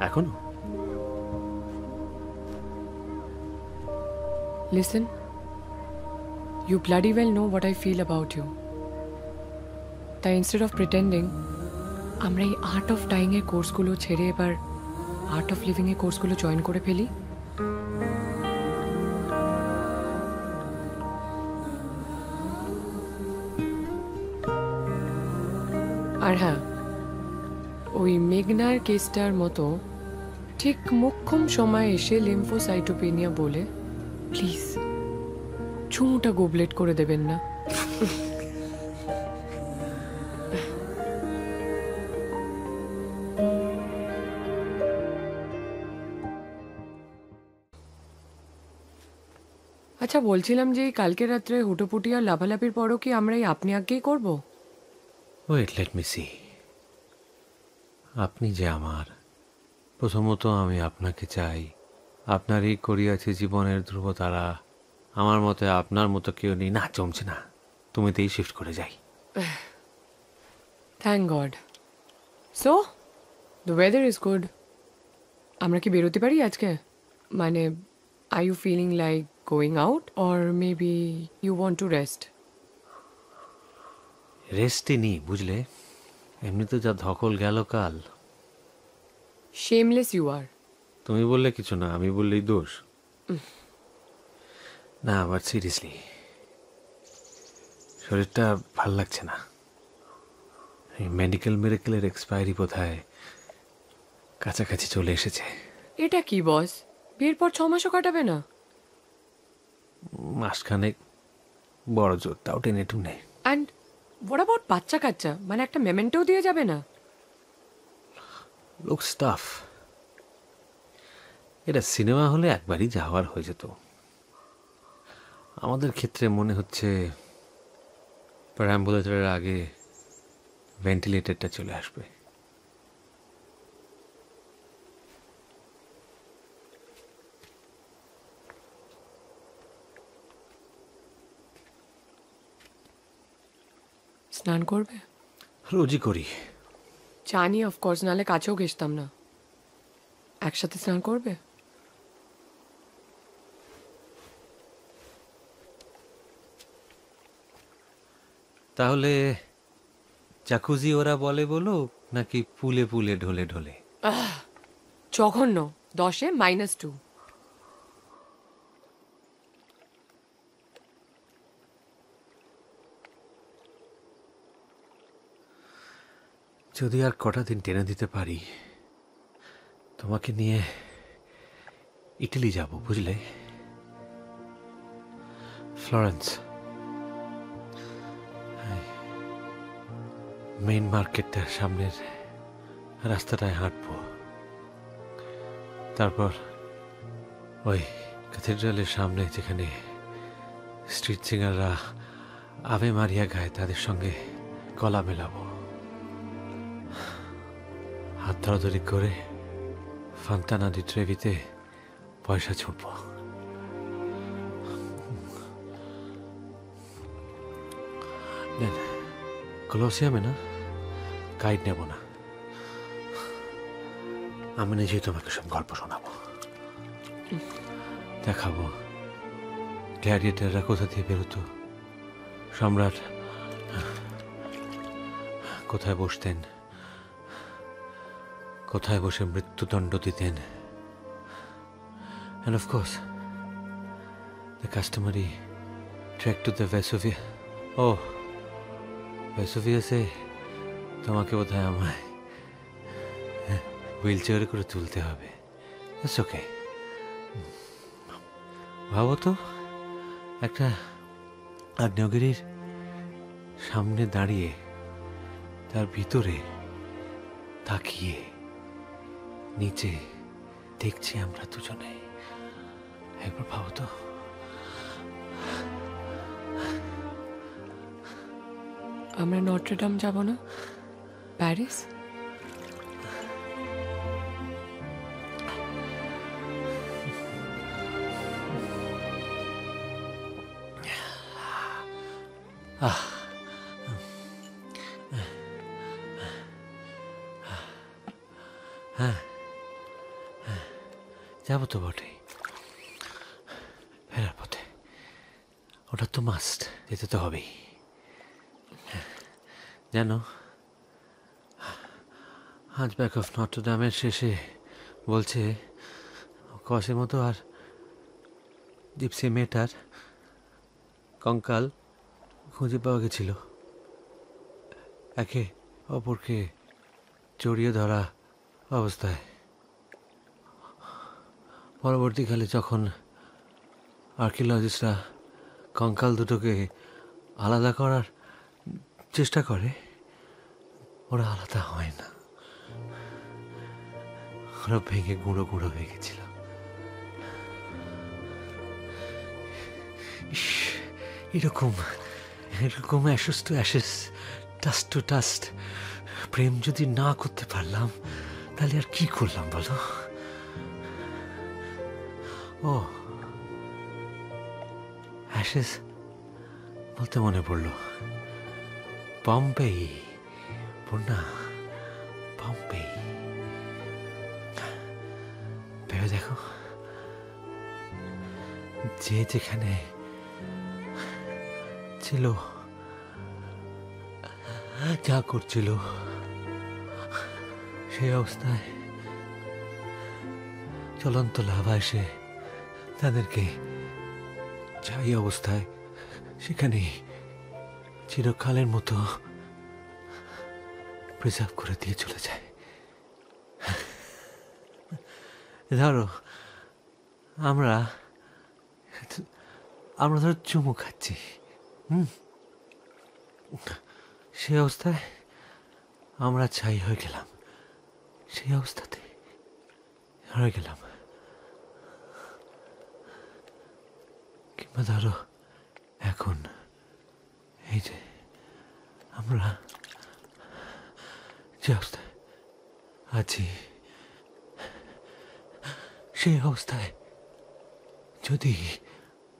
এখনো? Listen, you bloody well know what I feel about you. তাই instead of pretending, আমরা এই আর্ট অফ ডাইং এর কোর্সগুলো ছেড়ে এবার আর্ট অফ লিভিং এর কোর্সগুলো জয়েন করে ফেলি। আর হ্যাঁ, ওই মেঘনার কেসটার মতো ঠিক মোক্ষম সময় এসে লিম্ফোসাইটোপেনিয়া বলে প্লিজ চুমুটা গোবলেট করে দেবেন না। আচ্ছা বলছিলাম যে কালকে রাত্রে হুটোপুটি আর লাফালাফির পরও কি আমরা এই আপনি আজ্ঞেই করবো? Wait let me see. আপনি যে আমার, প্রথমত আমি আপনাকে চাই, আপনারই করিয়াছে জীবনের ধ্রুবতারা, আমার মতে আপনার মতো কেউ নেই। না জমছে না, তুমিতেই শিফট করে যাই। Thank god. So the weather is good. আমরা কি বেরোতে পারি আজকে? মানে are you feeling like going out or maybe you want to rest? রেস্টই নি, বুঝলে, এমনি তো যা ধকল গেল কাল। Shameless you are. তুমি বললে কিছু না, আমি বললেই দোষ। না বাট সিরিয়াসলি শরীরটা ভাল লাগছে না। এই মেডিকেল মিরাকেলের এক্সপায়ারি বোধহয় কাছাকাছি চলে এসেছে। এটা কি বস, বিয়ের পর 6 মাসও কাটাবে না? মাসখানেক, বড় জোর তাও টেনে টুনে। অ্যান্ড হোয়াট অ্যাবাউট বাচ্চা কাচ্চা? মানে একটা মেমেন্টোও দিয়ে যাবে না? লুক স্টাফ, এটা সিনেমা হলে একবারই যাওয়ার হয়ে যেত। আমাদের ক্ষেত্রে মনে হচ্ছে অ্যাম্বুলেটরের আগে ভেন্টিলেটরটা চলে আসবে। স্নান করবে? রোজই করি। জানি অফকোর্স, নাহলে কাছেও ঘেসতাম না। একসাথে স্নান করবে? তাহলে জাকুজি ওরা বলে বলো, নাকি পুলে পুলে ঢলে ঢলে? জঘন্য। 10-এ -2। যদি আর কটা দিন টেনে দিতে পারি, তোমাকে নিয়ে ইটালি যাব, বুঝলে, ফ্লোরেন্স। মেইন মার্কেটটার সামনের রাস্তাটায় হাঁটবো, তারপর ওই ক্যাথেড্রালের সামনে যেখানে স্ট্রিট সিঙ্গাররা আবে মারিয়া গায়, তাদের সঙ্গে গলা মেলাবো, হাত ধরাধরি করে ফান্তানা দি ট্রেভিতে পয়সা ছুটব। কলোসিয়ামে না, গাইড নেব না, আমি নিজেই তোমাকে সব গল্প শোনাবো, দেখাবো গ্ল্যাডিয়েটাররা কোথা দিয়ে বেরোতো, সম্রাট কোথায় বসতেন, কোথায় বসে মৃত্যুদণ্ড দিতেন, and of course the customary trek to the Vesuvia. Oh, ভেসুভিয়াসে তোমাকে বোধহয় আমায় হুইল চেয়ারে করে তুলতে হবে। ওকে, ভাবো তো, একটা আগ্নেয়গিরির সামনে দাঁড়িয়ে তার ভিতরে তাকিয়ে নিচে দেখছি আমরা দুজনে। একবার ভাবো তো। আমরা নটরডাম যাব না? প্যারিস? হ্যাঁ, যাবো তো বটে, ফেরার পথে। ওটা তো মাস্ট, যেতে তো হবেই। জানো, হাঞ্চব্যাক অফ নটরডামের শেষে বলছে কসের মতো আর জিপসি মেয়েটার কঙ্কাল খুঁজে পাওয়া গেছিল, একে অপরকে জড়িয়ে ধরা অবস্থায়। পরবর্তীকালে যখন আর্কিওলজিস্টরা কঙ্কাল দুটোকে আলাদা করার চেষ্টা করে, ওরা আলাদা হয় না, ওরা ভেঙে গুঁড়ো গুঁড়ো হয়ে গেছিল। এরকম এরকম অ্যাশেস টু অ্যাশেস, টাস্ট টু টাস্ট প্রেম যদি না করতে পারলাম, তাহলে আর কি করলাম বলো? ও অ্যাশেস বলতে মনে পড়লো, পম্পেই, পূর্ণা, পম্পেই। ভেবে দেখো, যে যেখানে ছিল, যা করছিল, সেই অবস্থায় চলন্ত লাভা এসে তাদেরকে যাই অবস্থায় সেখানে চিরকালের মতো প্রিজার্ভ করে দিয়ে চলে যায়। ধরো আমরা ধরো চুমু খাচ্ছি, সে অবস্থায় আমরা ছাই হয়ে গেলাম, সেই অবস্থাতে হয়ে গেলাম। কিংবা ধরো এখন এই যে আমরা যে অবস্থায় আছি, সেই অবস্থায় যদি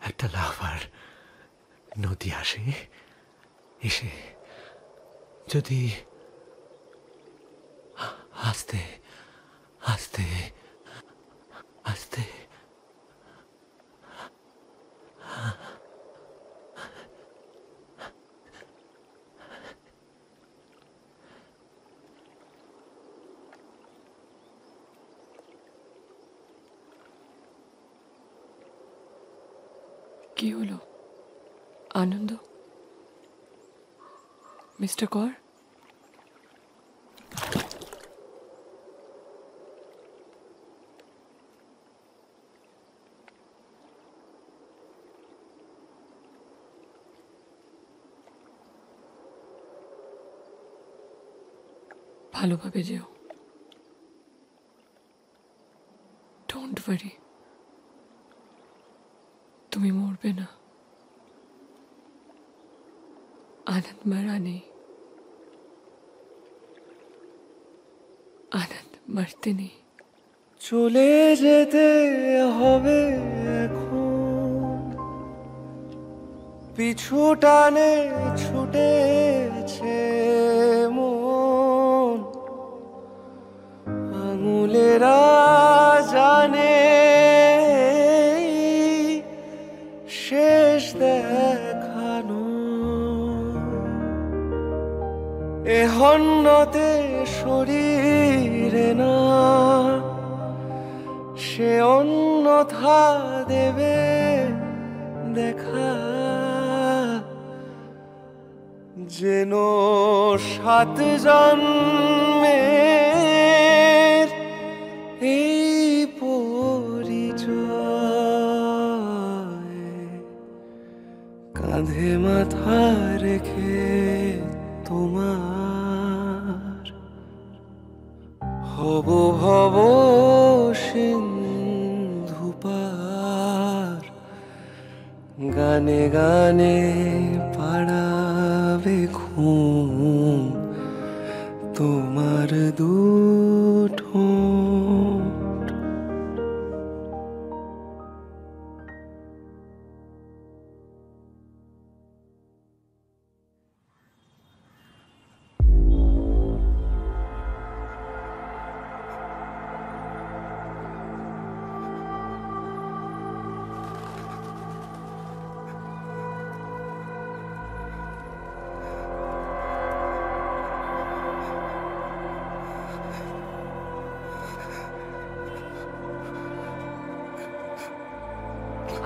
একটা লাভার নদী আসে, এসে যদি আস্তে আস্তে আস্তে কি হলো? আনন্দ? মিস্টার কর? ভালোভাবে যেও। ডোন্ট ওয়ারি, তুমি মরবে না। আনন্দ মারা নেই, আনন্দ মরতে নেই। চলে যেতে হবে এখন, পিছু টানে ছুটেছে মন, আঙুলেরা জানে শেষ দেখানো, এ হন্যতে শরীরে না, সে অন্যথা দেবে দেখা, যেন 7 জন্মের এই পরিচয়, কাঁধে মাথা রেখে তোমার হব ভব সিন্ধু পার, গানে গানে পাড়াবে ঘুম তোমার দুটো।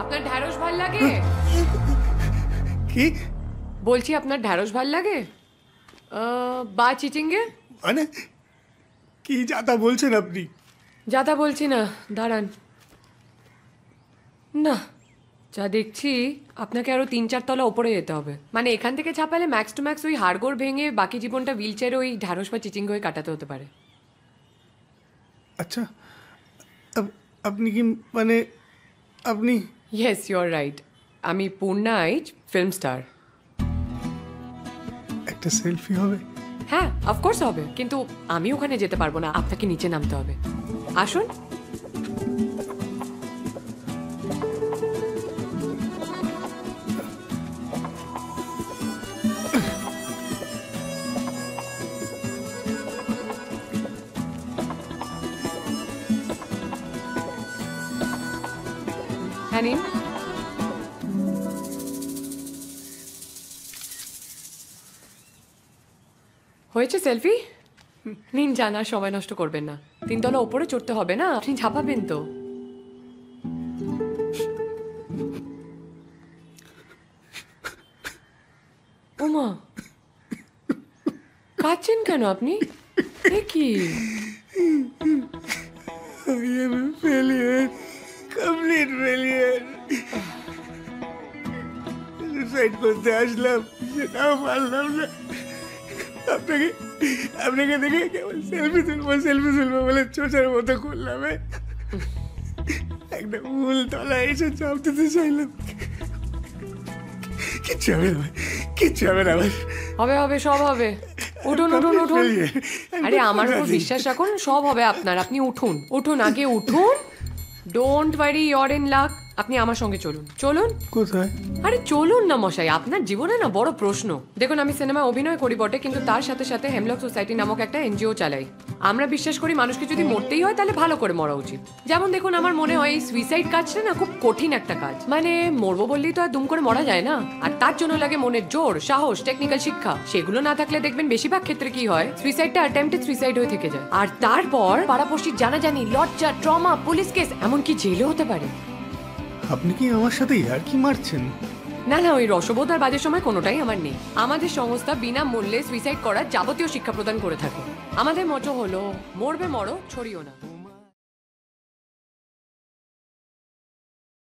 আপনার ঢ্যাঁড়স ভাল লাগে? কি বলছি, আপনার ঢ্যাঁড়স ভাল লাগে বা চিচিঙ্গে? মানে কি যাতা বলছেন আপনি? যাতা বলছি না, দাঁড়ান। না, যা দেখছি আপনাকে আরো 3-4 তলা উপরে যেতে হবে। মানে এখান থেকে ছাপালে ম্যাক্স টু ম্যাক্স ওই হাড়গোড় ভেঙে বাকি জীবনটা হুইল চেয়ারে ওই ঢ্যাঁড়স বা চিচিং হয়ে কাটাতে হতে পারে। আচ্ছা, আপনি কি মানে আপনি? Yes, you are right. আমি পূর্ণা আইচ, ফিল্ম স্টার। একটা সেলফি হবে? হ্যাঁ, অফকোর্স হবে, কিন্তু আমি ওখানে যেতে পারবো না, আপনাকে নিচে নামতে হবে। আসুন। হ্যাঁ, নিন। হয়েছে সেলফি? নিন, জানা সময় নষ্ট করবেন না। 3 তলা উপরে চড়তে হবে না, আপনি ঝাঁপাবেন তো। ওমা, কাঁদছেন কেন আপনি? এ কি? Failure, complete failure. সুসাইড করতে আসলাম, সেটাও পারলাম না। আপনাকে দেখে কেবল সেলফি তুলবো বলে চোচার মতো করলাম। একটা মূল তলায় এসে চাপ দিতে চাইলাম, কিচ্ছু হবে না। হবে হবে, সব হবে। উঠুন উঠুন উঠুন। আরে আমার উপর বিশ্বাস রাখুন, সব হবে আপনার। আপনি উঠুন উঠুন, আগে উঠুন। Don't worry, your in lakh. আপনি আমার সঙ্গে চলুন। চলুন। কোথায়? আরে চলুন না মশাই, আপনার জীবনে না বড় প্রশ্ন। দেখুন, আমি সিনেমায় অভিনয় করি বটে, কিন্তু তার সাথে সাথে হেমলক সোসাইটি নামক একটা এনজিও চালাই। আমরা বিশ্বাস করি মানুষকে যদি মরতেই হয় তাহলে ভালো করে মরা উচিত। যেমন দেখুন, আমার মনে হয় এই সুইসাইড কাজটা না খুব কঠিন একটা কাজ। মানে মরবো বললেই তো আর দুম করে মরা যায় না, আর তার জন্য লাগে মনের জোর, সাহস, টেকনিক্যাল শিক্ষা। সেগুলো না থাকলে দেখবেন বেশিরভাগ ক্ষেত্রে কি হয়, সুইসাইডটা অ্যাটেম্পটেড সুইসাইড হয়ে থেকে যায়। আর তারপর পাড়াপড়শির জানাজানি, লজ্জা, ট্রমা, পুলিশ কেস, এমনকি জেলও হতে পারে। আপনি কি আমার সাথে ইয়ার্কি মারছেন? না না, ওই রসবোধ আর বাজের সময় কোনোটাই আমার নেই। আমাদের সংস্থা বিনামূল্যে সুইসাইড করার যাবতীয় শিক্ষা প্রদান করে থাকে। আমাদের মতো হলো মরবে মরো, ছড়িও না।